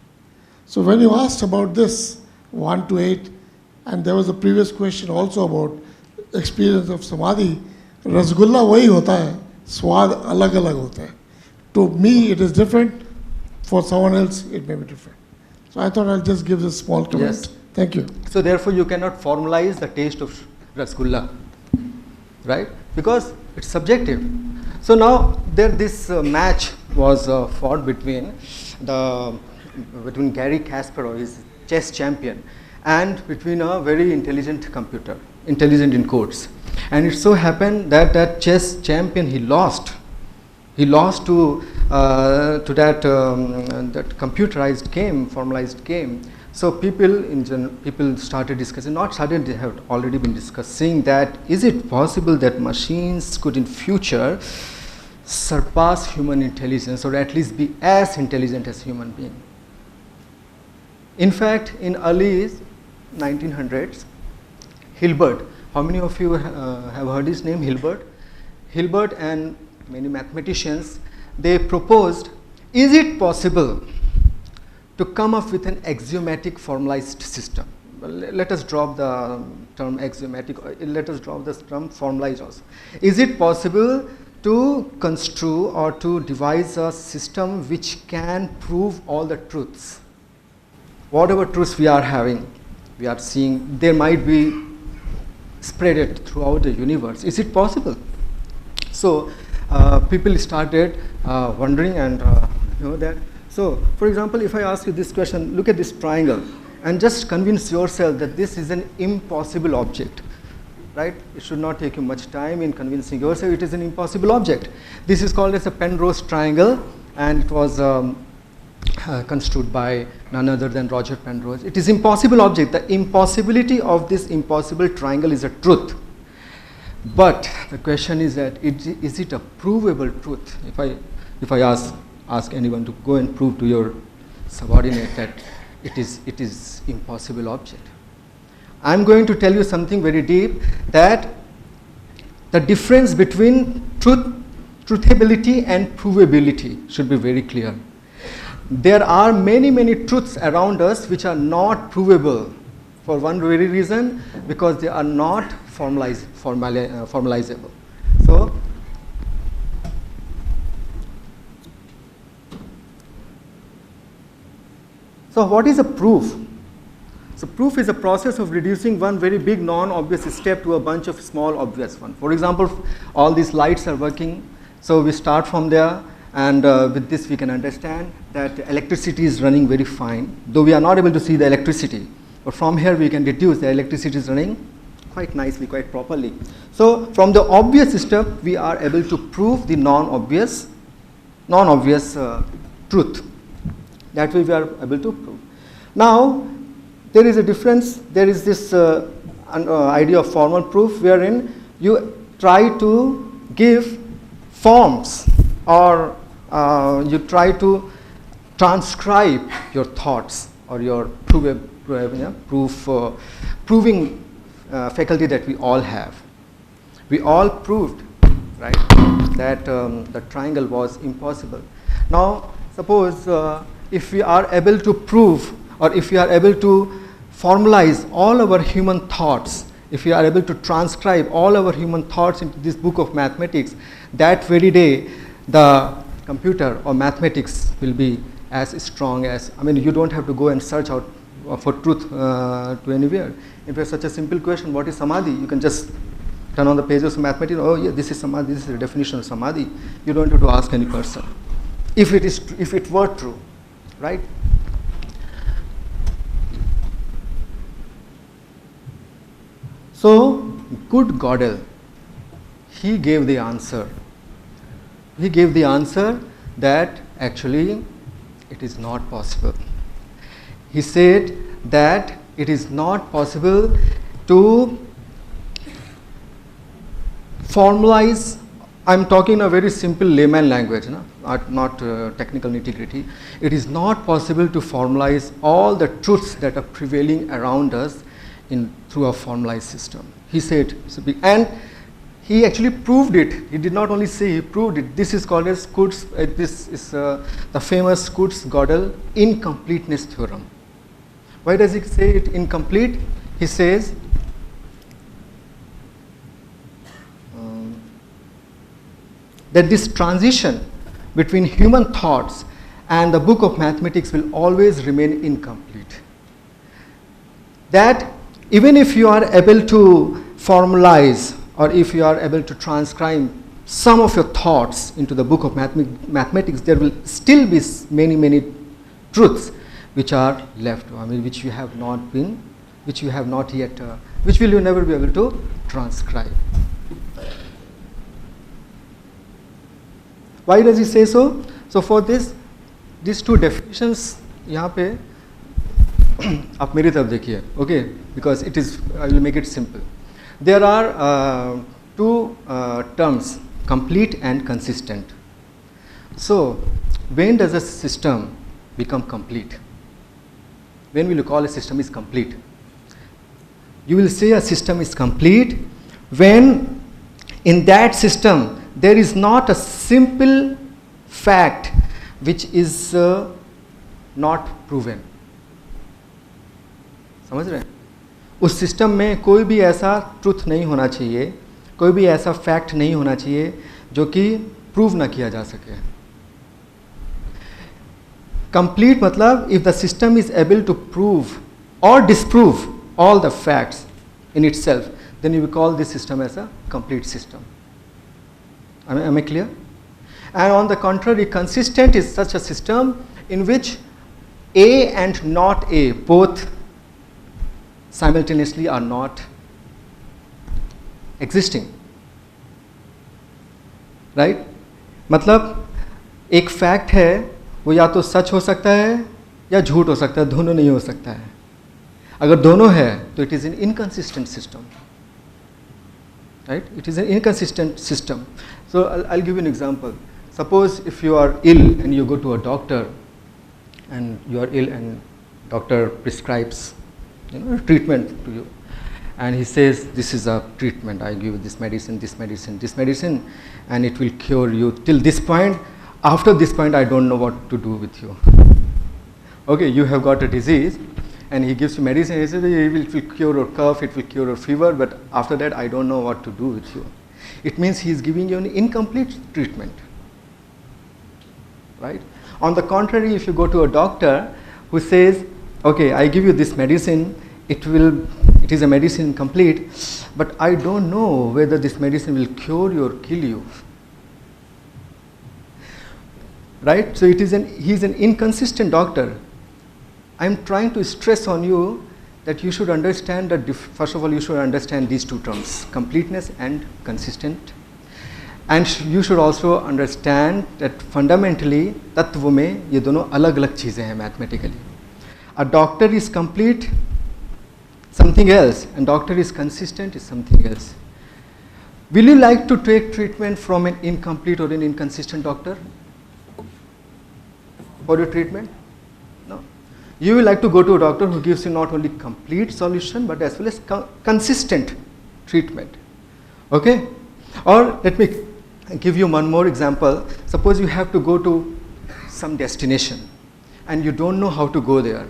So when you asked about this 1 to 8, and there was a previous question also about experience of samadhi, rasgulla wahi hota hai, swad alag alag hota hai. To me it is different, for someone else it may be different. So I thought I'll just give this small comment. Yes. Thank you. So therefore you cannot formalize the taste of rasgulla, right? Because it's subjective. So now this match was fought between Gary Kasparov, his chess champion, and between a very intelligent computer, intelligent in quotes. And it so happened that chess champion, he lost He lost to that computerized game, formalized game. So people started discussing, not started, they have already been discussing that is it possible that machines could in future surpass human intelligence or at least be as intelligent as human being. In fact, in early 1900s, Hilbert, how many of you have heard his name, Hilbert? Hilbert and many mathematicians, they proposed, is it possible to come up with an axiomatic formalized system? Well, let us drop the term axiomatic, let us drop the term formalized also. Is it possible to construe or to devise a system which can prove all the truths? Whatever truths we are having, we are seeing, there might be spread it throughout the universe. Is it possible? So people started wondering and that. So for example, if I ask you this question, look at this triangle and just convince yourself that this is an impossible object, right? It should not take you much time in convincing yourself it is an impossible object. This is called as a Penrose triangle, and it was construed by none other than Roger Penrose. It is impossible object. The impossibility of this impossible triangle is a truth. But the question is that is it a provable truth? If I ask anyone to go and prove to your subordinate that it is impossible object, I'm going to tell you something very deep, that the difference between truthability and provability should be very clear. There are many truths around us which are not provable for one very reason, because they are not formalizable. So what is a proof? So proof is a process of reducing one very big non-obvious step to a bunch of small obvious ones. For example, all these lights are working, so we start from there, and with this we can understand that electricity is running very fine, though we are not able to see the electricity. But from here we can deduce the electricity is running quite nicely, quite properly. So from the obvious step we are able to prove the non-obvious truth. That way we are able to prove. Now there is a difference. There is this idea of formal proof, wherein you try to give forms, or you try to transcribe your thoughts or your proving faculty that we all have. We all proved, right, that the triangle was impossible. Now suppose if we are able to prove, or if we are able to formalize all our human thoughts, if we are able to transcribe all our human thoughts into this book of mathematics, that very day the computer or mathematics will be as strong as, I mean, you don't have to go and search out for truth to anywhere. If it's such a simple question, what is samadhi? You can just turn on the pages of mathematics, oh yeah, this is samadhi, this is the definition of samadhi. You don't have to ask any person. If it were true, right? So, good Gödel, he gave the answer. He gave the answer that actually it is not possible. He said that it is not possible to formalize, I'm talking a very simple layman language, not technical nitty-gritty. It is not possible to formalize all the truths that are prevailing around us through a formalized system. He said, and he actually proved it. He did not only say, he proved it. This is called as this is the famous Gödel incompleteness theorem. Why does he say it incomplete? He says that this transition between human thoughts and the book of mathematics will always remain incomplete. That even if you are able to formalize, or if you are able to transcribe some of your thoughts into the book of mathematics, there will still be many truths which are left, I mean, which you have not yet, which will you never be able to transcribe. Why does he say so? So for this, these two definitions, यहाँ पे आप मेरी तरफ देखिए, okay? Because it is, I will make it simple. There are two terms, complete and consistent. So when does a system become complete? When will you call a system is complete? You will say a system is complete when in that system there is not a simple fact which is not proven. समझ रहे हैं? उस system में कोई भी ऐसा truth नहीं होना चाहिए, कोई भी ऐसा फैक्ट नहीं होना चाहिए जो कि प्रूव ना किया जा सके. Complete मतलब if the system is able to prove or disprove all the facts in itself, then you will call this system as a complete system. Am I clear? And on the contrary, consistent is such a system in which A and not A both simultaneously are not existing. Right? मतलब एक fact है वो या तो सच हो सकता है या झूठ हो सकता है, दोनों नहीं हो सकता है. अगर दोनों है तो it is an inconsistent system. Right? It is an inconsistent system. So I'll give you an example. Suppose if you are ill and you go to a doctor and you are ill and doctor prescribes treatment to you and he says this is a treatment, I give you this medicine, this medicine, this medicine and it will cure you till this point. After this point I don't know what to do with you. Okay, you have got a disease and he gives you medicine, he says it will cure your cough, it will cure your fever, but after that I don't know what to do with you. It means he is giving you an incomplete treatment. Right? On the contrary, if you go to a doctor who says, okay, I give you this medicine, it is a medicine complete, but I don't know whether this medicine will cure you or kill you. Right? So he is an inconsistent doctor. I am trying to stress on you that you should understand that first of all you should understand these two terms, completeness and consistent. And you should also understand that fundamentally तत्व में ये दोनों अलग-अलग चीजें हैं mathematically. A doctor is complete, something else, and doctor is consistent is something else. Will you like to take treatment from an incomplete or an inconsistent doctor for your treatment? No. You will like to go to a doctor who gives you not only complete solution but as well as consistent treatment. Okay? Or let me give you one more example. Suppose you have to go to some destination and you don't know how to go there.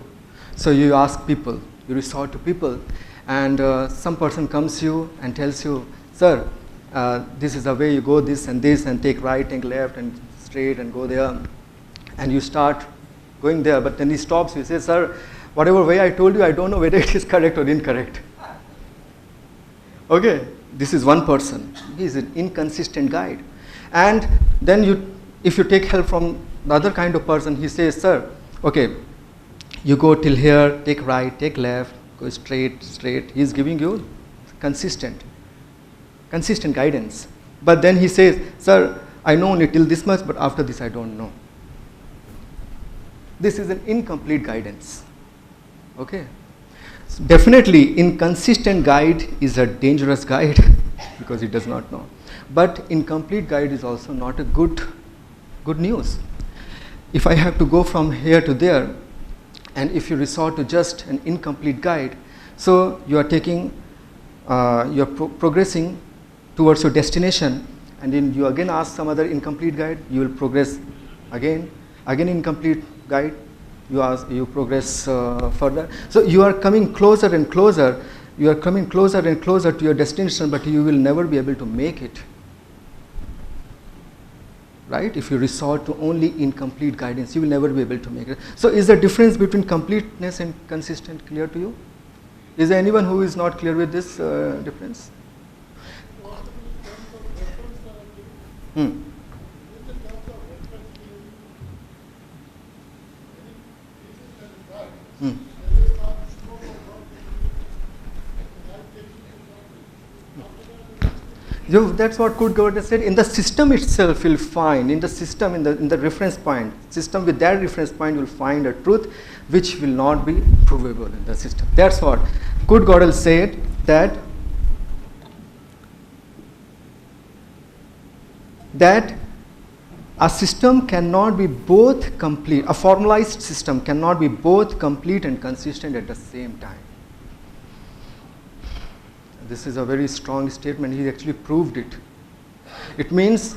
So you ask people, you resort to people, and some person comes to you and tells you, sir, this is the way you go this and take right and left and straight and go there. And you start going there, but then he stops you, he says, sir, whatever way I told you, I don't know whether it is correct or incorrect. Okay, this is one person. He is an inconsistent guide. And then if you take help from the other kind of person, he says, sir, okay, you go till here, take right, take left, go straight. He is giving you consistent guidance. But then he says, sir, I know only till this much, but after this I don't know. This is an incomplete guidance. Okay? So definitely, inconsistent guide is a dangerous guide because it does not know. But incomplete guide is also not a good news. If I have to go from here to there, and if you resort to just an incomplete guide, so you are taking, you are progressing towards your destination, and then you again ask some other incomplete guide, you will progress again incomplete guide, you progress further. So you are coming closer and closer, to your destination, but you will never be able to make it. Right? If you resort to only incomplete guidance, you will never be able to make it. So is the difference between completeness and consistent clear to you? Is there anyone who is not clear with this difference? That's what Kurt Gödel said. In the system itself, you'll find, in the system, in the reference point, system with that reference point, you'll find a truth which will not be provable in the system. That's what Kurt Gödel said, that a system cannot be both complete, a formalized system cannot be both complete and consistent at the same time. This is a very strong statement. He actually proved it. It means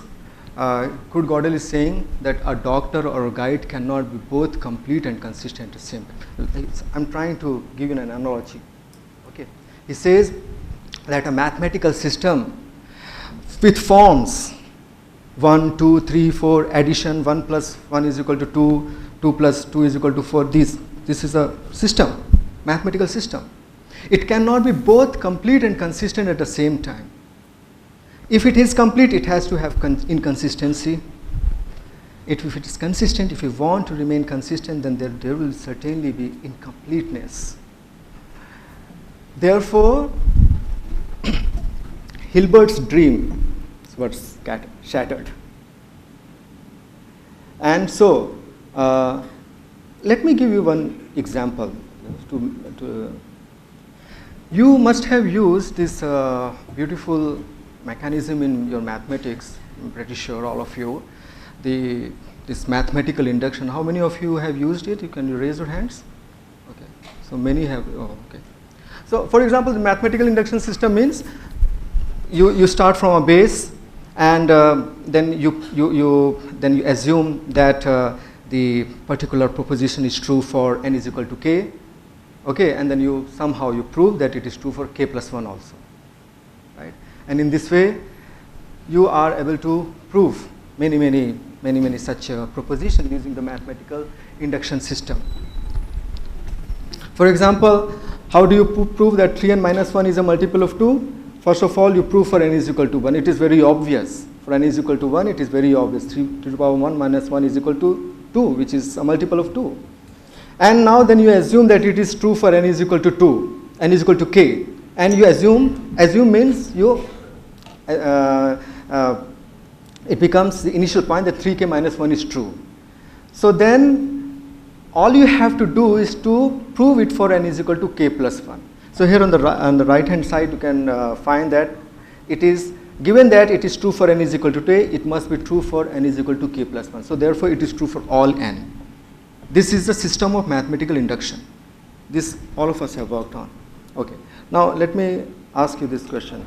Kurt Gödel is saying that a doctor or a guide cannot be both complete and consistent at the same time. I'm trying to give you an analogy. Okay. He says that a mathematical system with forms 1, 2, 3, 4, addition, 1 plus 1 is equal to 2, 2 plus 2 is equal to 4. This is a system, mathematical system. It cannot be both complete and consistent at the same time. If it is complete, it has to have inconsistency. If it is consistent, if you want to remain consistent, then there will certainly be incompleteness. Therefore, Hilbert's dream was shattered. And so, let me give you one example. You must have used this beautiful mechanism in your mathematics. I'm pretty sure all of you. This mathematical induction. How many of you have used it? Can you raise your hands? Okay. So many have. Oh, okay. So, for example, the mathematical induction system means you start from a base, and then you assume that the particular proposition is true for n is equal to k. Okay, and then somehow you prove that it is true for k plus 1 also, right? And in this way, you are able to prove many such propositions using the mathematical induction system. For example, how do you prove that 3n minus 1 is a multiple of 2? First of all, you prove for n is equal to 1. It is very obvious. For n is equal to 1, it is very obvious. 3 to the power 1 minus 1 is equal to 2, which is a multiple of 2. And now then you assume that it is true for n is equal to 2, n is equal to k. And you assume means it becomes the initial point that 3k minus 1 is true. So then all you have to do is to prove it for n is equal to k plus 1. So here on the right hand side you can find that it is given that it is true for n is equal to 2, it must be true for n is equal to k plus 1. So therefore it is true for all n. This is the system of mathematical induction. This all of us have worked on. Okay. Now let me ask you this question.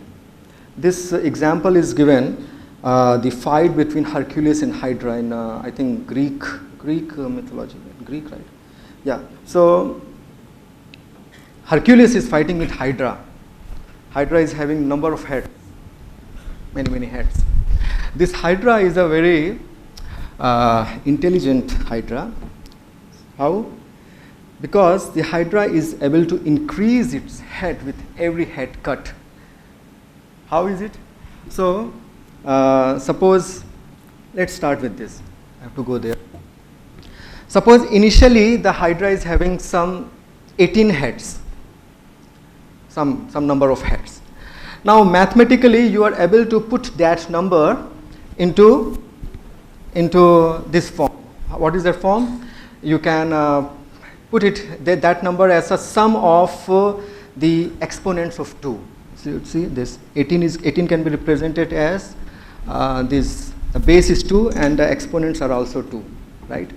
This example is given, the fight between Hercules and Hydra in I think Greek mythology. Greek, right? Yeah. So Hercules is fighting with Hydra. Hydra is having number of heads, many heads. This Hydra is a very intelligent Hydra. How? Because the Hydra is able to increase its head with every head cut. How is it? So, suppose, let's start with this. I have to go there. Suppose initially the Hydra is having some 18 heads, some number of heads. Now mathematically you are able to put that number into this form. What is that form? You can put it that number as a sum of the exponents of 2. So you see this 18 can be represented as the base is 2 and the exponents are also 2, right?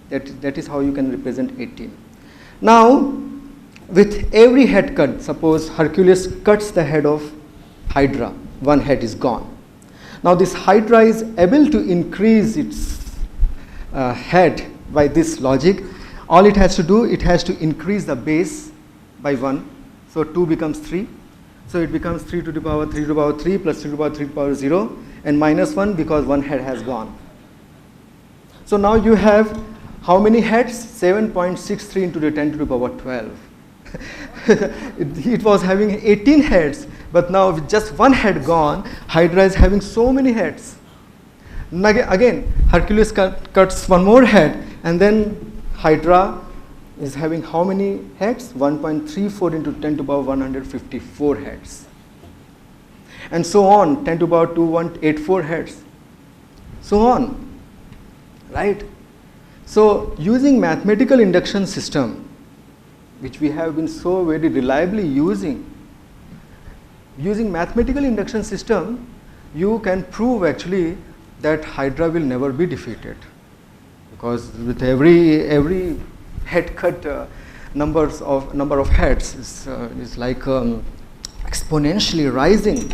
That is how you can represent 18. Now with every head cut, suppose Hercules cuts the head of Hydra, one head is gone. Now this Hydra is able to increase its head by this logic. All it has to do, it has to increase the base by 1. So 2 becomes 3. So it becomes 3 to the power 3 to the power 3 plus 3 to the power 3 to the power 0 and minus 1 because one head has gone. So now you have how many heads? 7.63 into the 10 to the power 12. It was having 18 heads, but now with just one head gone, Hydra is having so many heads. Again, Hercules cuts one more head, and then Hydra is having how many heads? 1.34 into 10 to the power 154 heads. and so on, 10 to the power 2, 184 hertz, so on, right? So using mathematical induction system, which we have been so very reliably using mathematical induction system, you can prove actually that Hydra will never be defeated, because with every head cut number of heads is like exponentially rising.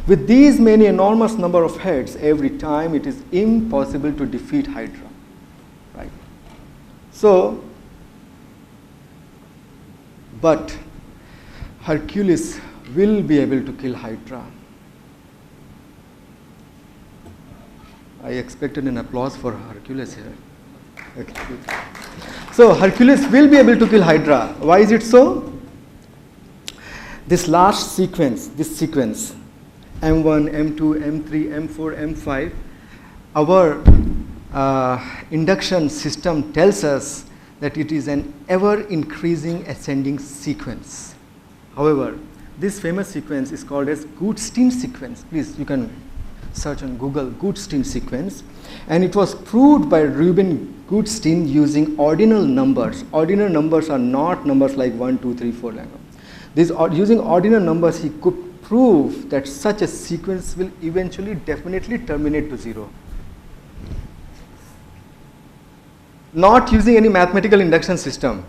With these many enormous number of heads every time, it is impossible to defeat Hydra, right? So, but Hercules will be able to kill Hydra. I expected an applause for Hercules here. Okay. So Hercules will be able to kill Hydra. Why is it so? This last sequence, M1, M2, M3, M4, M5, our induction system tells us that it is an ever-increasing ascending sequence. However, this famous sequence is called as Goodstein sequence. Please, you can search on Google Goodstein sequence. And it was proved by Reuben Goodstein using ordinal numbers. Ordinal numbers are not numbers like 1, 2, 3, 4. Using ordinal numbers, he could prove that such a sequence will eventually definitely terminate to 0. Not using any mathematical induction system.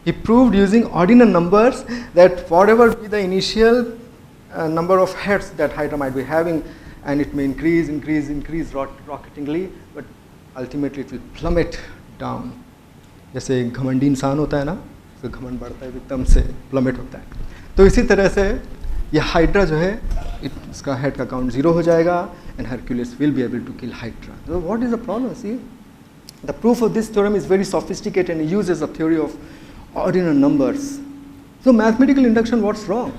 He proved using ordinal numbers that whatever be the initial number of heads that Hydra might be having, and it may increase rocketingly, but ultimately it will plummet down. जैसे घमंडी इंसान होता है ना, तो घमंड बढ़ता है एकदम से प्लमेट होता है. तो इसी तरह से ये हाइड्रा जो है, इसका हेड का काउंट 0 हो जाएगा, and Hercules will be able to kill Hydra. So what is the problem? See, the proof of this theorem is very sophisticated and uses a theory of ordinal numbers. So mathematical induction, what's wrong?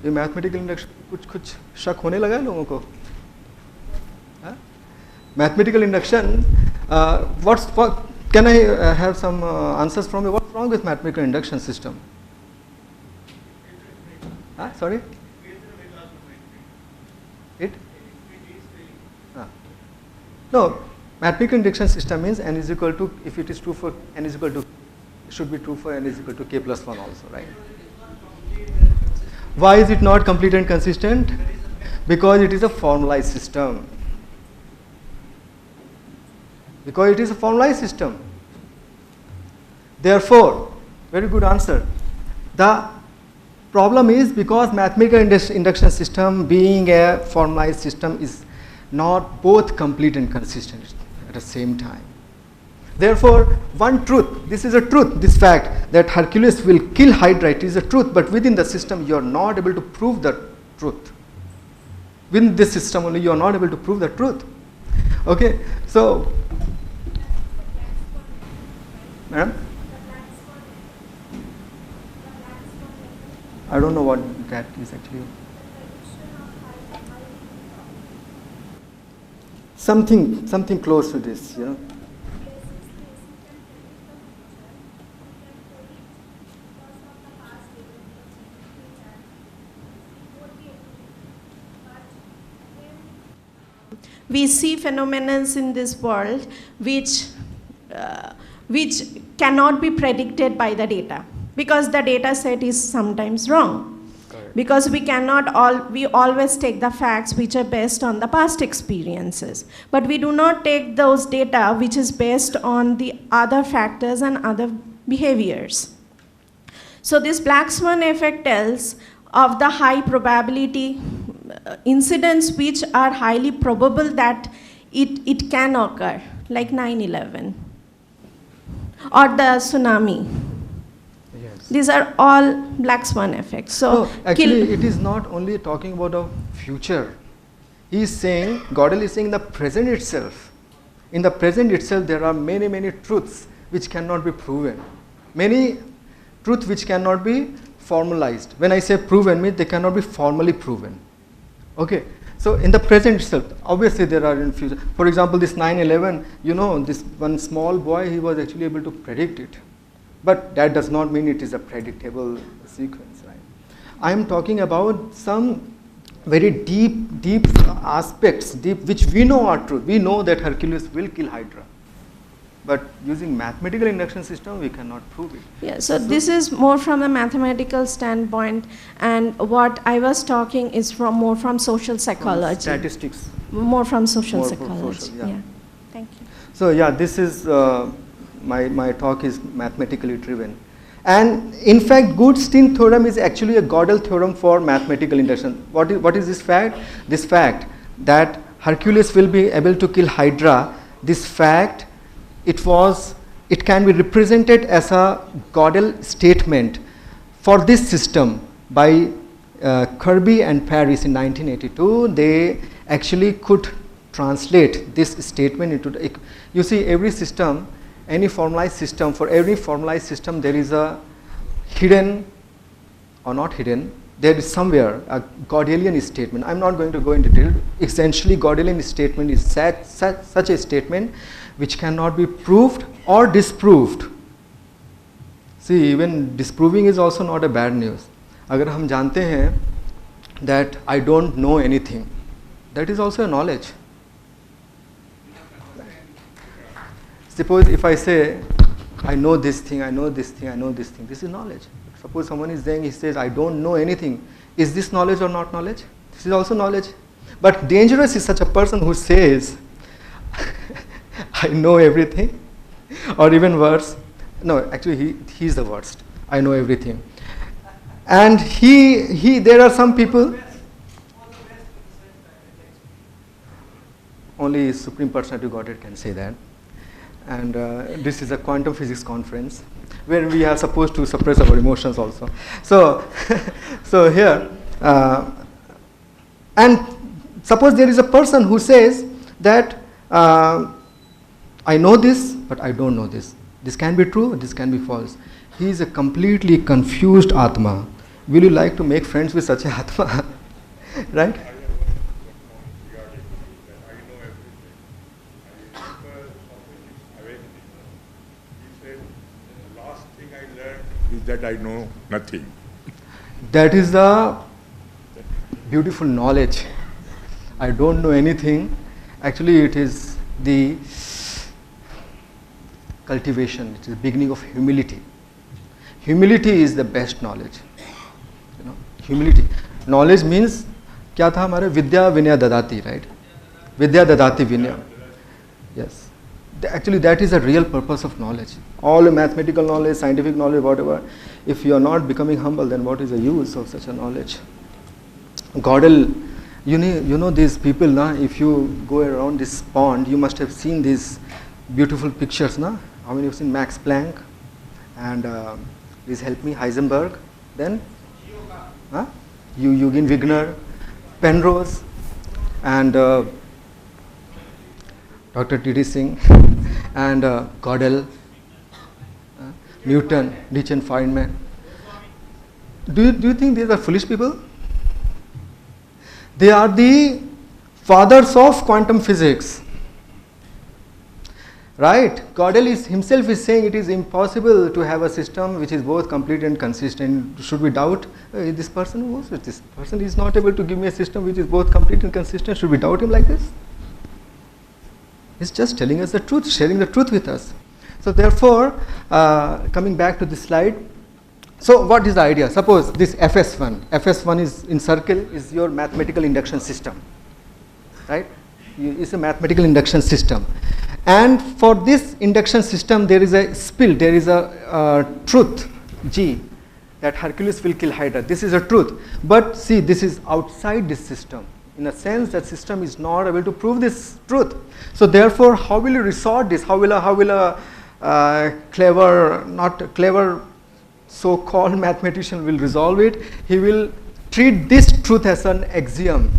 ये mathematical induction कुछ शक होने लगा है लोगों को? Mathematical induction, can I have some answers from you? What's wrong with mathematical induction system? Sorry? It? No, mathematical induction system means n is equal to, if it is true for n is equal to, it should be true for n is equal to k plus 1 also, right? Why is it not complete and consistent? Because it is a formalized system. Because it is a formalized system. Therefore, very good answer. The problem is because mathematical induction system being a formalized system is not both complete and consistent at the same time. Therefore, one truth, this is a truth, this fact that Hercules will kill Hydra, it is a truth, but within the system you are not able to prove the truth. Within this system only you are not able to prove the truth. Okay, so, madam? I don't know what that is actually. Something close to this, you know. We see phenomena in this world which cannot be predicted by the data, because the data set is sometimes wrong. Correct. Because we always take the facts which are based on the past experiences, but we do not take those data which is based on the other factors and other behaviors. So this black swan effect tells of the high probability incidents which are highly probable that it can occur, like 9/11 or the tsunami. Yes. These are all black swan effects. So actually it is not only talking about the future. He is saying, Gödel is saying the present itself. In the present itself there are many truths which cannot be proven. Many truths which cannot be formalized. When I say proven, means they cannot be formally proven. Okay, so in the present itself, obviously there are in future. For example, this 9/11, you know, this one small boy, he was actually able to predict it. But that does not mean it is a predictable sequence, right? I am talking about some very deep aspects, which we know are true. We know that Hercules will kill Hydra. But using mathematical induction system, we cannot prove it. Yeah, so this is more from a mathematical standpoint, and what I was talking is more from social psychology. Statistics. More from social More psychology. social, yeah. Yeah. Thank you. So yeah, this is, my talk is mathematically driven. And in fact, Goodstein theorem is actually a Gödel theorem for mathematical induction. What is this fact? This fact that Hercules will be able to kill Hydra, this fact, it can be represented as a Gödel statement for this system by Kirby and Paris in 1982. They actually could translate this statement into the, you see, every system, any formalized system, for every formalized system there is a hidden or not hidden, there is somewhere a Gödelian statement. I'm not going to go into detail. Essentially, Gödelian statement is such a statement which cannot be proved or disproved. See, even disproving is also not a bad news. अगर हम जानते हैं that I don't know anything, that is also a knowledge. Suppose if I say, I know this thing, I know this thing, I know this thing, this is knowledge. Suppose someone is saying, he says, I don't know anything. Is this knowledge or not knowledge? This is also knowledge. But dangerous is such a person who says, I know everything, or even worse. No, actually he's the worst. I know everything. And there are some people, only Supreme Personality Godhead can say that. And this is a quantum physics conference where we are supposed to suppress our emotions also. So, so here, and suppose there is a person who says that I know this, but I don't know this. This can be true, this can be false. He is a completely confused Atma. Will you like to make friends with such a Atma? Right? Is that I know nothing. That is the beautiful knowledge. I don't know anything. Actually, it is the cultivation. It is the beginning of humility. Humility is the best knowledge. You know, humility. Knowledge means क्या था हमारे विद्या विनय ददाति, right? Vidya dadati vinaya. Yes. Actually, that is the real purpose of knowledge. All mathematical knowledge, scientific knowledge, whatever. If you are not becoming humble, then what is the use of such a knowledge? Gödel, you know these people, na? If you go around this pond, you must have seen these beautiful pictures, na? How many have seen Max Planck? And please help me, Heisenberg. Then, Eugen Wigner, Penrose, and Dr. T.D. Singh, and Gödel, Newton, Nietzsche and Feynman. Do you think these are foolish people? They are the fathers of quantum physics. Right? Gödel himself is saying it is impossible to have a system which is both complete and consistent. Should we doubt this person? Who was it? This person is not able to give me a system which is both complete and consistent. Should we doubt him like this? He's just telling us the truth, sharing the truth with us. So therefore, coming back to this slide, so what is the idea? Suppose this FS1 is in circle is your mathematical induction system, right? It's a mathematical induction system. And for this induction system, there is a spill, there is a truth, G, that Hercules will kill Hydra. This is a truth. But see, this is outside this system. In a sense, that system is not able to prove this truth. So therefore, how will you resort this? How will a clever so-called mathematician will resolve it? He will treat this truth as an axiom.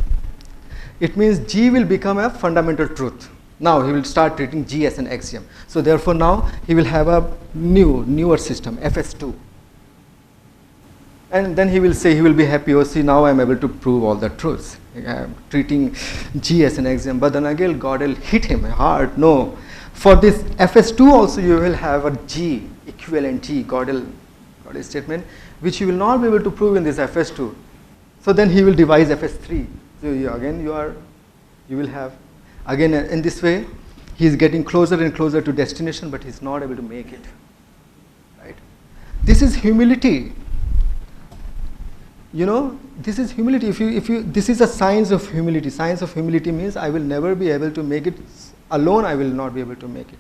It means G will become a fundamental truth. Now he will start treating G as an axiom. So therefore now he will have a newer system, FS2. And then he will say, he will be happy, oh see, now I am able to prove all the truths. I am treating G as an axiom. But then again, Gödel hit him hard. No. For this FS2 also you will have a G, equivalent G, Gödel statement, which he will not be able to prove in this FS2. So then he will devise FS3. So you will have, again in this way, he is getting closer and closer to destination, but he's not able to make it. Right? This is humility. You know, this is humility. This is a science of humility. Science of humility means I will never be able to make it alone. I will not be able to make it.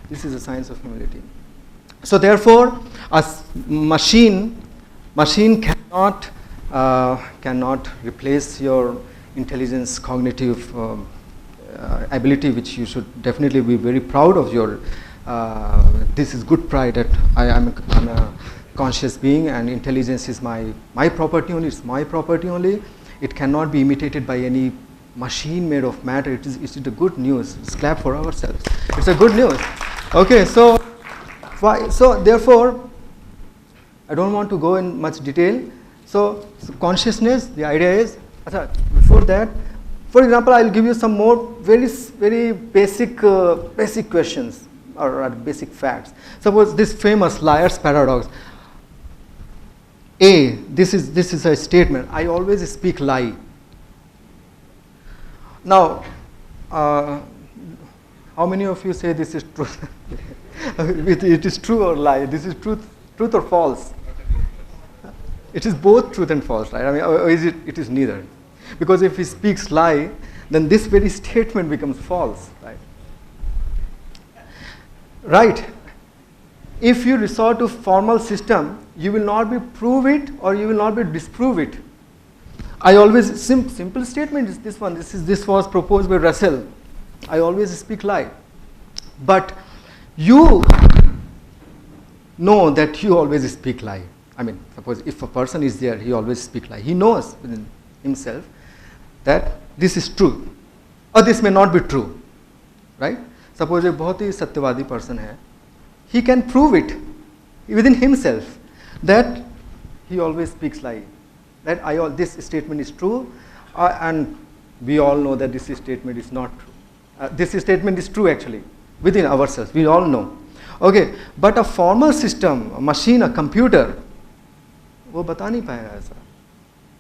This is a science of humility. So therefore, a machine cannot replace your intelligence, cognitive ability, which you should definitely be very proud of. This is good pride that I'm a conscious being, and intelligence is my property only. It's my property only. It cannot be imitated by any machine made of matter. It is the good news. Let's clap for ourselves. It's a good news. Okay, so therefore, I don't want to go in much detail. So consciousness, the idea is, before that, for example, I'll give you some more very basic questions or basic facts. Suppose this famous liar's paradox. This is a statement. I always speak lie. Now, how many of you say this is true? It is true or lie? This is truth or false? It is both truth and false, right? I mean, or is it is neither. Because if he speaks lie, then this very statement becomes false, right? Right. If you resort to formal system, you will not be prove it or you will not be disprove it. I always, simple statement is this one. This was proposed by Russell. I always speak lie. But you know that you always speak lie. I mean, suppose if a person is there, he always speak lie. He knows within himself that this is true or this may not be true, right? Suppose a बहुत ही सत्यवादी person है, he can prove it within himself that he always speaks lie. That this statement is true, and we all know that this statement is not true. This statement is true actually within ourselves. We all know. Okay, but a formal system, a machine, a computer, वो बता नहीं पाएगा ऐसा.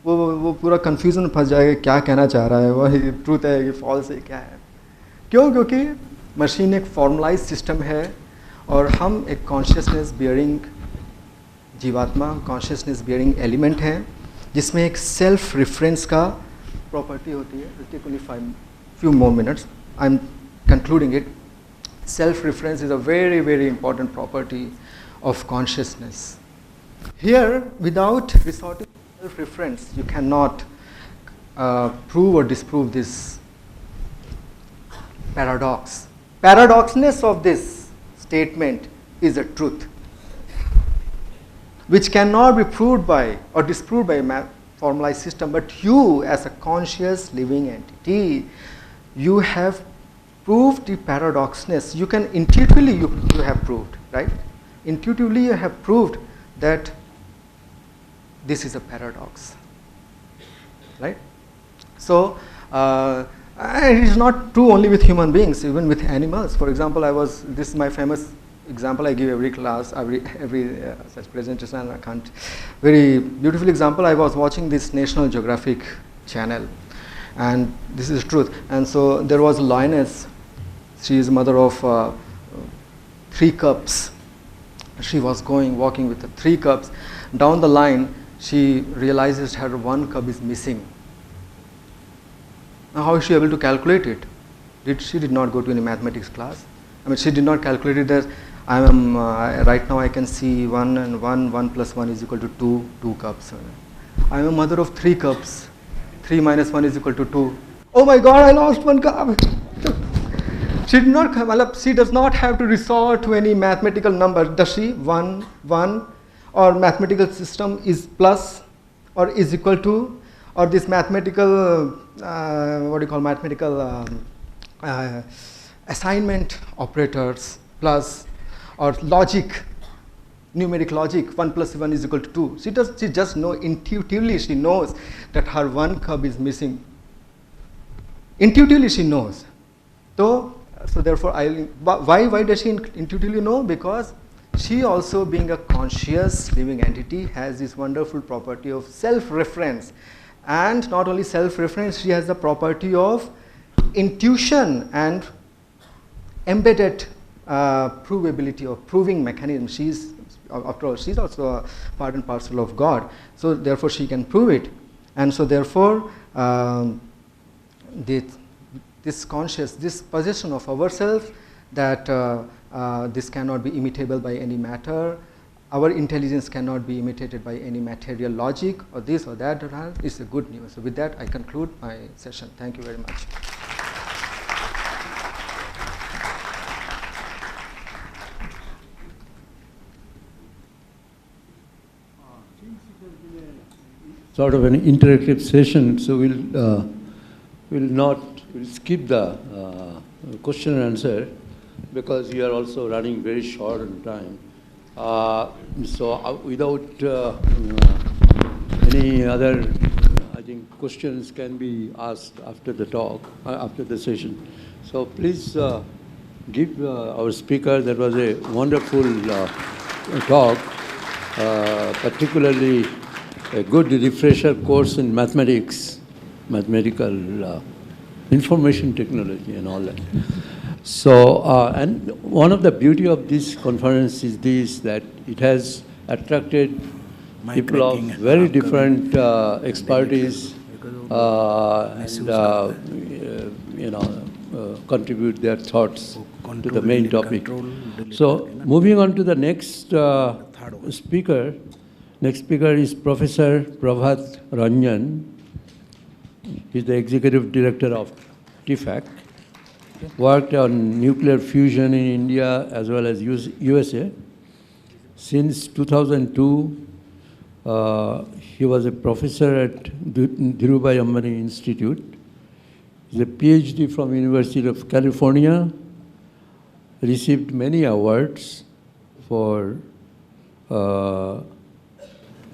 वो पूरा confusion फंस जाएगा, क्या कहना चाह रहा है, वो truth है कि false है, क्या है. क्यों? क्योंकि मशीन एक formalized system है और हम एक consciousness bearing जीवात्मा, consciousness bearing element हैं, जिसमें एक self reference का property होती है. It'll take only few more minutes. I'm concluding it. Self reference is a very, very important property of consciousness. Here, without resorting to self reference, you cannot prove or disprove this paradox. Paradoxness of this statement is a truth, which cannot be proved by or disproved by a formalized system. But you, as a conscious living entity, you have proved the paradoxness. You can intuitively you have proved, right? Intuitively you have proved that this is a paradox, right? So it is not true only with human beings, even with animals. For example, this is my famous example I give every class, every such presentation, and I can't. Very beautiful example. I was watching this National Geographic channel, and this is truth. And so there was a lioness. She is mother of 3 cubs. She was walking with the 3 cubs. Down the line, she realizes her 1 cub is missing. Now, how is she able to calculate it? She did not go to any mathematics class. I mean, she did not calculate it as right now I can see 1 and 1 plus 1 is equal to 2 cubs. I am a mother of 3 cubs. 3 minus 1 is equal to 2. Oh my God, I lost 1 cub. She does not have to resort to any mathematical number, does she? 1, or mathematical system is plus or is equal to, or this mathematical, assignment operators plus, or logic, numeric logic, 1 plus 1 is equal to 2. She just know intuitively, she knows that her 1 cub is missing. Intuitively she knows. So therefore, why does she intuitively know? Because she also, being a conscious living entity, has this wonderful property of self-reference. And not only self-reference, she has the property of intuition and embedded provability or proving mechanism. She's, after all, she's also a part and parcel of God. So therefore, she can prove it. And so therefore, this conscious, this possession of ourselves, that this cannot be imitable by any matter, our intelligence cannot be imitated by any material logic or this or that, is a good news. So with that, I conclude my session. Thank you very much. Sort of an interactive session, so we'll skip the question and answer because we are also running very short on time. So without any other, I think questions can be asked after the talk, after the session. So please give our speaker, that was a wonderful talk, particularly a good refresher course in mathematics, mathematical information technology and all that. So, and one of the beauty of this conference is this, that it has attracted people of very different expertise and, contribute their thoughts to the main topic. So, moving on to the next speaker. Next speaker is Professor Prabhat Ranjan. He's the Executive Director of TFAC. Worked on nuclear fusion in India as well as USA. Since 2002, he was a professor at Dhirubhai Ambani Institute. He's a PhD from University of California. Received many awards for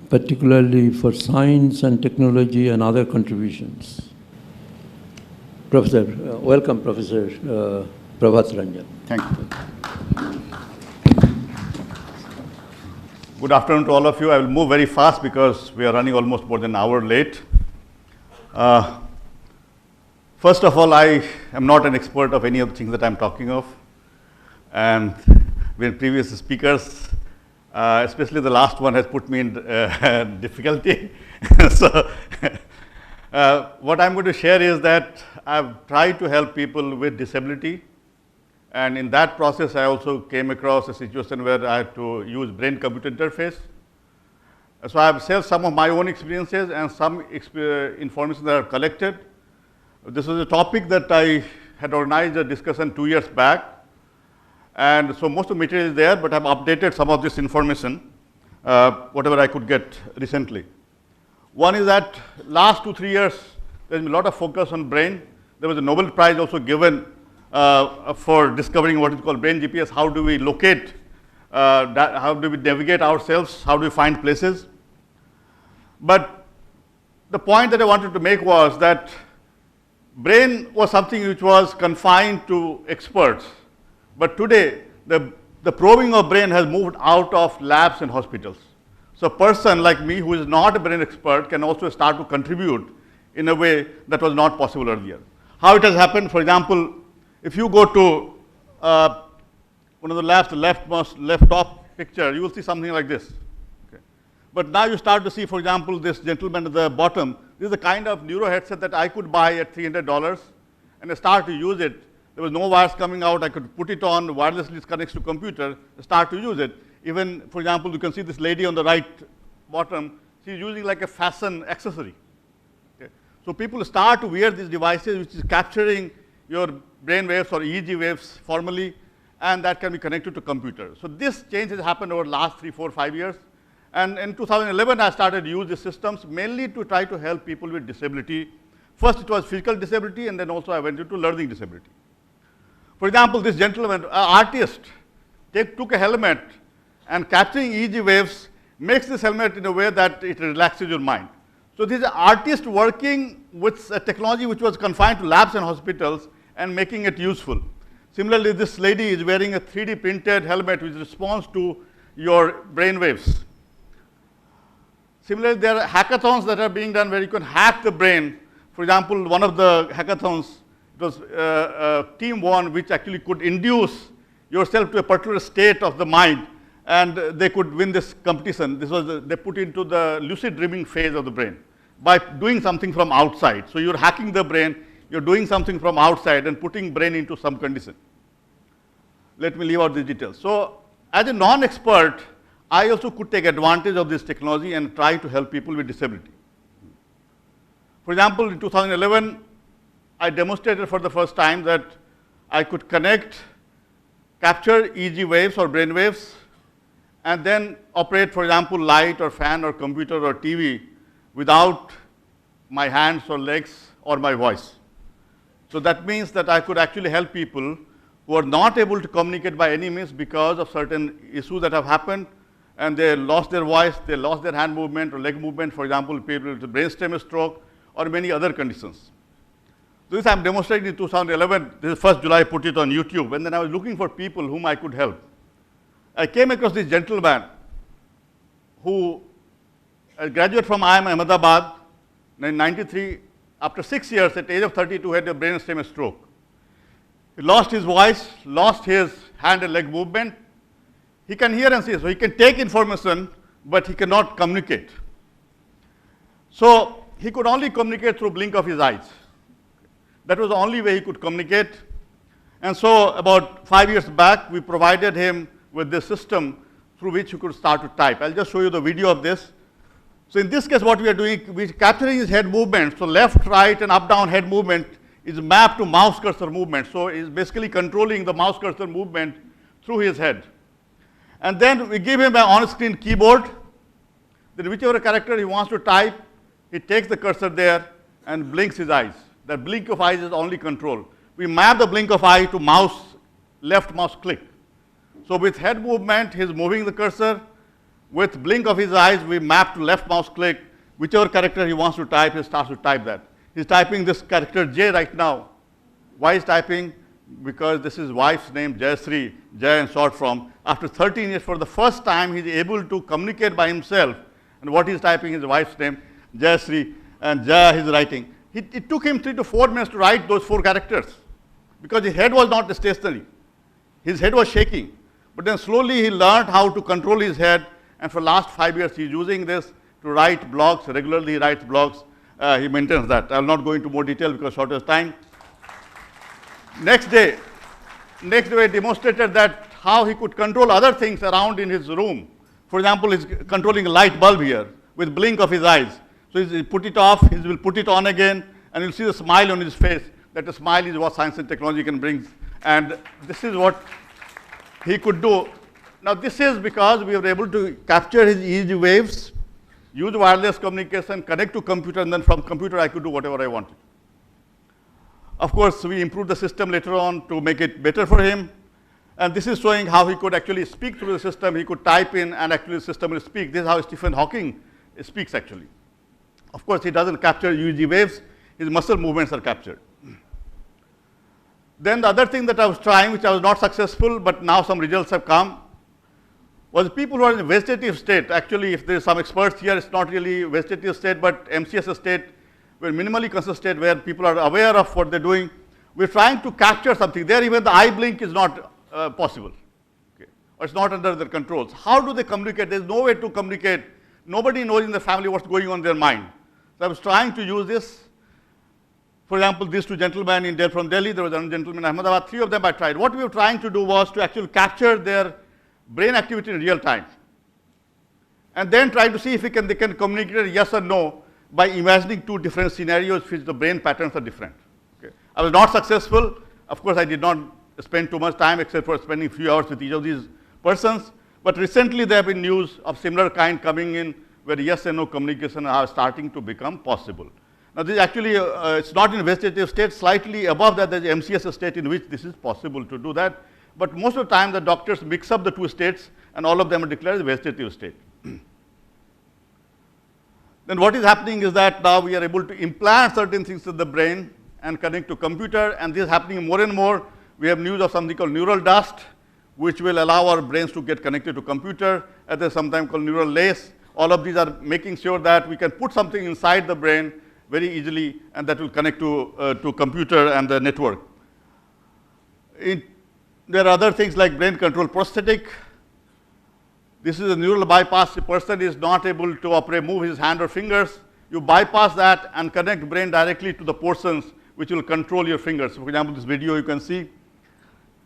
particularly for science and technology and other contributions. Professor, welcome, Professor Prabhat Ranjan. Thank you. Good afternoon to all of you. I will move very fast because we are running almost more than an hour late. First of all, I am not an expert of any of the things that I'm talking of. And with previous speakers, especially the last one has put me in difficulty. So what I'm going to share is that I've tried to help people with disability. And in that process, I also came across a situation where I had to use brain-computer interface. So I have shared some of my own experiences and some information that I've collected. This was a topic that I had organized a discussion 2 years back. And so most of the material is there, but I've updated some of this information, whatever I could get recently. One is that last 2-3 years, there's been a lot of focus on brain. There was a Nobel Prize also given for discovering what is called brain GPS. How do we locate, how do we navigate ourselves, how do we find places? But the point that I wanted to make was that brain was something which was confined to experts. But today, the probing of brain has moved out of labs and hospitals. So a person like me who is not a brain expert can also start to contribute in a way that was not possible earlier. How it has happened, for example, if you go to one of the labs, the left top picture, you will see something like this. Okay. But now you start to see, for example, this gentleman at the bottom. This is the kind of neuro headset that I could buy at $300 and I start to use it. There was no wires coming out. I could put it on, wirelessly it connects to computer, start to use it. Even, for example, you can see this lady on the right bottom. She's using like a fashion accessory. Okay. So people start to wear these devices which is capturing your brain waves or EEG waves formally, and that can be connected to computer. So this change has happened over the last 3, 4, 5 years. And in 2011, I started to use these systems mainly to try to help people with disability. First, it was physical disability, and then also I went into learning disability. For example, this gentleman, an artist, took a helmet and capturing EEG waves makes this helmet in a way that it relaxes your mind. So this is an artist working with a technology which was confined to labs and hospitals and making it useful. Similarly, this lady is wearing a 3D printed helmet which responds to your brain waves. Similarly, there are hackathons that are being done where you can hack the brain. For example, one of the hackathons, it was team one, which actually could induce yourself to a particular state of the mind, and they could win this competition. This was they put into the lucid dreaming phase of the brain by doing something from outside. So you're hacking the brain, you're doing something from outside and putting brain into some condition. Let me leave out the details. So as a non-expert, I also could take advantage of this technology and try to help people with disability. For example, in 2011, I demonstrated for the first time that I could capture EEG waves or brain waves, and then operate, for example, light or fan or computer or TV without my hands or legs or my voice. So that means that I could actually help people who are not able to communicate by any means because of certain issues that have happened, and they lost their voice, they lost their hand movement or leg movement, for example, people with brainstem stroke or many other conditions. This I'm demonstrating in 2011. This is 1st July, I put it on YouTube, and then I was looking for people whom I could help. I came across this gentleman who graduated from IIM Ahmedabad in 93. After 6 years, at the age of 32, had a brainstem stroke. He lost his voice, lost his hand and leg movement. He can hear and see, so he can take information, but he cannot communicate. So he could only communicate through blink of his eyes. That was the only way he could communicate. And so about 5 years back, we provided him with this system through which he could start to type. I'll just show you the video of this. So in this case, what we are doing, we're capturing his head movement. So left, right, and up, down head movement is mapped to mouse cursor movement. So it's basically controlling the mouse cursor movement through his head. And then we give him an on-screen keyboard. Then whichever character he wants to type, he takes the cursor there and blinks his eyes. The blink of eyes is only control. We map the blink of eye to mouse, left mouse click. So with head movement, he's moving the cursor. With blink of his eyes, we map to left mouse click. Whichever character he wants to type, he starts to type that. He's typing this character J right now. Why is typing? Because this is his wife's name, Jayasri, Jay in short form. After 13 years, for the first time, he's able to communicate by himself. And what he's typing is his wife's name, Jayasri, and Jay he's writing. It took him 3 to 4 minutes to write those 4 characters because his head was not stationary. His head was shaking. But then slowly he learned how to control his head, and for the last 5 years he's using this to write blogs. Regularly he writes blogs. He maintains that. I'll not go into more detail because short is time. Next day he demonstrated that how he could control other things around in his room. For example, he's controlling a light bulb here with blink of his eyes. So he put it off, he will put it on again, and you'll see the smile on his face. That the smile is what science and technology can bring. And this is what he could do. Now this is because we were able to capture his EEG waves, use wireless communication, connect to computer, and then from computer I could do whatever I wanted. Of course, we improved the system later on to make it better for him. And this is showing how he could actually speak through the system. He could type in and actually the system will speak. This is how Stephen Hawking speaks actually. Of course, he doesn't capture EEG waves. His muscle movements are captured. Then the other thing that I was trying, which I was not successful, but now some results have come, was people who are in a vegetative state. Actually, if there is some experts here, it's not really vegetative state, but MCS state, where minimally conscious state, where people are aware of what they're doing. We're trying to capture something. There even the eye blink is not possible. Okay. Or it's not under their controls. How do they communicate? There's no way to communicate. Nobody knows in the family what's going on in their mind. So I was trying to use this. For example, these 2 gentlemen from Delhi, there was another gentleman in Ahmedabad, 3 of them I tried. What we were trying to do was to actually capture their brain activity in real time. And then try to see if they can communicate yes or no by imagining 2 different scenarios which the brain patterns are different. Okay. I was not successful. Of course, I did not spend too much time except for spending a few hours with each of these persons. But recently there have been news of similar kind coming in where yes and no communication are starting to become possible. Now this is actually, it's not in vegetative state, slightly above that there's MCS state in which this is possible to do that. But most of the time the doctors mix up the 2 states and all of them are declared as vegetative state. Then what is happening is that now we are able to implant certain things in the brain and connect to computer, and this is happening more and more. We have news of something called neural dust, which will allow our brains to get connected to computer, and there's sometimes called neural lace. All of these are making sure that we can put something inside the brain very easily, and that will connect to computer and the network. There are other things like brain control prosthetic. This is a neural bypass. The person is not able to operate, move his hand or fingers. You bypass that and connect brain directly to the portions which will control your fingers. For example, this video you can see.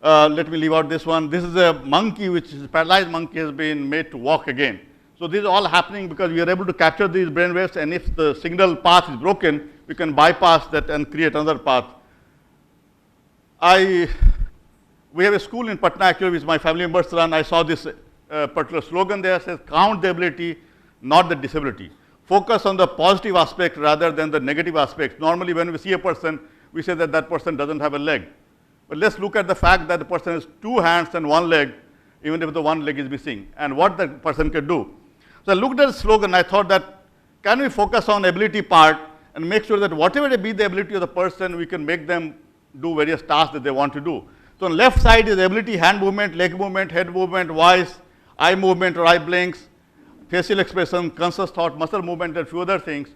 Let me leave out this one. This is a monkey, which is a paralyzed monkey, has been made to walk again. So this is all happening because we are able to capture these brain waves, and if the signal path is broken, we can bypass that and create another path. We have a school in Patna actually, which my family members run. I saw this particular slogan there, says count the ability, not the disability. Focus on the positive aspect rather than the negative aspects. Normally when we see a person, we say that that person doesn't have a leg. But let's look at the fact that the person has 2 hands and 1 leg, even if the 1 leg is missing, and what the person can do. So I looked at the slogan, I thought that can we focus on ability part and make sure that whatever be the ability of the person, we can make them do various tasks that they want to do. So on left side is ability, hand movement, leg movement, head movement, voice, eye movement or eye blinks, facial expression, conscious thought, muscle movement, and few other things.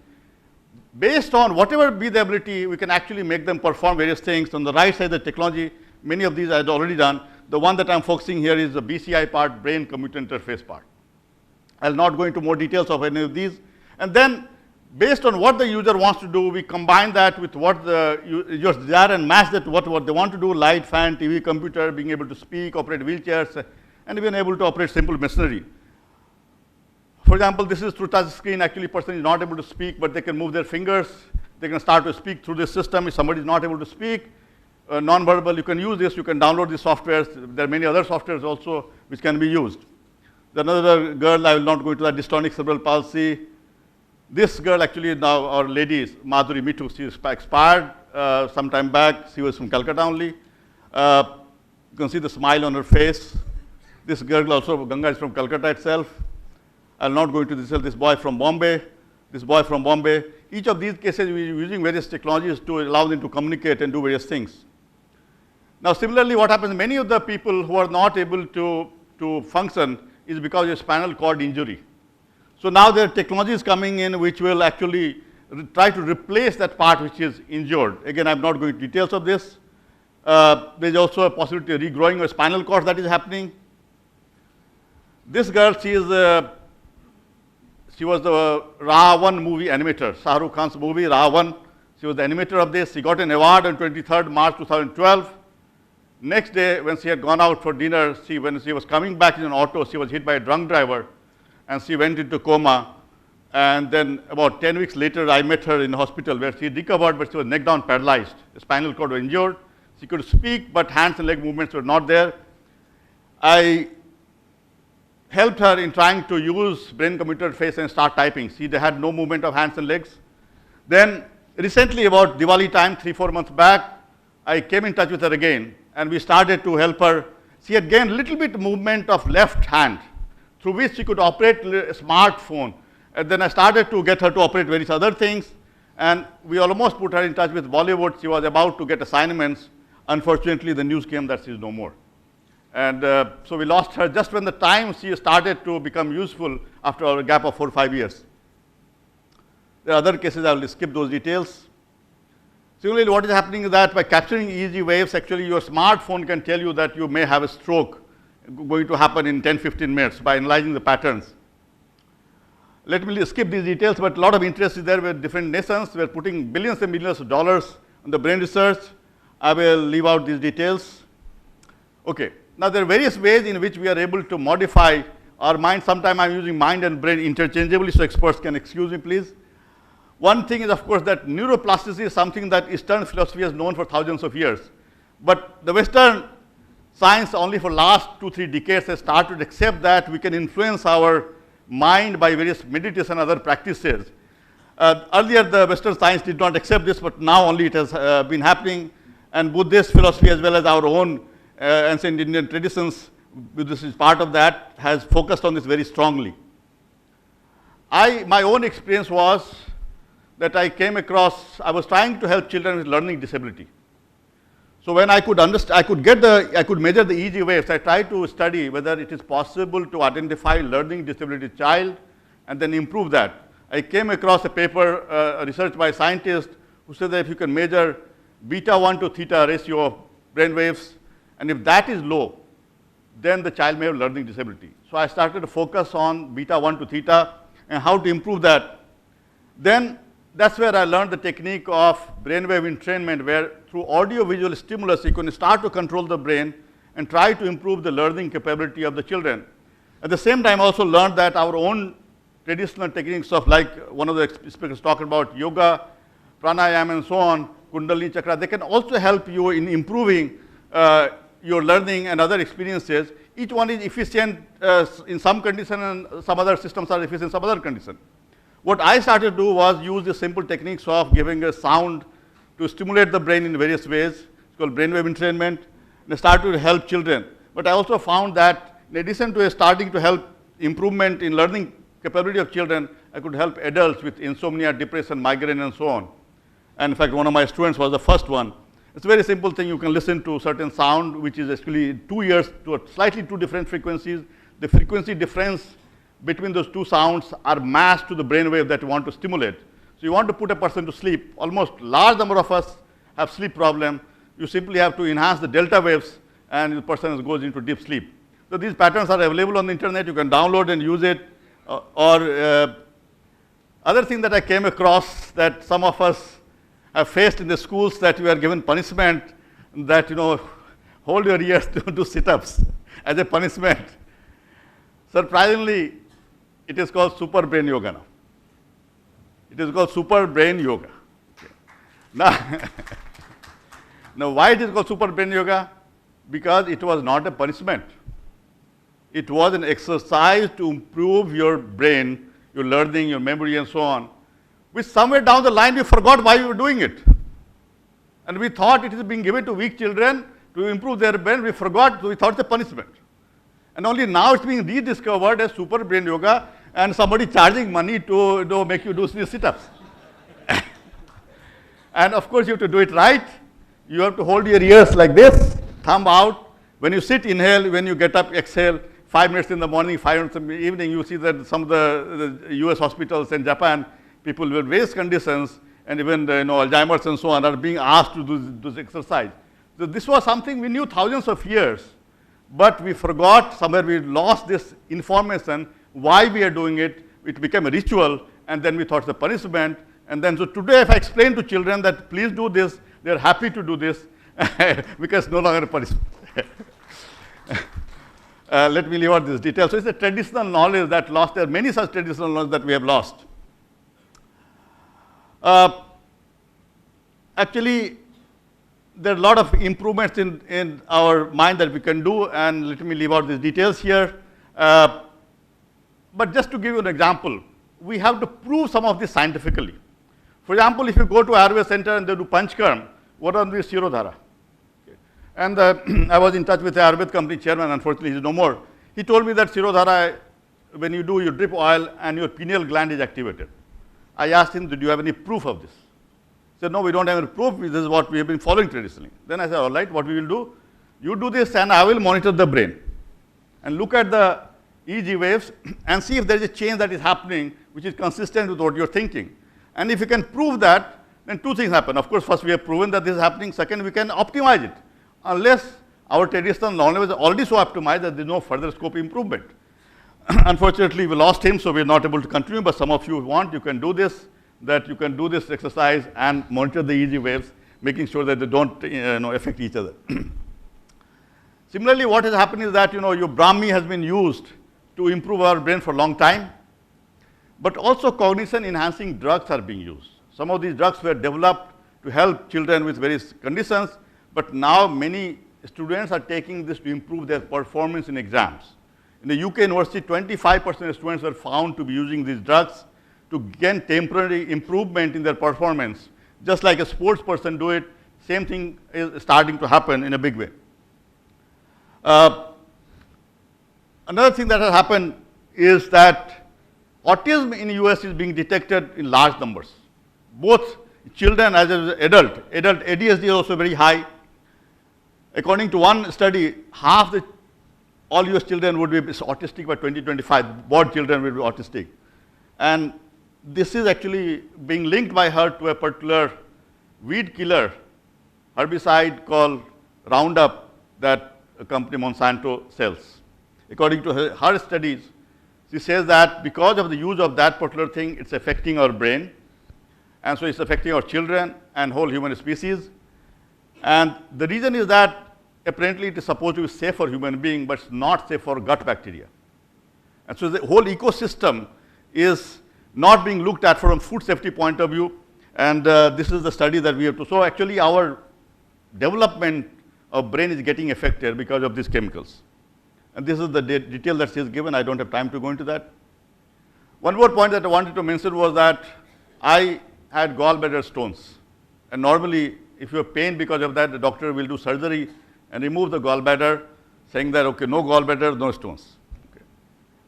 Based on whatever be the ability, we can actually make them perform various things. On the right side, the technology, many of these I had already done. The one that I'm focusing here is the BCI part, brain computer interface part. I'll not go into more details of any of these. And then, based on what the user wants to do, we combine that with what the user's desire and match that what they want to do, light, fan, TV, computer, being able to speak, operate wheelchairs, and even able to operate simple machinery. For example, this is through touch screen. Actually, person is not able to speak, but they can move their fingers. They can start to speak through this system. If somebody is not able to speak, non-verbal, you can use this. You can download these softwares. There are many other softwares also which can be used. There's another girl, I will not go into that, dystonic cerebral palsy. This girl actually now, our lady, Madhuri Mittu, she expired some time back. She was from Calcutta only. You can see the smile on her face. This girl also, Ganga, is from Calcutta itself. I'll not go into this boy from Bombay, this boy from Bombay. Each of these cases, we're using various technologies to allow them to communicate and do various things. Now, similarly, what happens, many of the people who are not able to function is because of spinal cord injury. So now there are technologies coming in which will actually try to replace that part which is injured. Again, I'm not going into details of this. There's also a possibility of regrowing of spinal cord that is happening. This girl, she was the Ravan movie animator, Shah Rukh Khan's movie Ravan. She was the animator of this. She got an award on 23rd March 2012. Next day, when she had gone out for dinner, when she was coming back in an auto, she was hit by a drunk driver, and she went into coma. And then about 10 weeks later, I met her in the hospital where she recovered, but she was neck down paralyzed. The spinal cord was injured. She could speak, but hands and leg movements were not there. I helped her in trying to use brain-computer interface and start typing. She had no movement of hands and legs. Then recently, about Diwali time, 3-4 months back, I came in touch with her again, and we started to help her. She had gained a little bit movement of left hand, through which she could operate a smartphone. And then I started to get her to operate various other things, and we almost put her in touch with Bollywood. She was about to get assignments. Unfortunately, the news came that she is no more. And so we lost her just when the time she started to become useful after a gap of 4 or 5 years. There are other cases, I will skip those details. Similarly, what is happening is that by capturing EEG waves, actually your smartphone can tell you that you may have a stroke going to happen in 10-15 minutes by analyzing the patterns. Let me skip these details, but a lot of interest is there with different nations. We are putting billions and millions of dollars on the brain research. I will leave out these details. Okay. Now, there are various ways in which we are able to modify our mind. Sometimes I'm using mind and brain interchangeably, so experts can excuse me, please. One thing is, of course, that neuroplasticity is something that Eastern philosophy has known for thousands of years. But the Western science only for last 2-3 decades has started to accept that we can influence our mind by various meditation and other practices. Earlier, the Western science did not accept this, but now only it has been happening. And Buddhist philosophy, as well as our own ancient Indian traditions, this is part of that, has focused on this very strongly. My own experience was that I came across, I was trying to help children with learning disability. So when I could understand, I could measure the EEG waves, I tried to study whether it is possible to identify learning disability child and then improve that. I came across a paper, research by scientists who said that if you can measure beta 1 to theta ratio of brain waves, and if that is low, then the child may have learning disability. So I started to focus on beta 1 to theta and how to improve that. Then that's where I learned the technique of brainwave entrainment, where through audio-visual stimulus, you can start to control the brain and try to improve the learning capability of the children. At the same time, I also learned that our own traditional techniques of, like one of the speakers talked about, yoga, pranayama, and so on, kundalini chakra, they can also help you in improving your learning and other experiences. Each one is efficient in some condition, and some other systems are efficient in some other condition. What I started to do was use the simple techniques of giving a sound to stimulate the brain in various ways. It's called brainwave entrainment, and I started to help children. But I also found that in addition to starting to help improvement in learning capability of children, I could help adults with insomnia, depression, migraine, and so on. And in fact, one of my students was the first one. It's a very simple thing. You can listen to certain sound, which is actually 2 ears to slightly two different frequencies. The frequency difference between those two sounds are matched to the brainwave that you want to stimulate. So you want to put a person to sleep. Almost large number of us have sleep problem. You simply have to enhance the delta waves, and the person goes into deep sleep. So these patterns are available on the internet. You can download and use it. Other thing that I came across that some of us have faced in the schools, that you are given punishment, that, you know, hold your ears to do sit-ups as a punishment. Surprisingly, it is called super brain yoga now. It is called super brain yoga. Okay. Now why it is called super brain yoga? Because it was not a punishment. It was an exercise to improve your brain, your learning, your memory, and so on, which somewhere down the line we forgot why we were doing it. And we thought it is being given to weak children to improve their brain. We forgot, so we thought it's a punishment. And only now it's being rediscovered as super brain yoga, and somebody charging money to make you do these sit-ups. And of course, you have to do it right. You have to hold your ears like this, thumb out. When you sit, inhale. When you get up, exhale. 5 minutes in the morning, 5 minutes in the evening. You see that some of the US hospitals in Japan, people with various conditions, and even Alzheimer's and so on, are being asked to do this exercise. So this was something we knew thousands of years, but we forgot, somewhere we lost this information, why we are doing it. It became a ritual, and then we thought it's a punishment. And then, so today if I explain to children that please do this, they're happy to do this, because it's no longer a punishment. Let me leave out this detail. So it's a traditional knowledge that lost. There are many such traditional knowledge that we have lost. Actually, there are a lot of improvements in our mind that we can do, and let me leave out these details here. But just to give you an example, we have to prove some of this scientifically. For example, if you go to Ayurveda center and they do Panchkarm, what are these Shirodhara? Okay. And I was in touch with the Ayurveda company chairman, unfortunately he's no more. He told me that Shirodhara, when you do, you drip oil and your pineal gland is activated. I asked him, did you have any proof of this? He said, no, we don't have any proof. This is what we have been following traditionally. Then I said, all right, what we will do, you do this and I will monitor the brain and look at the EEG waves and see if there is a change that is happening which is consistent with what you're thinking. And if you can prove that, then two things happen. Of course, first we have proven that this is happening. Second, we can optimize it. Unless our traditional knowledge is already so optimized that there is no further scope improvement. Unfortunately, we lost him, so we are not able to continue. But some of you want, you can do this, that you can do this exercise and monitor the EEG waves, making sure that they don't affect each other. Similarly, what has happened is that your Brahmi has been used to improve our brain for a long time. But also cognition enhancing drugs are being used. Some of these drugs were developed to help children with various conditions, but now many students are taking this to improve their performance in exams. In the UK university, 25% of students were found to be using these drugs to gain temporary improvement in their performance. Just like a sports person do it, same thing is starting to happen in a big way. Another thing that has happened is that autism in the US is being detected in large numbers. Both children as well as adult. Adult ADHD is also very high. According to one study, all US children would be autistic by 2025. Born children will be autistic. And this is actually being linked by her to a particular weed killer herbicide called Roundup that a company Monsanto sells. According to her studies, she says that because of the use of that particular thing, it's affecting our brain. And so it's affecting our children and whole human species. And the reason is that apparently it is supposed to be safe for human being, but it's not safe for gut bacteria. And so the whole ecosystem is not being looked at from a food safety point of view. And this is the study that we have to. So actually our development of brain is getting affected because of these chemicals. And this is the detail that she has given. I don't have time to go into that. One more point that I wanted to mention was that I had gallbladder stones. And normally, if you have pain because of that, the doctor will do surgery and remove the gallbladder, saying that, okay, no gallbladder, no stones. Okay.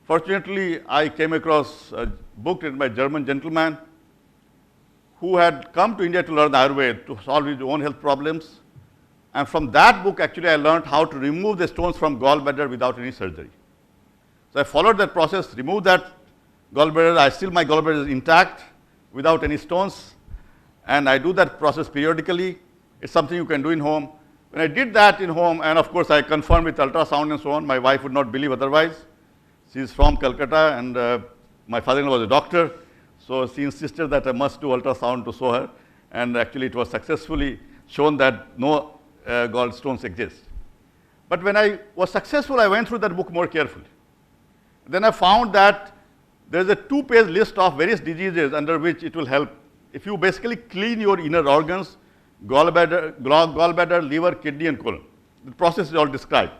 Fortunately, I came across a book written by a German gentleman who had come to India to learn Ayurveda to solve his own health problems. And from that book, actually, I learned how to remove the stones from gallbladder without any surgery. So I followed that process, removed that gallbladder. My gallbladder is intact without any stones. And I do that process periodically. It's something you can do in home. When I did that in home, and of course I confirmed with ultrasound and so on, my wife would not believe otherwise. She's from Calcutta, and my father-in-law was a doctor. So she insisted that I must do ultrasound to show her. And actually it was successfully shown that no gallstones exist. But when I was successful, I went through that book more carefully. Then I found that there's a 2-page list of various diseases under which it will help. If you basically clean your inner organs, gallbladder, liver, kidney, and colon. The process is all described.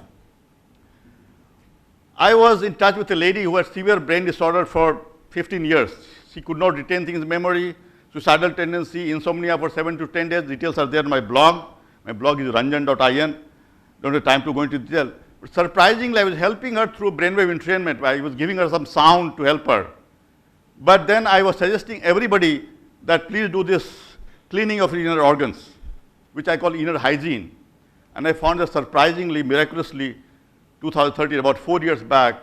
I was in touch with a lady who had severe brain disorder for 15 years. She could not retain things in memory, suicidal tendency, insomnia for 7 to 10 days. Details are there in my blog. My blog is ranjan.in. Don't have time to go into detail. But surprisingly, I was helping her through brainwave entrainment. I was giving her some sound to help her. But then I was suggesting everybody that please do this cleaning of inner organs, which I call inner hygiene. And I found that surprisingly, miraculously, 2013, about 4 years back,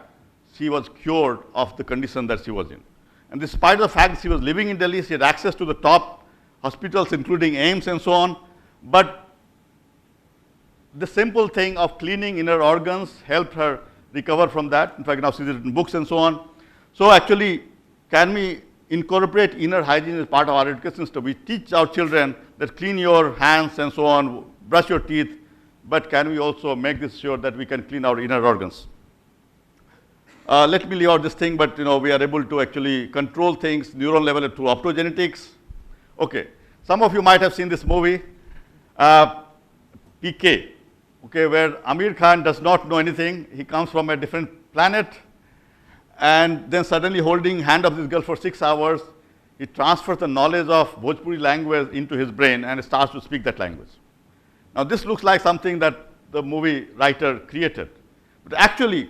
she was cured of the condition that she was in. And despite the fact she was living in Delhi, she had access to the top hospitals, including AIIMS and so on. But the simple thing of cleaning inner organs helped her recover from that. In fact, now she's written books and so on. So actually, can we incorporate inner hygiene as part of our education system? We teach our children that clean your hands and so on, brush your teeth, but can we also make this sure that we can clean our inner organs? Let me leave out this thing, but we are able to actually control things neuron level through optogenetics. Okay, some of you might have seen this movie, PK, okay, where Amir Khan does not know anything. He comes from a different planet, and then suddenly holding hand of this girl for 6 hours, he transfers the knowledge of Bhojpuri language into his brain and starts to speak that language. Now this looks like something that the movie writer created. But actually,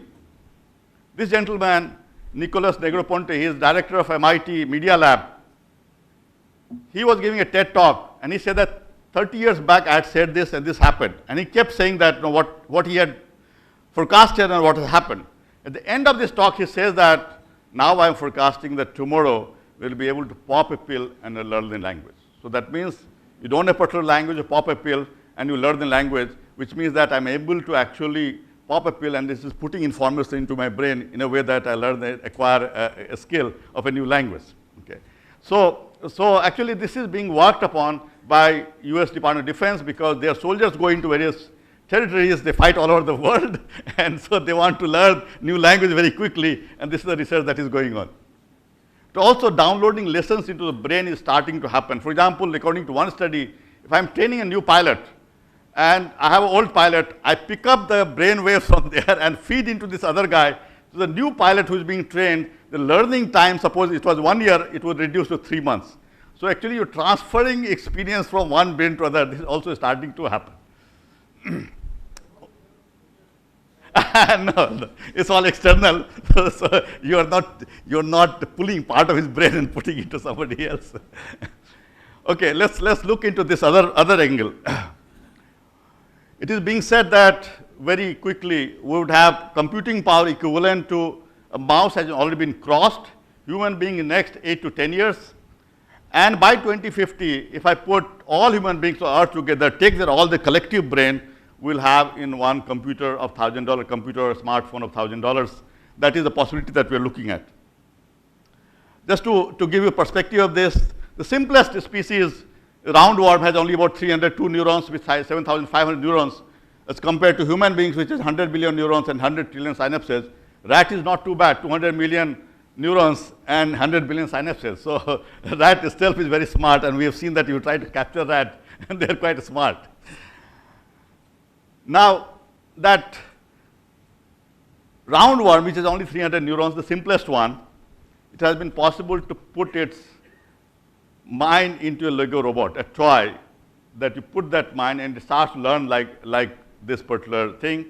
this gentleman, Nicholas Negroponte, he is director of MIT Media Lab. He was giving a TED talk, and he said that 30 years back I had said this and this happened. And he kept saying that what he had forecasted and what has happened. At the end of this talk, he says that now I am forecasting that tomorrow we'll be able to pop a pill and learn the language. So that means you don't have a particular language, you pop a pill and you learn the language, which means that I'm able to actually pop a pill, and this is putting information into my brain in a way that I acquire a skill of a new language. Okay. So actually this is being worked upon by US Department of Defense because their soldiers go into various territories, they fight all over the world, and so they want to learn new language very quickly, and this is the research that is going on. Also downloading lessons into the brain is starting to happen. For example, according to one study, if I'm training a new pilot, and I have an old pilot, I pick up the brain waves from there and feed into this other guy. So the new pilot who is being trained, the learning time, suppose it was 1 year, it would reduce to 3 months. So actually you're transferring experience from one brain to other. This is also starting to happen. No, it's all external. So you're not pulling part of his brain and putting it to somebody else. Okay, let's look into this other angle. It is being said that very quickly we would have computing power equivalent to a mouse has already been crossed, human being in next 8 to 10 years. And by 2050, if I put all human beings on Earth together, take their all the collective brain, we'll have in one computer of $1,000 computer or smartphone of $1,000. That is the possibility that we're looking at. Just to give you a perspective of this, the simplest species, roundworm, has only about 302 neurons with 7,500 neurons as compared to human beings, which is 100 billion neurons and 100 trillion synapses. Rat is not too bad, 200 million neurons and 100 billion synapses. So rat itself is very smart, and we have seen that you try to capture rat, and they're quite smart. Now, that roundworm, which is only 300 neurons, the simplest one, it has been possible to put its mind into a Lego robot, a toy, that you put that mind and it starts to learn like this particular thing,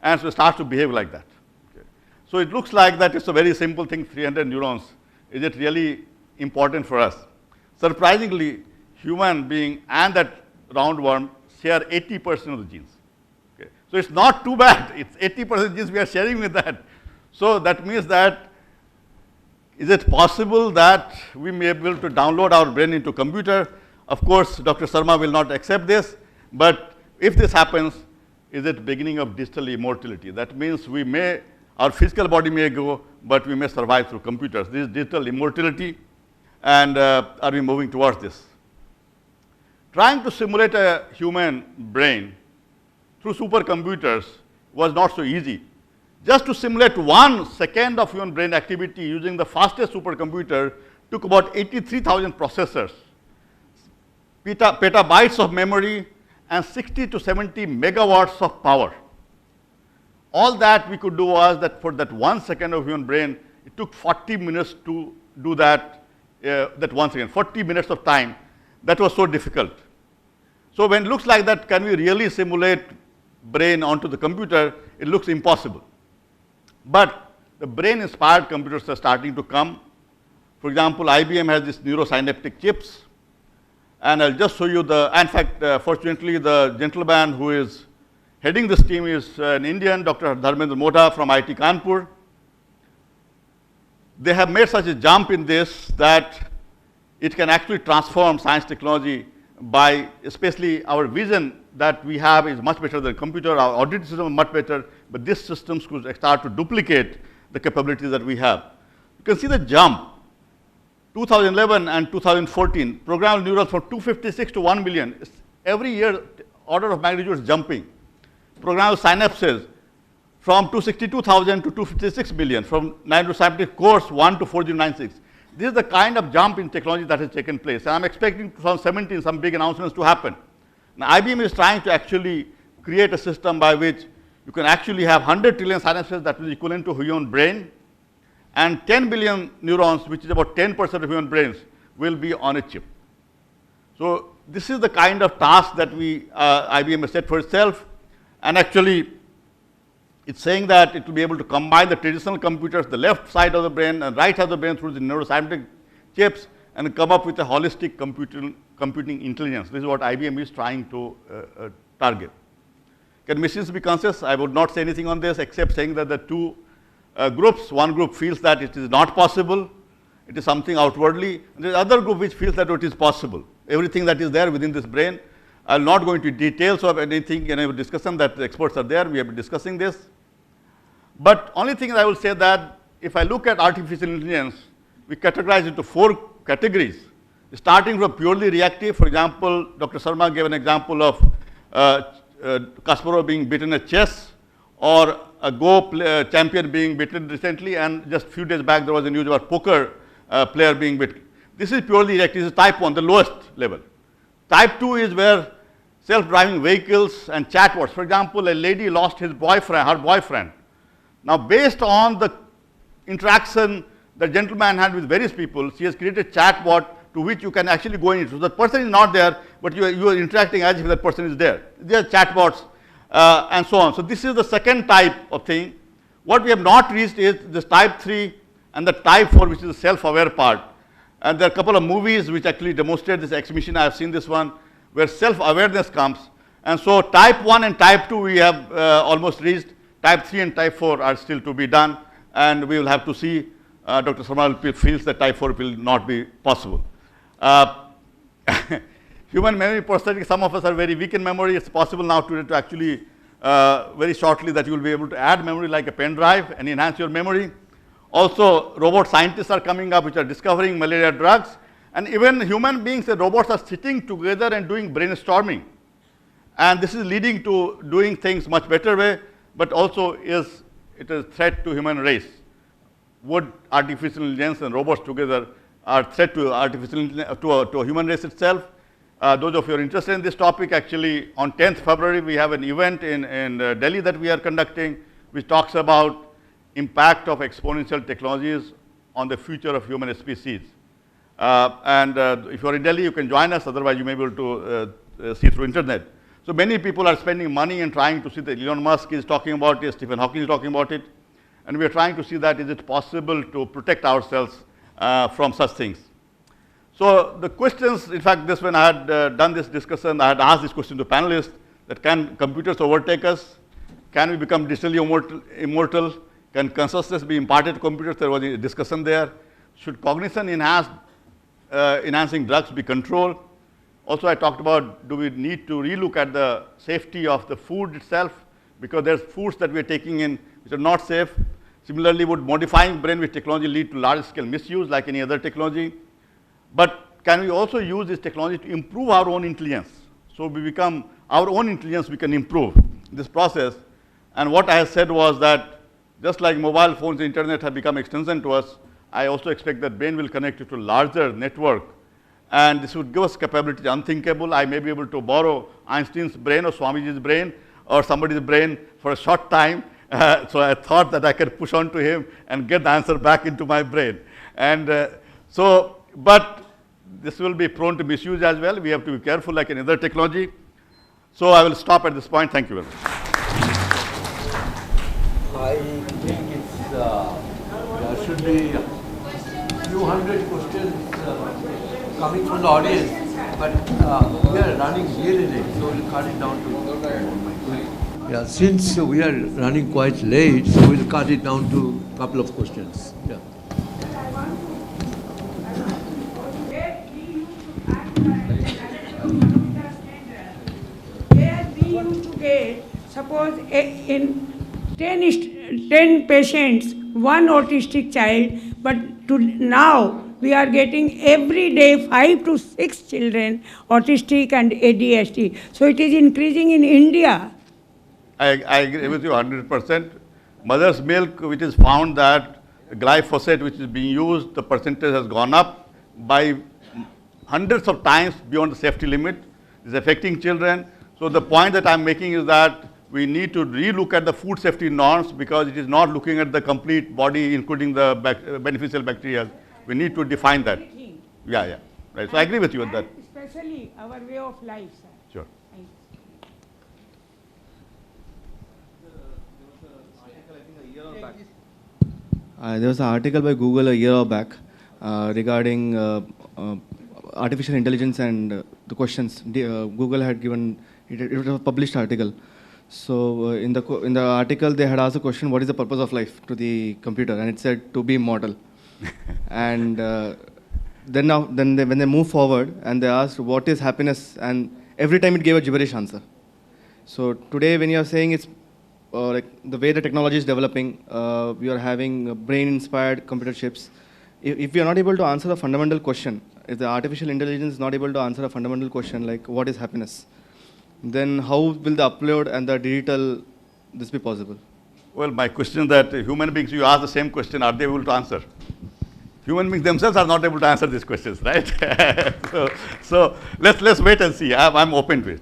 and so it starts to behave like that. Okay. So it looks like that it's a very simple thing, 300 neurons. Is it really important for us? Surprisingly, human being and that roundworm share 80% of the genes. Okay. So it's not too bad. It's 80% genes we are sharing with that. So that means that is it possible that we may be able to download our brain into computer? Of course, Dr. Sharma will not accept this, but if this happens, is it beginning of digital immortality? That means we may, our physical body may go, but we may survive through computers. This is digital immortality, and are we moving towards this? Trying to simulate a human brain through supercomputers was not so easy. Just to simulate 1 second of human brain activity using the fastest supercomputer took about 83,000 processors, petabytes of memory, and 60 to 70 megawatts of power. All that we could do was that for that 1 second of human brain, it took 40 minutes to do that, that 1 second, 40 minutes of time. That was so difficult. So when it looks like that, can we really simulate brain onto the computer? It looks impossible. But the brain-inspired computers are starting to come. For example, IBM has these neurosynaptic chips. And I'll just show you the, in fact, fortunately, the gentleman who is heading this team is an Indian, Dr. Dharmendra Modha from IIT Kanpur. They have made such a jump in this that it can actually transform science technology by, especially our vision that we have is much better than computer, our audit system is much better, but these systems could start to duplicate the capabilities that we have. You can see the jump. 2011 and 2014, programmable neurons from 256 to 1 million. Every year, order of magnitude is jumping. Programmable synapses from 262,000 to 256 million, from neurosynaptic cores 1 to 4096. This is the kind of jump in technology that has taken place. And I'm expecting 2017 some big announcements to happen. Now, IBM is trying to actually create a system by which you can actually have 100 trillion synapses that is equivalent to human brain, and 10 billion neurons, which is about 10% of human brains, will be on a chip. So this is the kind of task that IBM has set for itself, and actually it's saying that it will be able to combine the traditional computers, the left side of the brain and right side of the brain through the neurosynaptic chips, and come up with a holistic computing intelligence. This is what IBM is trying to target. Can machines be conscious? I would not say anything on this except saying that the two groups, one group feels that it is not possible, it is something outwardly, and there is another group which feels that it is possible. Everything that is there within this brain. I will not go into details of anything in a discussion that the experts are there, we have been discussing this. But only thing I will say that if I look at artificial intelligence, we categorize into 4 categories, starting from purely reactive. For example, Dr. Sharma gave an example of Kasparov being beaten at chess, or a Go champion being beaten recently, and just a few days back there was a news about poker player being beaten. This is purely reactive. This is type 1, the lowest level. Type 2 is where self-driving vehicles and chatbots. For example, a lady lost her boyfriend. Now, based on the interaction the gentleman had with various people, she has created a chatbot to which you can actually go into. So the person is not there, but you are interacting as if that person is there. They are chatbots and so on. So this is the second type of thing. What we have not reached is this type 3 and the type 4, which is the self-aware part. And there are a couple of movies which actually demonstrate this exhibition. I have seen this one where self-awareness comes. And so type 1 and type 2 we have almost reached. Type 3 and type 4 are still to be done, and we will have to see. Dr. Sarma feels that type 4 will not be possible. Human memory prosthetic, some of us are very weak in memory. It's possible now to actually, very shortly, that you will be able to add memory like a pen drive and enhance your memory. Also, robot scientists are coming up which are discovering malaria drugs. And even human beings and robots are sitting together and doing brainstorming. And this is leading to doing things much better way, but also it is a threat to human race. Would artificial intelligence and robots together are a threat to to a human race itself? Those of you who are interested in this topic, actually on 10th February we have an event in Delhi that we are conducting, which talks about impact of exponential technologies on the future of human species. If you are in Delhi, you can join us, otherwise you may be able to see through internet. So many people are spending money and trying to see that Elon Musk is talking about it, Stephen Hawking is talking about it, and we are trying to see that is it possible to protect ourselves from such things. So the questions, in fact, when I had done this discussion, I had asked this question to panelists, that can computers overtake us? Can we become digitally immortal? Can consciousness be imparted to computers? There was a discussion there. Should cognition enhancing drugs be controlled? Also, I talked about, do we need to relook at the safety of the food itself? Because there's foods that we're taking in which are not safe. Similarly, would modifying brain with technology lead to large-scale misuse like any other technology? But can we also use this technology to improve our own intelligence? So we become, our own intelligence we can improve this process. And what I have said was that just like mobile phones and internet have become extension to us, I also expect that brain will connect it to larger network. And this would give us capabilities unthinkable. I may be able to borrow Einstein's brain or Swamiji's brain or somebody's brain for a short time. So I thought that I could push on to him and get the answer back into my brain. And but this will be prone to misuse as well. We have to be careful like in other technology. So I will stop at this point. Thank you very much. I think it's, there should be a few hundred questions coming from the audience, but we are running really late, so we'll cut it down to yeah, since we are running quite late, so we'll cut it down to a couple of questions. Yeah. Where we used to get, suppose in 10 patients, one autistic child, but now we are getting every day 5 to 6 children autistic and ADHD. So it is increasing in India. I agree with you 100%. Mother's milk, which is found that glyphosate, which is being used, the percentage has gone up by hundreds of times beyond the safety limit. It's affecting children. So the point that I'm making is that we need to relook at the food safety norms because it is not looking at the complete body, including the beneficial bacteria. We need to define that. Yeah, right. So I agree with you on that. Especially our way of life, sir. Sure. There was an article by Google a year back regarding artificial intelligence and the questions. Google had given, it was a published article. So in the article, they had asked the question, what is the purpose of life to the computer? And it said, to be immortal. And then when they move forward and they asked, what is happiness? And every time it gave a gibberish answer. So today, when you are saying it's like the way the technology is developing, we are having brain-inspired computer chips. If we are not able to answer the fundamental question, if the artificial intelligence is not able to answer a fundamental question like what is happiness, then how will the upload and the digital this be possible? Well, my question is that human beings, you ask the same question, are they able to answer? Human beings themselves are not able to answer these questions, right? so let's wait and see. I'm open to it.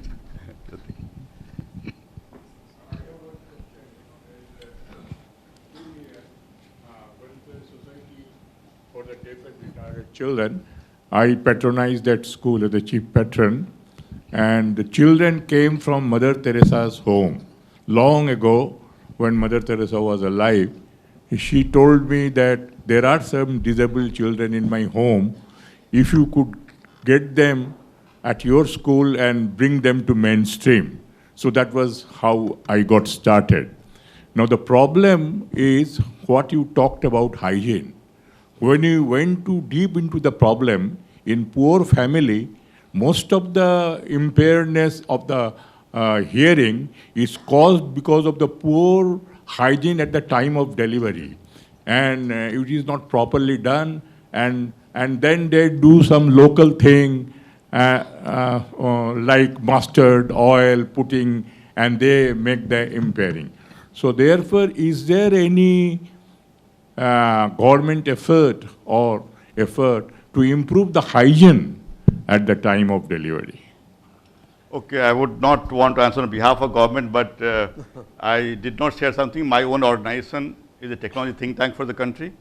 For the deaf and retarded children, I patronized that school as the chief patron, and the children came from Mother Teresa's home long ago when Mother Teresa was alive. She told me that there are some disabled children in my home. If you could get them at your school and bring them to mainstream. So that was how I got started. Now the problem is what you talked about hygiene. When you went too deep into the problem, in poor family, most of the impairedness of the hearing is caused because of the poor hygiene at the time of delivery. And it is not properly done, and then they do some local thing like mustard, oil, putting, and they make the impairing. So therefore, is there any government effort to improve the hygiene at the time of delivery? Okay, I would not want to answer on behalf of government, but I did not share something. My own organization is a technology think tank for the country.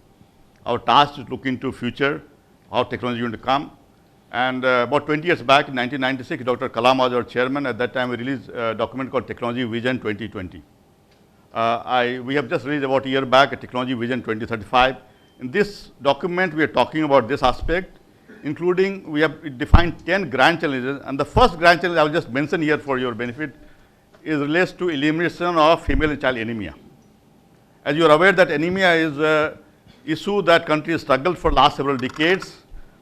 Our task is to look into future, how technology is going to come. And about 20 years back, in 1996, Dr. Kalam was our chairman. At that time, we released a document called Technology Vision 2020. We have just released about a year back a Technology Vision 2035. In this document, we are talking about this aspect, including we have defined 10 grand challenges. And the first grand challenge I will just mention here for your benefit is relates to elimination of female and child anemia. As you are aware that anemia is an issue that countries struggled for last several decades.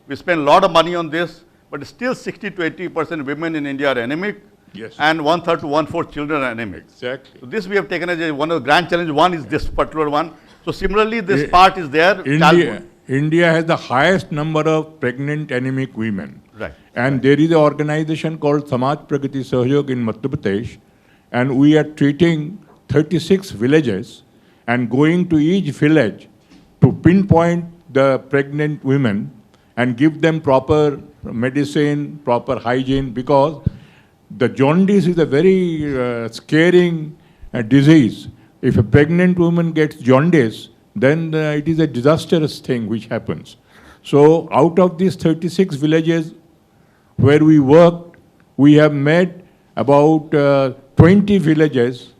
We spend a lot of money on this, but still 60 to 80% women in India are anemic. Yes. And 1/3 to 1/4 children are anemic. Exactly. So this we have taken as one of the grand challenges. One is this particular one. So similarly, this part is there. India has the highest number of pregnant anemic women. Right. And there is an organization called Samaj Pragati Sahayog in Madhya Pradesh, and we are treating 36 villages and going to each village to pinpoint the pregnant women and give them proper medicine, proper hygiene, because the jaundice is a very scaring disease. If a pregnant woman gets jaundice, then it is a disastrous thing which happens. So out of these 36 villages where we worked, we have made about 20 villages.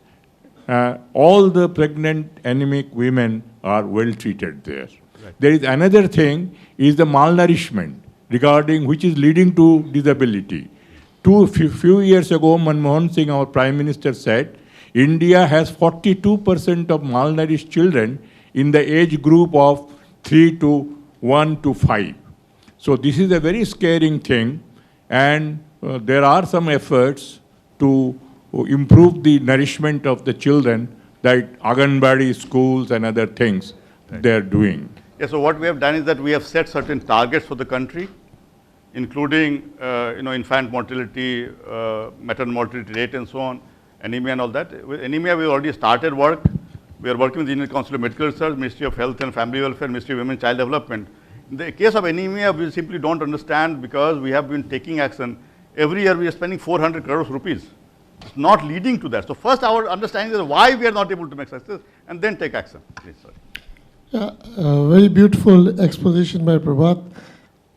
All the pregnant anemic women are well treated there. Right. There is another thing, is the malnourishment, regarding which is leading to disability. Few years ago, Manmohan Singh, our Prime Minister, said, India has 42% of malnourished children in the age group of 1 to 5. So this is a very scaring thing, and there are some efforts to improve the nourishment of the children, like Anganwadi schools and other things they are doing. Yeah, so what we have done is that we have set certain targets for the country, including infant mortality, maternal mortality rate and so on, anemia and all that. With anemia, we already started work. We are working with the Indian Council of Medical Research, Ministry of Health and Family Welfare, Ministry of Women and Child Development. In the case of anemia, we simply don't understand because we have been taking action. Every year we are spending 400 crores rupees. It's not leading to that. So first our understanding is why we are not able to make success, and then take action. Please, sorry. Yeah, very beautiful exposition by Prabhat.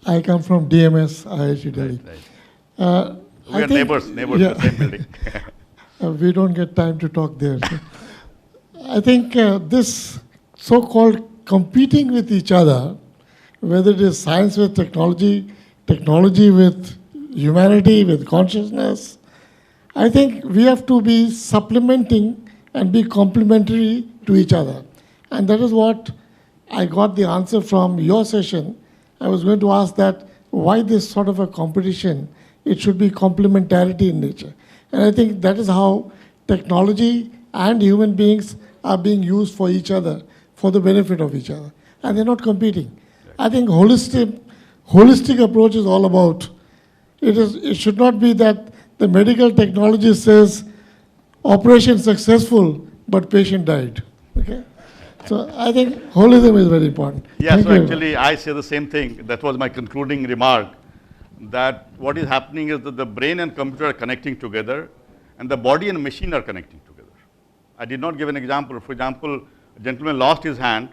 I come from DMS, IIT Delhi. Right. We are neighbors in the same building. We don't get time to talk there. I think this so-called competing with each other, whether it is science with technology, technology with humanity, with consciousness, I think we have to be supplementing and be complementary to each other. And that is what I got the answer from your session. I was going to ask that why this sort of a competition? It should be complementarity in nature. And I think that is how technology and human beings are being used for each other, for the benefit of each other. And they're not competing. I think holistic approach is all about, it should not be that the medical technology says operation successful, but patient died. Okay? So I think holism is very important. Yeah, so actually I say the same thing. That was my concluding remark, that what is happening is that the brain and computer are connecting together, and the body and machine are connecting together. I did not give an example. For example, a gentleman lost his hand,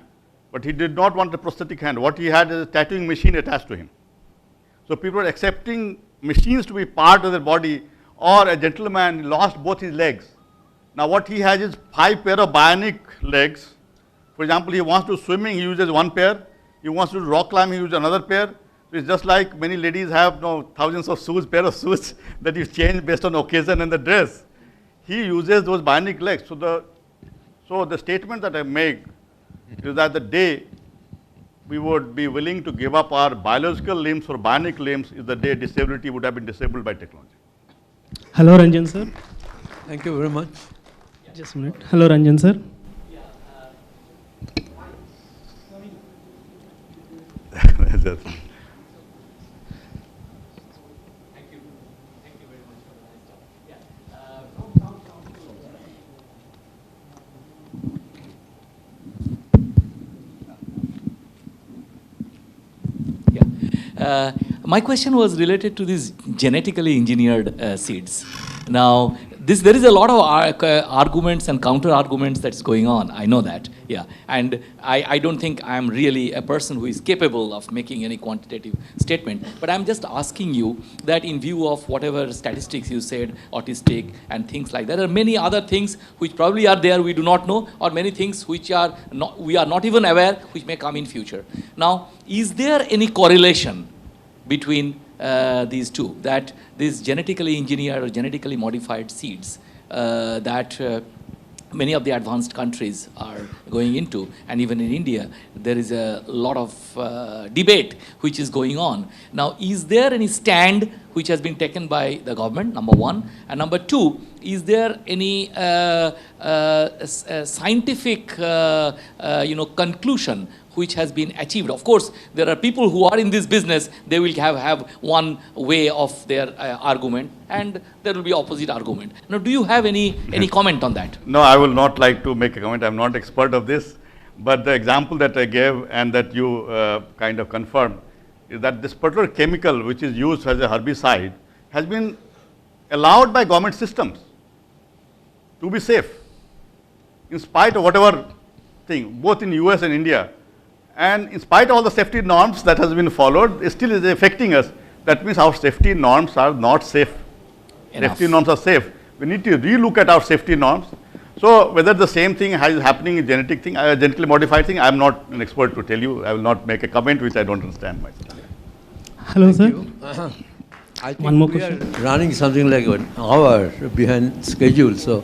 but he did not want a prosthetic hand. What he had is a tattooing machine attached to him. So people are accepting machines to be part of their body, or a gentleman lost both his legs. Now what he has is 5 pair of bionic legs. For example, he wants to swimming, he uses 1 pair. He wants to do rock climbing, he uses another pair. So it's just like many ladies have thousands of shoes, pair of shoes that you change based on occasion and the dress. he uses those bionic legs. So the statement that I make is that the day we would be willing to give up our biological limbs for bionic limbs is the day disability would have been disabled by technology. Hello, Ranjan sir. Thank you very much. Just a minute. Hello, Ranjan sir. My question was related to these genetically engineered seeds. Now, there is a lot of arguments and counter arguments that's going on. I know that, yeah. And I don't think I'm really a person who is capable of making any quantitative statement. But I'm just asking you that in view of whatever statistics you said, autistic and things like that, there are many other things which probably are there we do not know, or many things which are not, we are not even aware, which may come in future. Now, is there any correlation between these two, that these genetically engineered or genetically modified seeds that many of the advanced countries are going into, and even in India, there is a lot of debate which is going on. Now, is there any stand which has been taken by the government, number one? And number two, is there any scientific conclusion which has been achieved? Of course, there are people who are in this business, they will have one way of their argument, and there will be opposite argument. Now, do you have any comment on that? No, I will not like to make a comment. I'm not expert of this. But the example that I gave and that you kind of confirmed is that this particular chemical which is used as a herbicide has been allowed by government systems to be safe, in spite of whatever thing, both in US and India. And in spite of all the safety norms that has been followed, it still is affecting us. That means our safety norms are not safe. Enough. Safety norms are safe. We need to relook at our safety norms. So whether the same thing is happening in genetically modified thing, I am not an expert to tell you. I will not make a comment which I don't understand myself. Hello, sir. I think One more we question. are running something like an hour behind schedule. So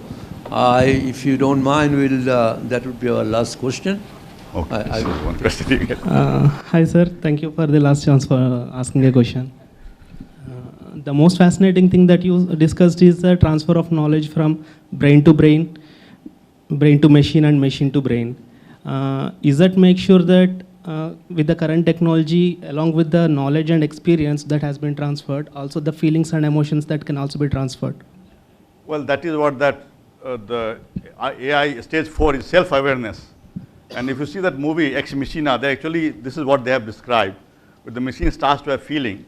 if you don't mind, that would be our last question. Okay, so one question. Hi, sir. Thank you for the last chance for asking a question. The most fascinating thing that you discussed is the transfer of knowledge from brain to brain, brain to machine, and machine to brain. Is that make sure that with the current technology, along with the knowledge and experience that has been transferred, also the feelings and emotions that can also be transferred? Well, that is what the AI stage 4 is self-awareness. And if you see that movie, Ex Machina, this is what they have described. But the machine starts to have feeling.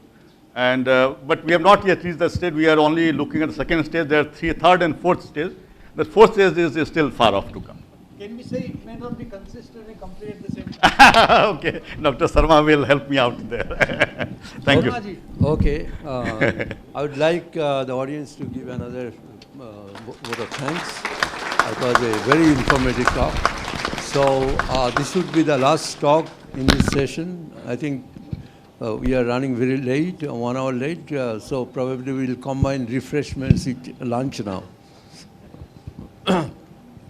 And, but we have not yet reached that stage. We are only looking at the second stage. There are third and fourth stage. The fourth stage is still far off to come. Can we say it may not be consistent and complete at the same time? Okay, Dr. Sarma will help me out there. Thank you. Okay, I would like the audience to give another vote of thanks. It was a very informative talk. So this would be the last talk in this session. I think we are running very late, 1 hour late, so probably we'll combine refreshments, eat lunch now.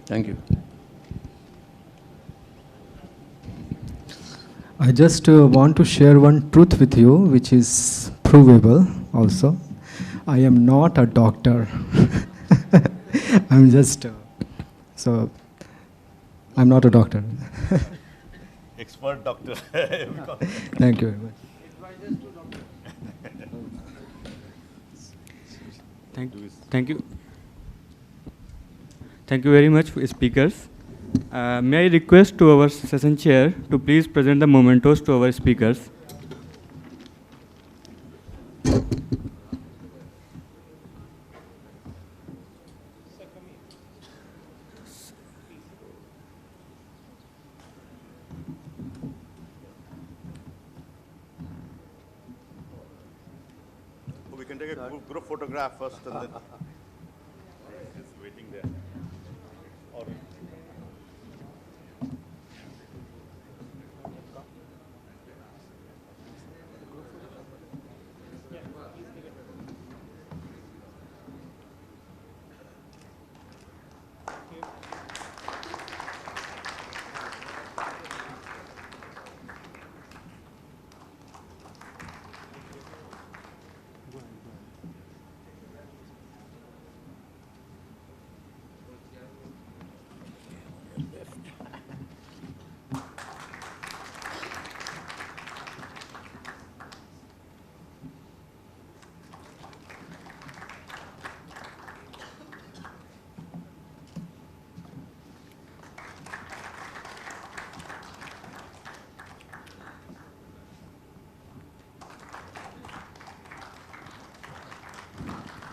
Thank you. I just want to share one truth with you, which is provable also. I am not a doctor. I'm just, I'm not a doctor. Expert doctor. Thank you very much. Thank you. Thank you very much, speakers. May I request to our session chair to please present the mementos to our speakers. We can take a group photograph first and then it's waiting there. Or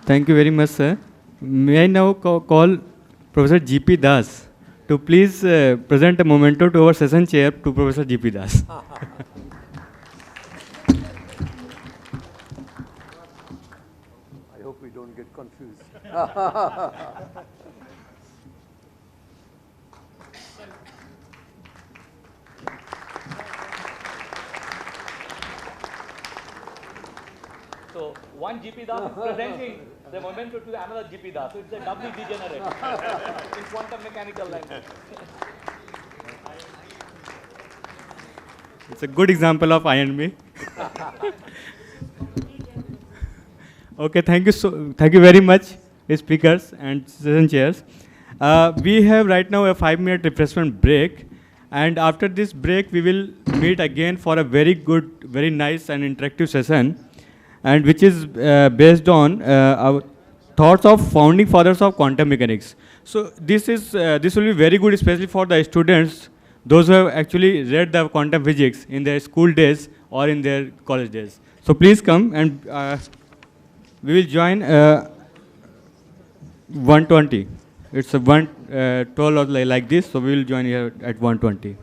Thank you very much, sir. May I now call Professor G.P. Das to please present a memento to our session chair to Professor G.P. Das. I hope we don't get confused. So one GP Das is presenting the memento to another GP Das. So it's a doubly degenerate in quantum mechanical language. It's a good example of I and me. Okay, thank you very much, speakers and session chairs. We have right now a 5-minute refreshment break, and after this break, we will meet again for a very good, very nice and interactive session, and which is based on our thoughts of founding fathers of quantum mechanics. So this will be very good, especially for the students, those who have actually read the quantum physics in their school days or in their college days. So please come, and we will join 1:20. It's a 12 or like this, so we will join here at 1:20.